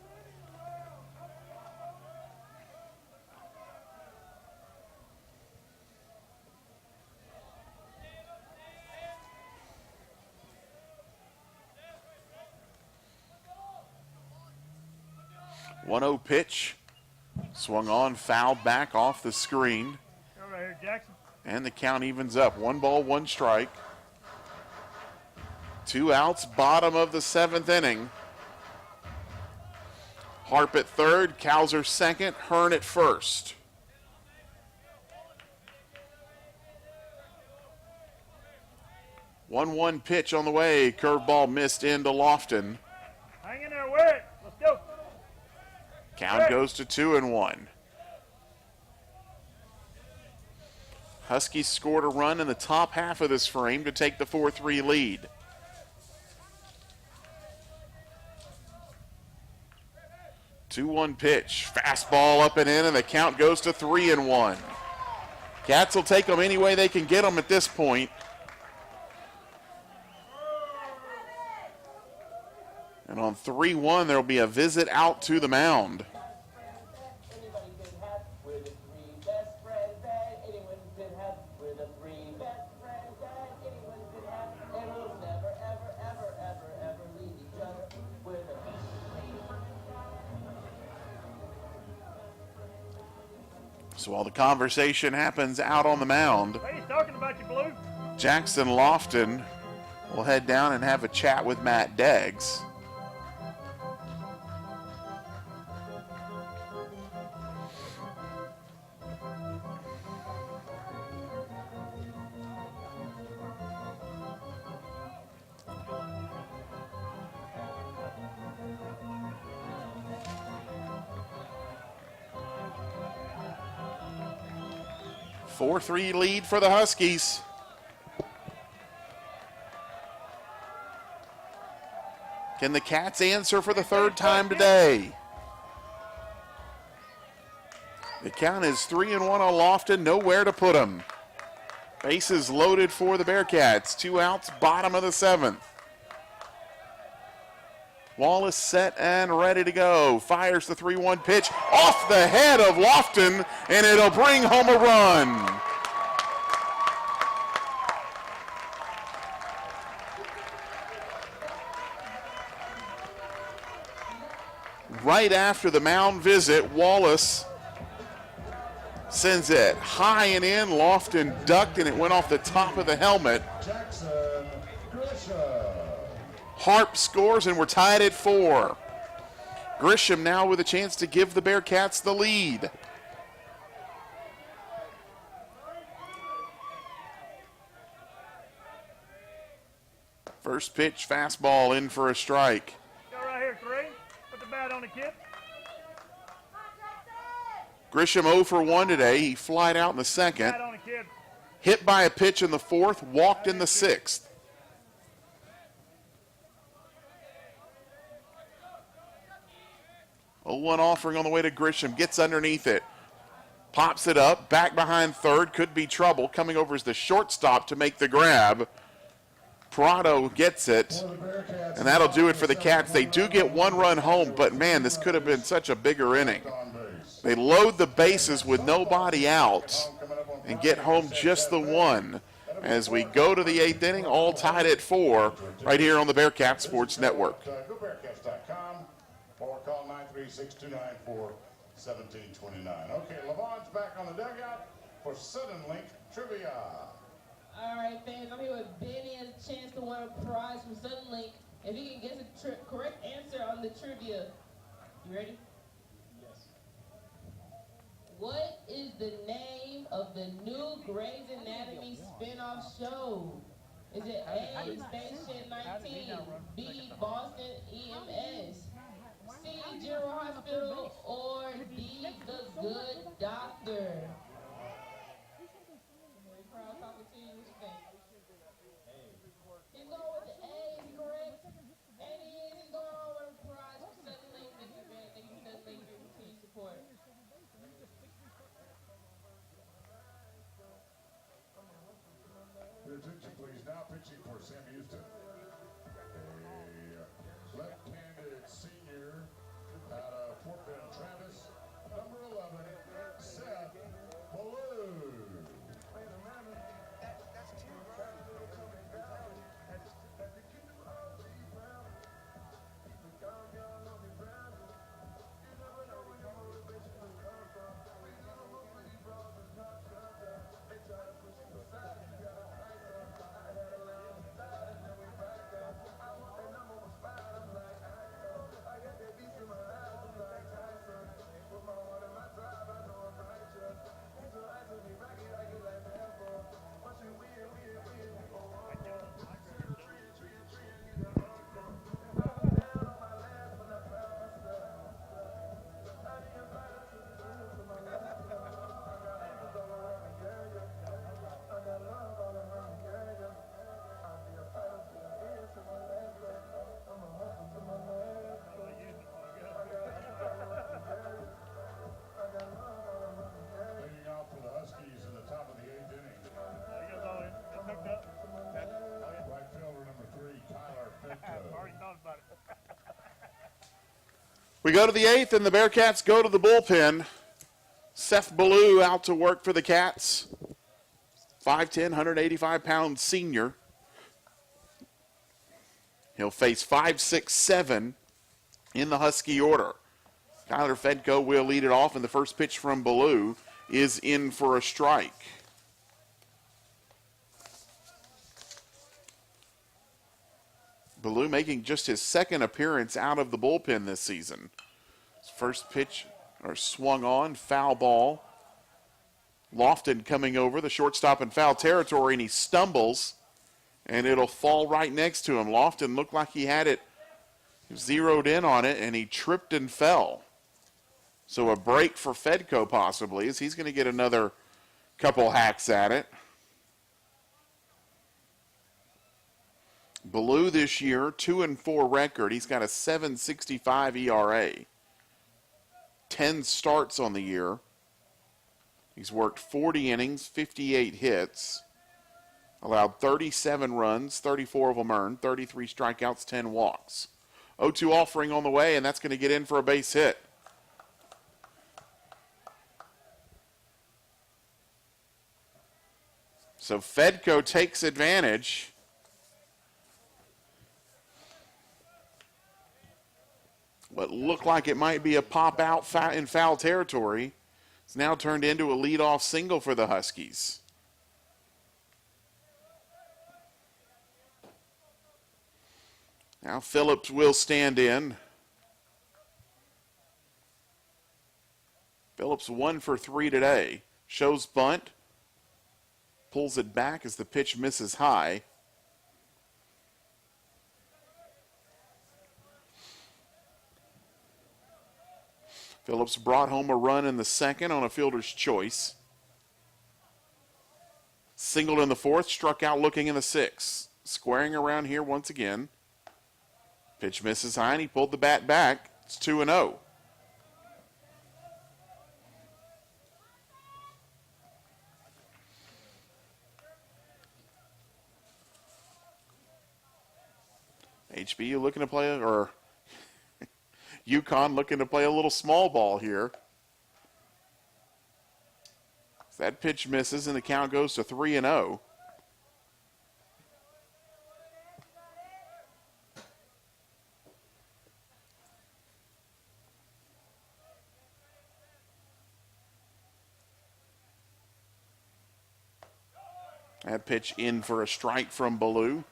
One-0 pitch. Swung on, fouled back off the screen. Go right here, Jackson. And the count evens up. 1 ball, 1 strike. 2 outs, bottom of the 7th inning. Harp at third, Cowser second, Hearn at first. One pitch on the way. Curveball missed into Lofton. Hang in there, wear it. Let's go. Count goes to 2-1. Huskies scored a run in the top half of this frame to take the 4-3 lead. Two-one pitch. Fastball up and in, and the count goes to 3-1. Cats will take them any way they can get them at this point. And on 3-1, there will be a visit out to the mound. So while the conversation happens out on the mound, Hey, he's talking about you, Blue. Jackson Lofton will head down and have a chat with Matt Deggs. A 4-3 lead for the Huskies. Can the Cats answer for the 3rd time today? The count is 3-1 on Lofton, nowhere to put him. Bases loaded for the Bearcats. 2 outs, bottom of the 7th. Wallace set and ready to go. Fires the 3-1 pitch off the head of Lofton, and it'll bring home a run. right after the mound visit, Wallace sends it high and in. Lofton ducked, and it went off the top of the helmet. Jackson Grisham. Harp scores, and we're tied at 4. Grisham now with a chance to give the Bearcats the lead. First pitch, fastball in for a strike. Go right here, Kareem. Put the bat on the kid. Grisham 0 for 1 today. He flied out in the second. Bat on the kid. Hit by a pitch in the 4th, walked in the 6th. A 1 offering on the way to Grisham. Gets underneath it. Pops it up. Back behind third. Could be trouble. Coming over is the shortstop to make the grab. Prado gets it. And that'll do it for the Cats. They do get 1 run home, but man, this could have been such a bigger inning. They load the bases with nobody out and get home just the 1 as we go to the 8th inning, all tied at 4 right here on the Bearcat Sports Network. GoBearcats.com or call 936-294-1729. Okay, Levon's back on the dugout for Sudden Link Trivia. All right, fans, I'm here with Benny. Has a chance to win a prize from Suddenlink if he can guess the correct answer on the trivia. You ready? Yes. What is the name of the new Grey's Anatomy spin-off show? Is it A, Spaceship 19, B, Boston EMS, C, General Hospital, or D, The Good Doctor? Crowd talking to you, what you think? He's going with the A, is he correct? And he is, he's going on with a prize for Suddenlink. Thank you, Ben. Thank you, Suddenlink, for your continued support. Your attention, please. Now pitching for Sam Houston. A left-handed senior out of Fort Bend, Travis. Number 11, Seth Ballou. Leading off for the Huskies in the top of the 8th inning. He goes all in. It's hooked up. Right fielder number 3, Tyler I've Fitko. already thought about it. We go to the 8th, and the Bearcats go to the bullpen. Seth Ballou out to work for the Cats. 5'10", 185-pound senior. He'll face 5'6", in the Husky order. Tyler Fedko will lead it off, and the first pitch from Ballou is in for a strike. Ballou making just his second appearance out of the bullpen this season. His first pitch swung on, foul ball. Lofton coming over, the shortstop in foul territory, and he stumbles, and it'll fall right next to him. Lofton looked like he had it zeroed in on it, and he tripped and fell. So a break for Fedko possibly, as he's going to get another couple hacks at it. Ballou this year, 2-4 record. He's got a 7.65 ERA. 10 starts on the year. He's worked 40 innings, 58 hits. Allowed 37 runs, 34 of them earned, 33 strikeouts, 10 walks. 0-2 offering on the way, and that's going to get in for a base hit. So Fedko takes advantage. what looked like it might be a pop out in foul territory. It's now turned into a leadoff single for the Huskies. Now Phillips will stand in. Phillips 1 for 3 today. Shows bunt. Pulls it back as the pitch misses high. Phillips brought home a run in the second on a fielder's choice. Singled in the fourth, struck out looking in the sixth. Squaring around here once again. Pitch misses high and he pulled the bat back. It's 2-0. HBU looking to play, or UConn looking to play a little small ball here. That pitch misses and the count goes to 3-0. That pitch in for a strike from Ballou.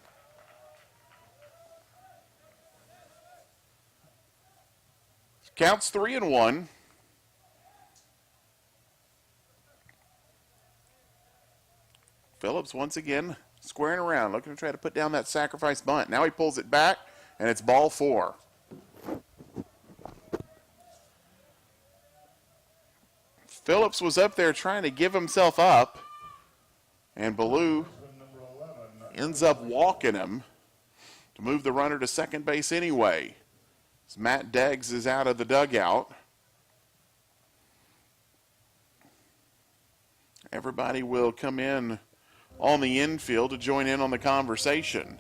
Counts 3-1. Phillips once again squaring around, looking to try to put down that sacrifice bunt. Now he pulls it back, and it's ball 4. Phillips was up there trying to give himself up, and Ballou ends up walking him to move the runner to second base anyway. As Matt Deggs is out of the dugout. Everybody will come in on the infield to join in on the conversation.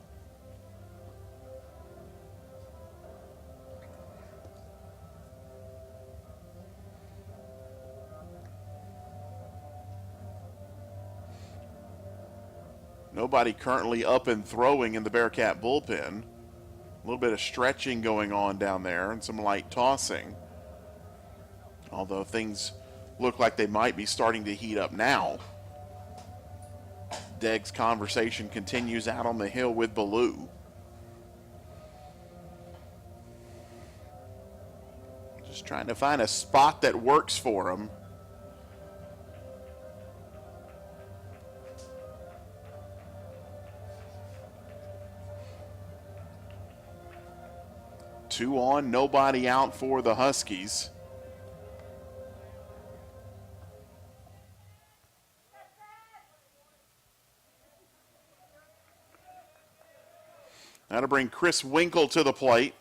Nobody currently up and throwing in the Bearcat bullpen. A little bit of stretching going on down there and some light tossing. Although things look like they might be starting to heat up now. Degg's conversation continues out on the hill with Ballou. Just trying to find a spot that works for him. Two on, nobody out for the Huskies. Now to bring Chris Winkle to the plate.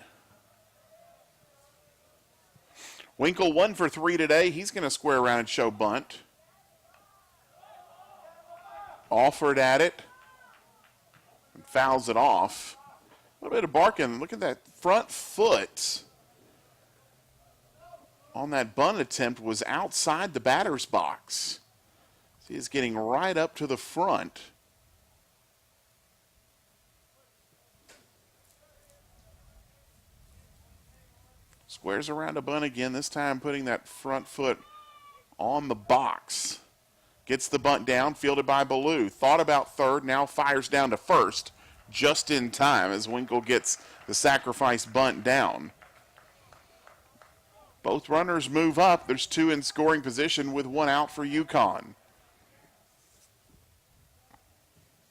Winkle 1 for 3 today. He's going to square around and show bunt. Offered at it. And fouls it off. A little bit of barking. Look at that front foot on that bunt attempt was outside the batter's box. So he's getting right up to the front. Squares around a bunt again, this time putting that front foot on the box. Gets the bunt down, fielded by Ballou. Thought about third, now fires down to first. Just in time as Winkle gets the sacrifice bunt down. Both runners move up. There's 2 in scoring position with 1 out for UConn.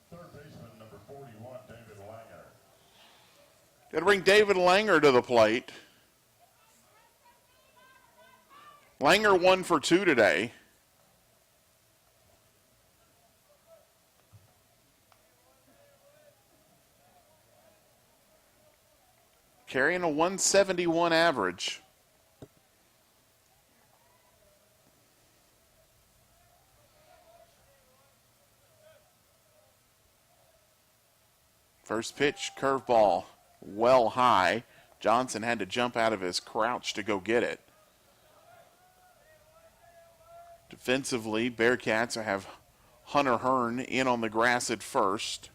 Third baseman, number 41, David Langer. Got to bring David Langer to the plate. Langer 1 for 2 today. Carrying a 171 average. First pitch, curveball, well high. Johnson had to jump out of his crouch to go get it. Defensively, Bearcats have Hunter Hearn in on the grass at first.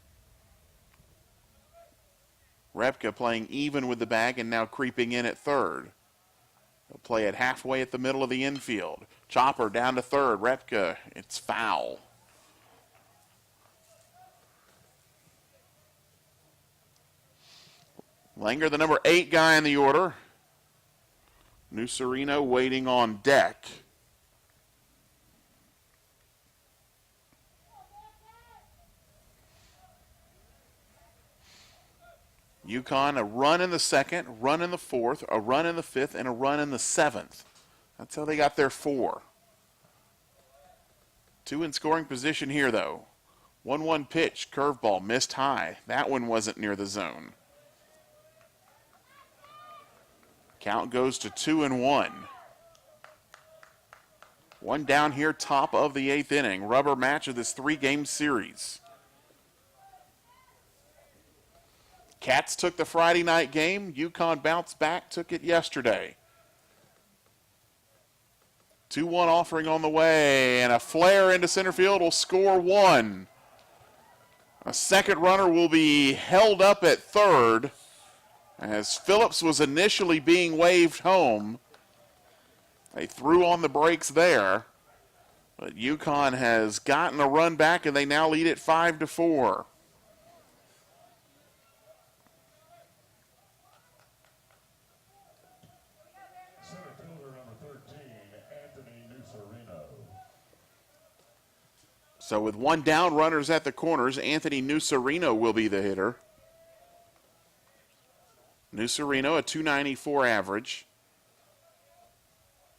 Repka playing even with the bag and now creeping in at third. They'll play it halfway at the middle of the infield. Chopper down to third. Repka, it's foul. Langer, the number 8 guy in the order. Nucerino waiting on deck. UConn, a run in the second, run in the fourth, a run in the fifth, and a run in the seventh. That's how they got their 4. 2 in scoring position here, though. 1-1 pitch, curveball, missed high. That one wasn't near the zone. Count goes to 2-1. 1 down here, top of the 8th inning. Rubber match of this 3-game series. Cats took the Friday night game. UConn bounced back, took it yesterday. 2-1 offering on the way, and a flare into center field will score 1. A second runner will be held up at third as Phillips was initially being waved home. They threw on the brakes there, but UConn has gotten a run back, and they now lead it 5-4. So with 1 down, runners at the corners, Anthony Nucerino will be the hitter. Nucerino, a .294 average.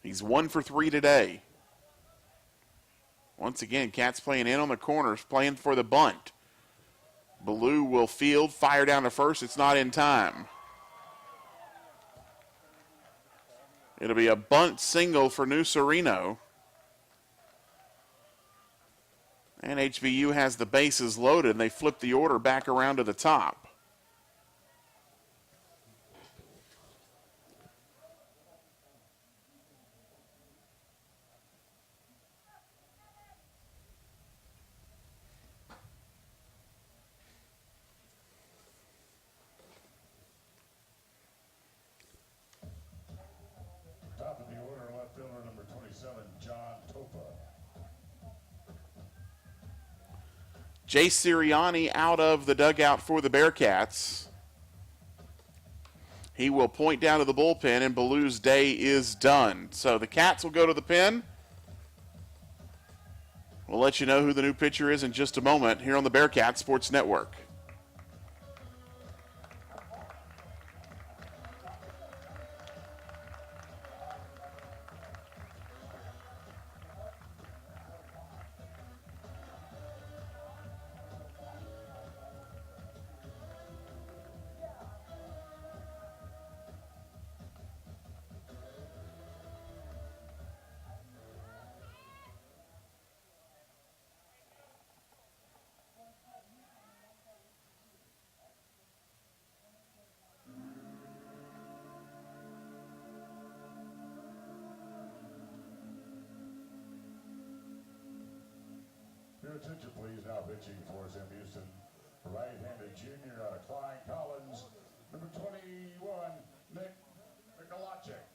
He's 1 for 3 today. Once again, Cats playing in on the corners, playing for the bunt. Ballou will field, fire down to first. It's not in time. It'll be a bunt single for Nucerino. And HBU has the bases loaded, and they flip the order back around to the top. Top of the order, left fielder number 27, John Topa. Jay Sirianni out of the dugout for the Bearcats. He will point down to the bullpen, and Ballou's day is done. So the Cats will go to the pen. We'll let you know who the new pitcher is in just a moment here on the Bearcats Sports Network. Your attention, please. Now pitching for Sam Houston, right-handed junior out of Klein Collins, number 21, Nick Mikolajczyk.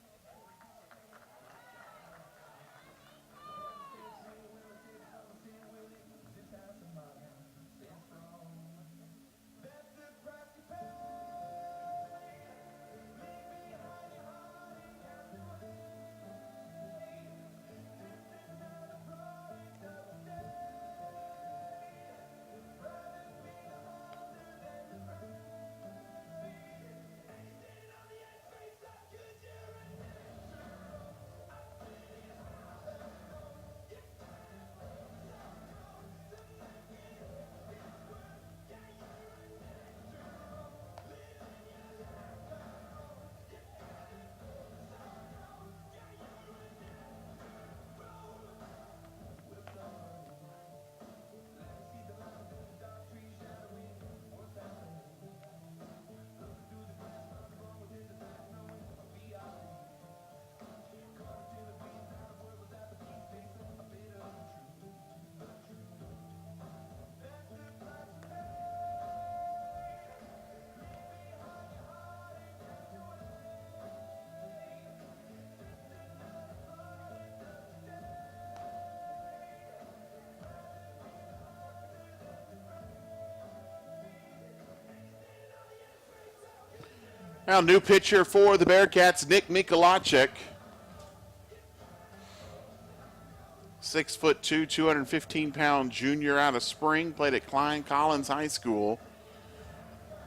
Now, new pitcher for the Bearcats, Nick Mikolajczyk. 6'2", 215-pound junior out of Spring, played at Klein Collins High School.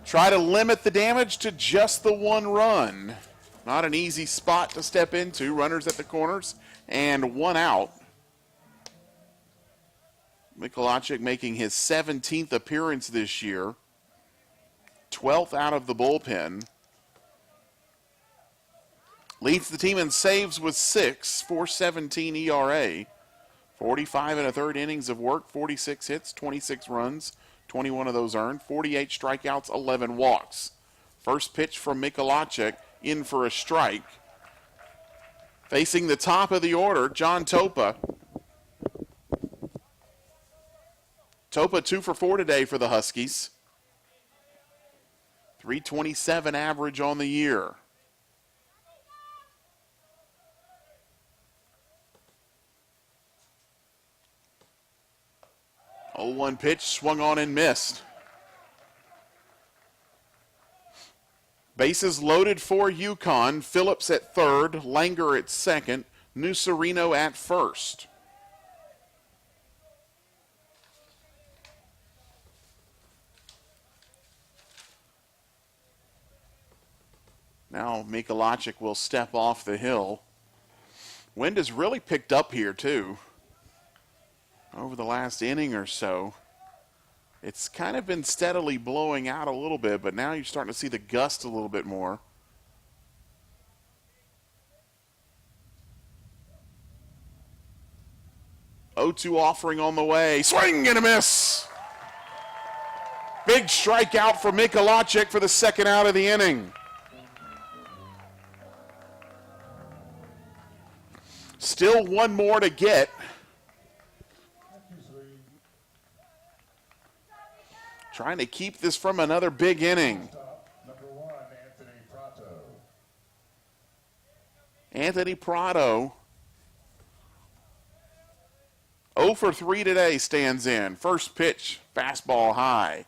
Try to limit the damage to just the one run. Not an easy spot to step into. Runners at the corners and one out. Mikolajczyk making his 17th appearance this year. 12th out of the bullpen. Leads the team in saves with 6, 4.17 ERA. 45 and a third innings of work, 46 hits, 26 runs, 21 of those earned, 48 strikeouts, 11 walks. First pitch from Mikolajczyk, in for a strike. Facing the top of the order, John Topa. Topa 2 for 4 today for the Huskies. 327 average on the year. Oh, 0-1 pitch, swung on and missed. Bases loaded for UConn. Phillips at third, Langer at second, Nucerino at first. Now Mikolajczyk will step off the hill. Wind has really picked up here too. Over the last inning or so. It's kind of been steadily blowing out a little bit, but now you're starting to see the gust a little bit more. O2 offering on the way. Swing and a miss. Big strikeout for Mikolajczyk for the second out of the inning. Still one more to get. Trying to keep this from another big inning. Number 1, Anthony Prato. Anthony Prato, 0 for 3 today, stands in. First pitch, fastball high.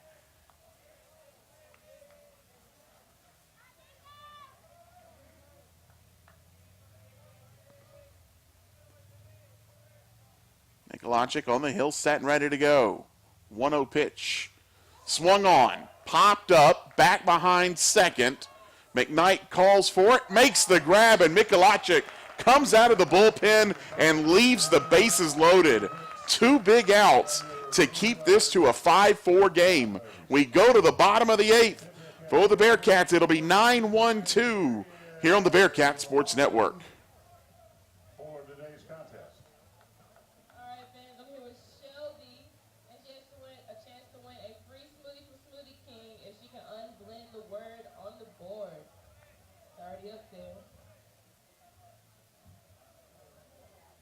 Mikolajczyk on the hill, set and ready to go. 1-0 pitch. Swung on, popped up, back behind second. McKnight calls for it, makes the grab, and Mikolajczyk comes out of the bullpen and leaves the bases loaded. 2 big outs to keep this to a 5-4 game. We go to the bottom of the 8th. For the Bearcats, it'll be 9-1-2 here on the Bearcat Sports Network. For today's contest. All right, fans, I'm here with Shelby, and she has a chance to win a free smoothie from Smoothie King if she can unblend the word on the board. It's already up there.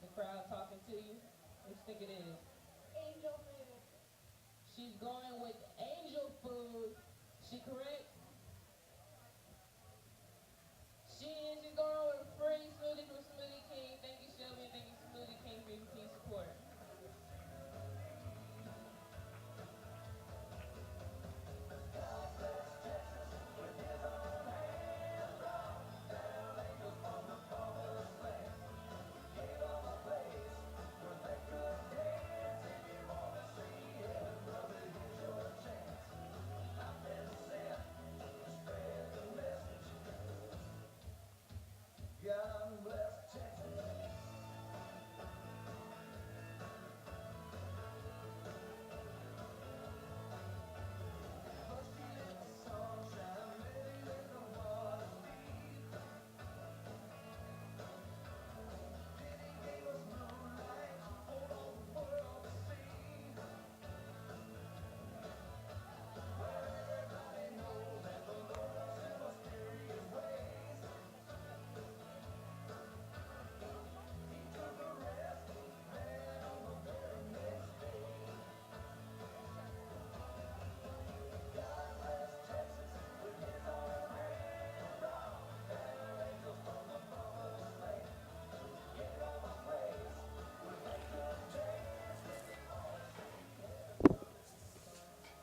The crowd talking to you. What do you think it is? Angel food. She's going with angel food. She correct? She's going with a free smoothie from Smoothie King. Thank you, Shelby, and thank you, Smoothie King, for your continued support.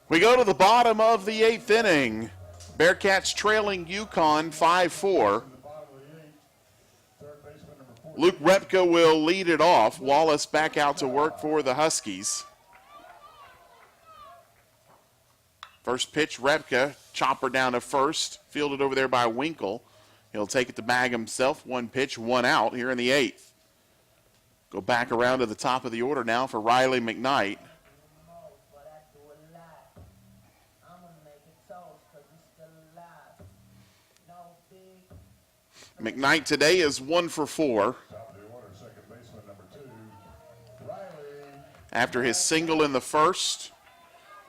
We go to the bottom of the 8th inning. Bearcats trailing UConn 5-4. Luke Repka will lead it off. Wallace back out to work for the Huskies. First pitch, Repka, chopper down to first, fielded over there by Winkle. He'll take it to bag himself. One pitch, one out here in the 8th. Go back around to the top of the order now for Riley McKnight. McKnight today is 1 for 4. After his single in the first,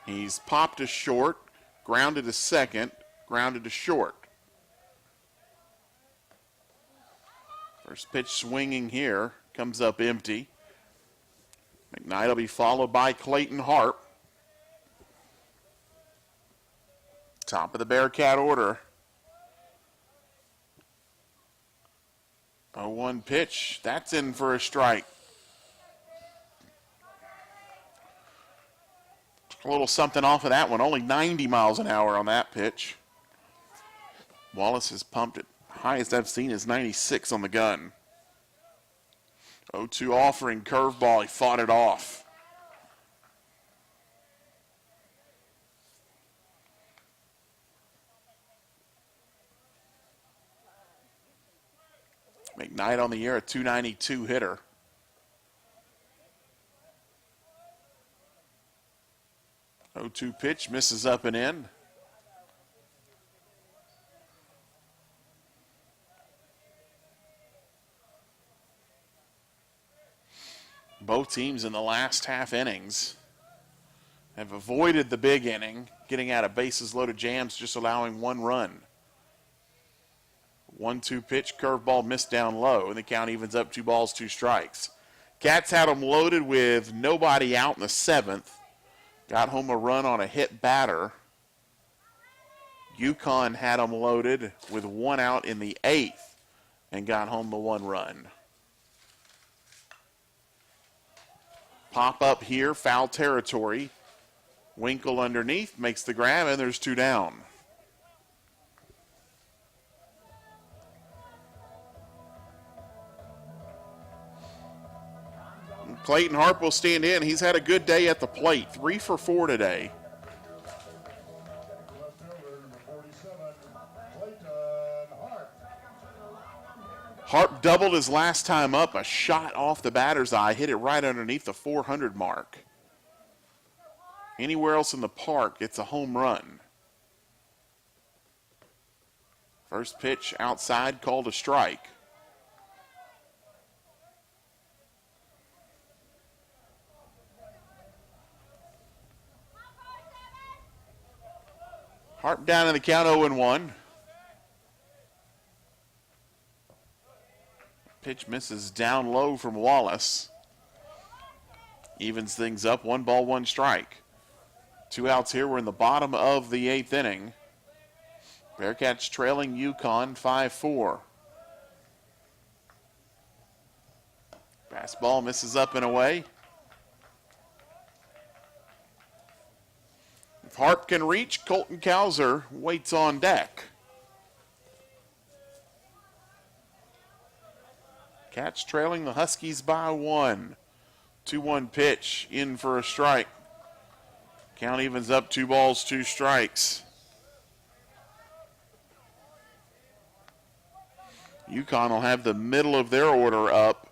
he's popped to short, grounded to second, grounded to short. First pitch swinging here, comes up empty. McKnight will be followed by Clayton Harp. Top of the Bearcat order. 0-1 pitch, that's in for a strike. A little something off of that one, only 90 miles an hour on that pitch. Wallace has pumped it. Highest I've seen is 96 on the gun. 0-2 offering, curveball, he fought it off. McKnight on the year, a .292 hitter. .02 pitch, misses up and in. Both teams in the last half innings have avoided the big inning, getting out of bases loaded jams, just allowing 1 run. 1-2 pitch, curveball missed down low, and the count evens up 2 balls, 2 strikes. Cats had them loaded with nobody out in the 7th. Got home a run on a hit batter. UConn had them loaded with 1 out in the 8th and got home the 1 run. Pop up here, foul territory. Winkle underneath, makes the grab, and there's 2 down. Clayton Harp will stand in. He's had a good day at the plate, 3 for 4 today. Harp doubled his last time up, a shot off the batter's eye, hit it right underneath the 400 mark. Anywhere else in the park, it's a home run. First pitch outside, called a strike. Harp down in the count, 0-1. Pitch misses down low from Wallace. Evens things up, 1 ball, 1 strike. 2 outs here. We're in the bottom of the 8th inning. Bearcats trailing UConn 5-4. Fastball misses up and away. If Harp can reach, Colton Kauser waits on deck. Cats trailing the Huskies by 1. 2-1 pitch, in for a strike. Count evens up, 2 balls, 2 strikes. UConn will have the middle of their order up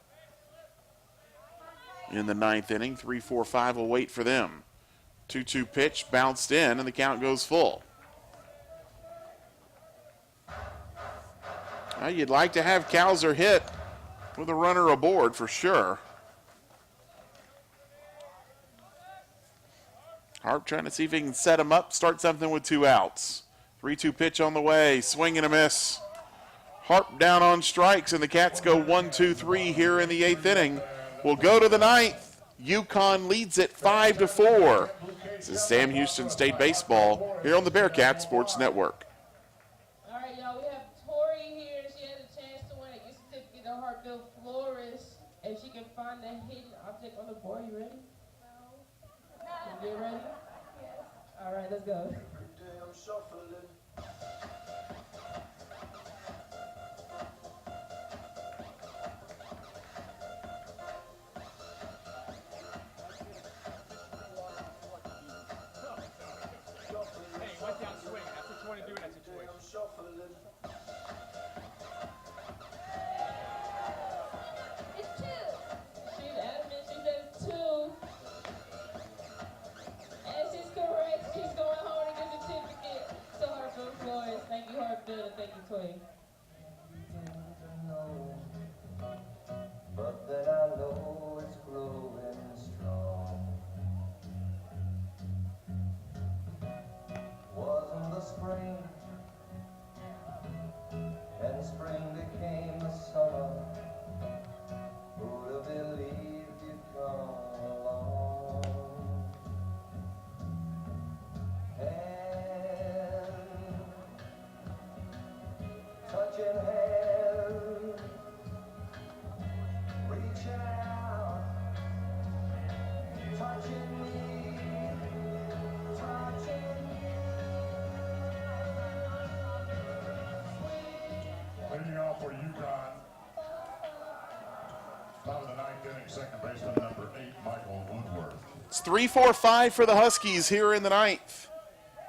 in the 9th inning. 3-4-5 will wait for them. 2-2 pitch, bounced in, and the count goes full. Well, you'd like to have Kauser hit with a runner aboard for sure. Harp trying to see if he can set him up, start something with 2 outs. 3-2 pitch on the way, swing and a miss. Harp down on strikes, and the Cats go 1-2-3 here in the 8th inning. We'll go to the 9th. UConn leads it 5-4. This is Sam Houston State Baseball here on the Bearcat Sports Network. All right, y'all, we have Tori here. She has a chance to win a gift certificate to Hartville Florist. If she can find the hidden object on the board. You ready? No. You ready? Yes. All right, let's go. Every day I'm shuffling. second baseman number 8, Michael Woodworth. It's 3-4-5 for the Huskies here in the ninth,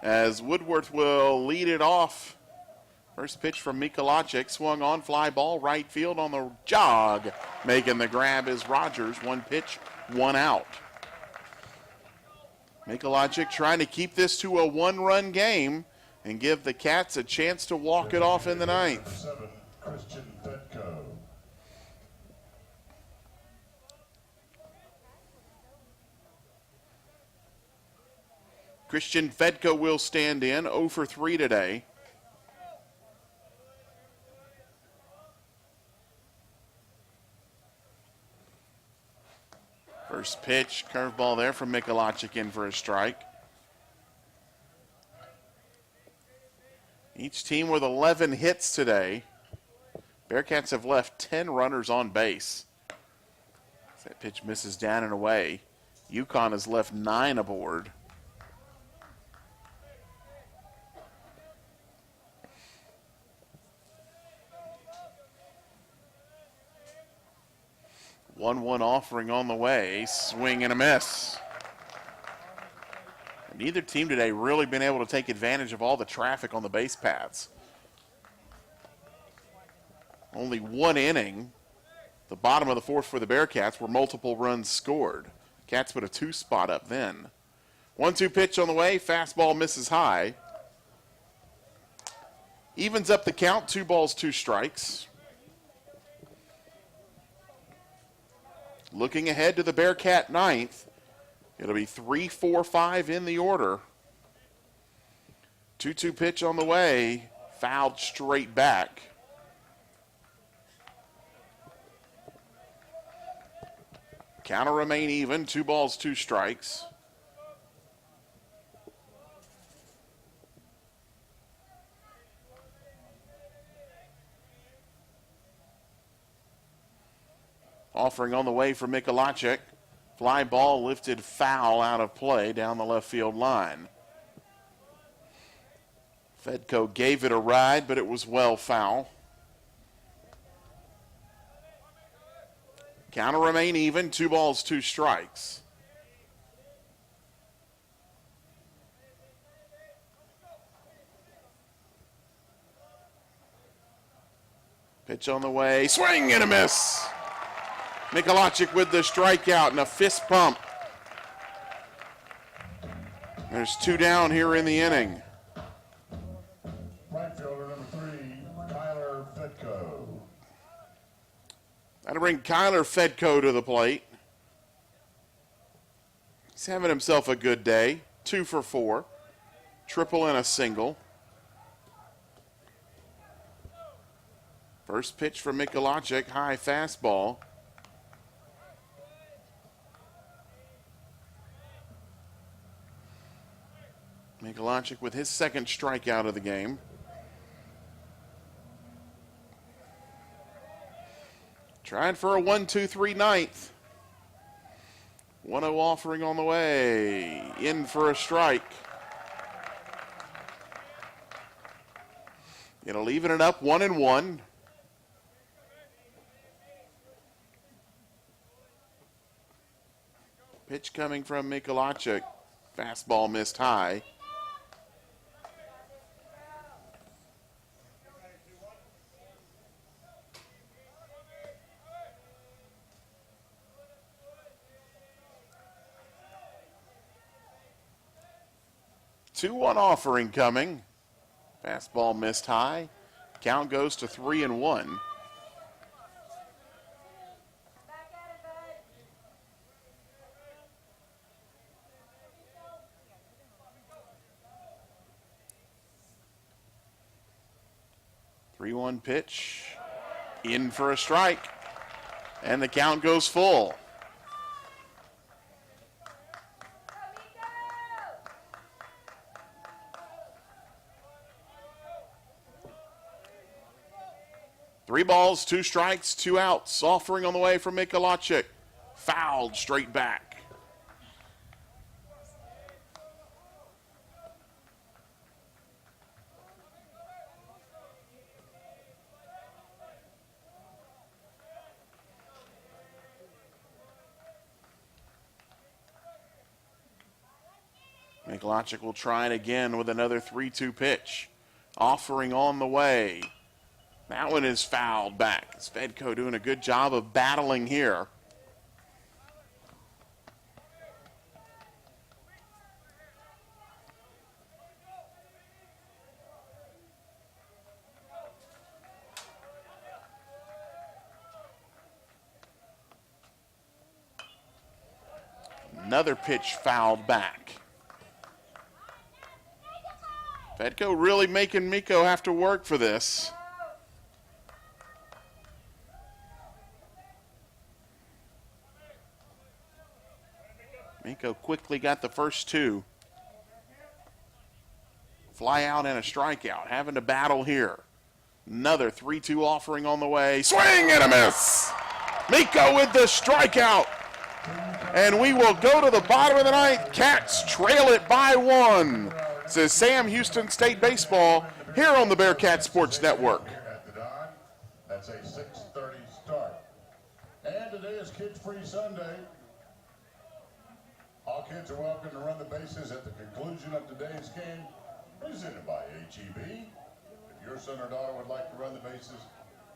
as Woodworth will lead it off. First pitch from Mikolajczyk, swung on, fly ball, right field on the jog. Making the grab is Rogers. One pitch, one out. Mikolajczyk trying to keep this to a one-run game and give the Cats a chance to walk it off in the ninth. 7, Christian Fedko. Christian Fedko will stand in, 0 for 3 today. First pitch, curveball there from Mikolajczyk in for a strike. Each team with 11 hits today. Bearcats have left 10 runners on base. That pitch misses down and away. UConn has left 9 aboard. One offering on the way, swing and a miss. Neither team today really been able to take advantage of all the traffic on the base paths. Only one inning, the bottom of the fourth for the Bearcats, where multiple runs scored. Cats put a 2 spot up then. 1-2 pitch on the way, fastball misses high. Evens up the count, 2 balls, 2 strikes. Looking ahead to the Bearcat ninth, it'll be 3-4-5 in the order. 2-2 pitch on the way, fouled straight back. Count will remain even, 2 balls, 2 strikes. Offering on the way for Mikolajczyk. Fly ball lifted foul out of play down the left field line. Fedko gave it a ride, but it was well foul. Count will remain even, 2 balls, 2 strikes. Pitch on the way, swing and a miss. Mikolajczyk with the strikeout and a fist pump. There's 2 down here in the inning. Right fielder number 3, Kyler Fedko. That'll bring Kyler Fedko to the plate. He's having himself a good day. 2 for 4. Triple and a single. First pitch for Mikolajczyk, high fastball. Mikolajczyk with his second strikeout of the game. Trying for a 1-2-3 ninth. 1-0 offering on the way. In for a strike. It'll even it up 1-1. Pitch coming from Mikolajczyk. Fastball missed high. Two-one offering coming. Fastball missed high. Count goes to 3-1. Back at it, bud. 3-1 pitch. In for a strike. And the count goes full. Three balls, 2 strikes, 2 outs. Offering on the way from Mikolajczyk. Fouled straight back. Mike Logic will try it again with another 3-2 pitch. Offering on the way. That one is fouled back. Svedko doing a good job of battling here. Another pitch fouled back. Svedko really making Miko have to work for this. Miko quickly got the first two. Fly out and a strikeout. Having to battle here. Another 3-2 offering on the way. Swing and a miss. Miko with the strikeout. And we will go to the bottom of the ninth. Cats trail it by 1. This is Sam Houston State Baseball here on the Bearcat Sports Network. At the Don, that's a 6:30 start. And today is Kids Free Sunday. All kids are welcome to run the bases at the conclusion of today's game, presented by HEB. If your son or daughter would like to run the bases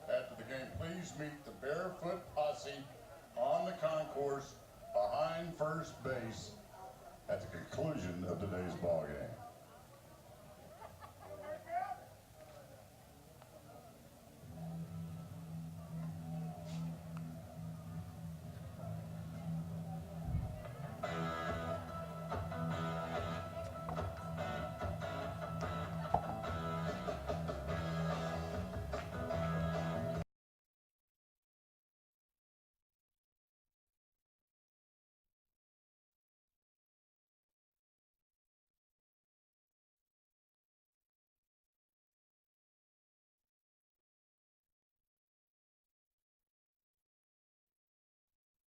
after the game, please meet the Barefoot Posse on the concourse behind first base at the conclusion of today's ball game.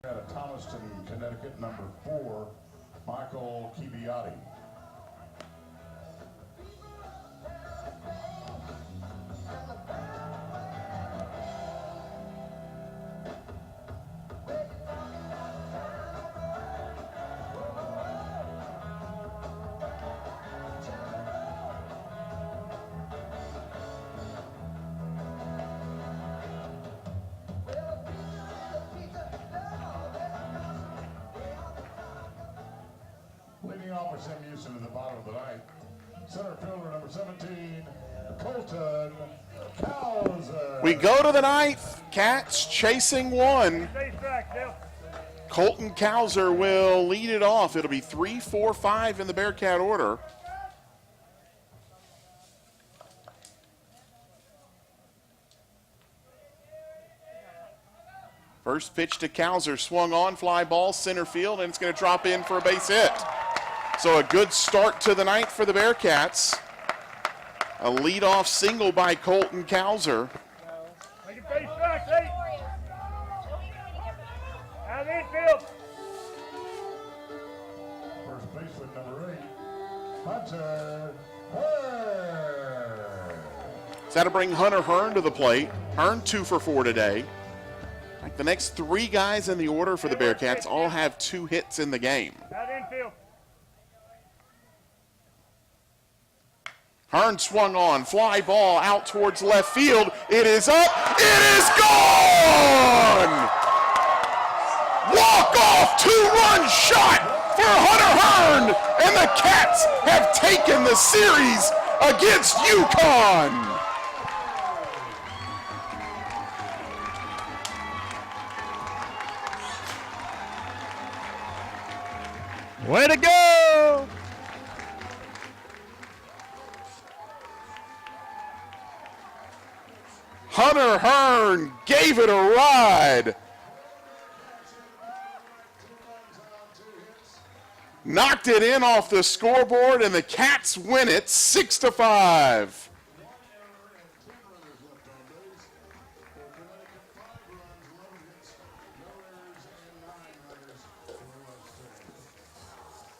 Out of Thomaston, Connecticut, number 4, Michael Kibiati. Leading off for Sam Houston at the bottom of the ninth, center fielder number 17, Colton Cowser. We go to the ninth. Cats chasing 1. Stay strike, Dale. Colton Cowser will lead it off. It'll be 3, 4, 5 in the Bearcat order. First pitch to Cowser, swung on, fly ball, center field, and it's going to drop in for a base hit. So a good start to the ninth for the Bearcats. A leadoff single by Colton Cowser. Make it stay strike, Nate. Out of the infield. First baseman number 8, Hunter Hearn. It's got to bring Hunter Hearn to the plate. Hearn 2 for 4 today. Like the next 3 guys in the order for the Bearcats all have 2 hits in the game. Out of the infield. Hearn swung on, fly ball out towards left field. It is up, it is gone! Walk-off 2-run shot for Hunter Hearn, and the Cats have taken the series against UConn. Way to go! Hunter Hearn gave it a ride. Knocked it in off the scoreboard, and the Cats win it 6-5.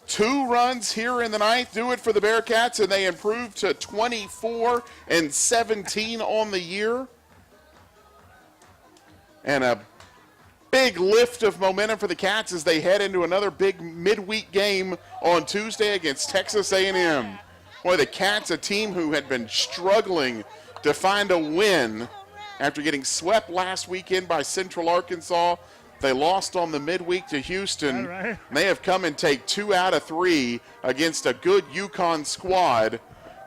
Two runs here in the ninth do it for the Bearcats, and they improve to 24-17 on the year. And a big lift of momentum for the Cats as they head into another big midweek game on Tuesday against Texas A&M. Boy, the Cats, a team who had been struggling to find a win after getting swept last weekend by Central Arkansas. They lost on the midweek to Houston. Right. They have come and take 2 out of 3 against a good UConn squad,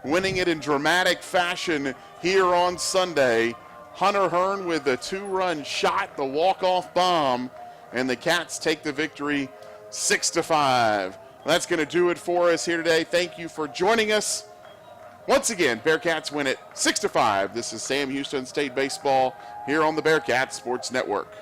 winning it in dramatic fashion here on Sunday. Hunter Hearn with the 2-run shot, the walk-off bomb, and the Cats take the victory 6-5. That's going to do it for us here today. Thank you for joining us. Once again, Bearcats win it 6-5. This is Sam Houston State Baseball here on the Bearcats Sports Network.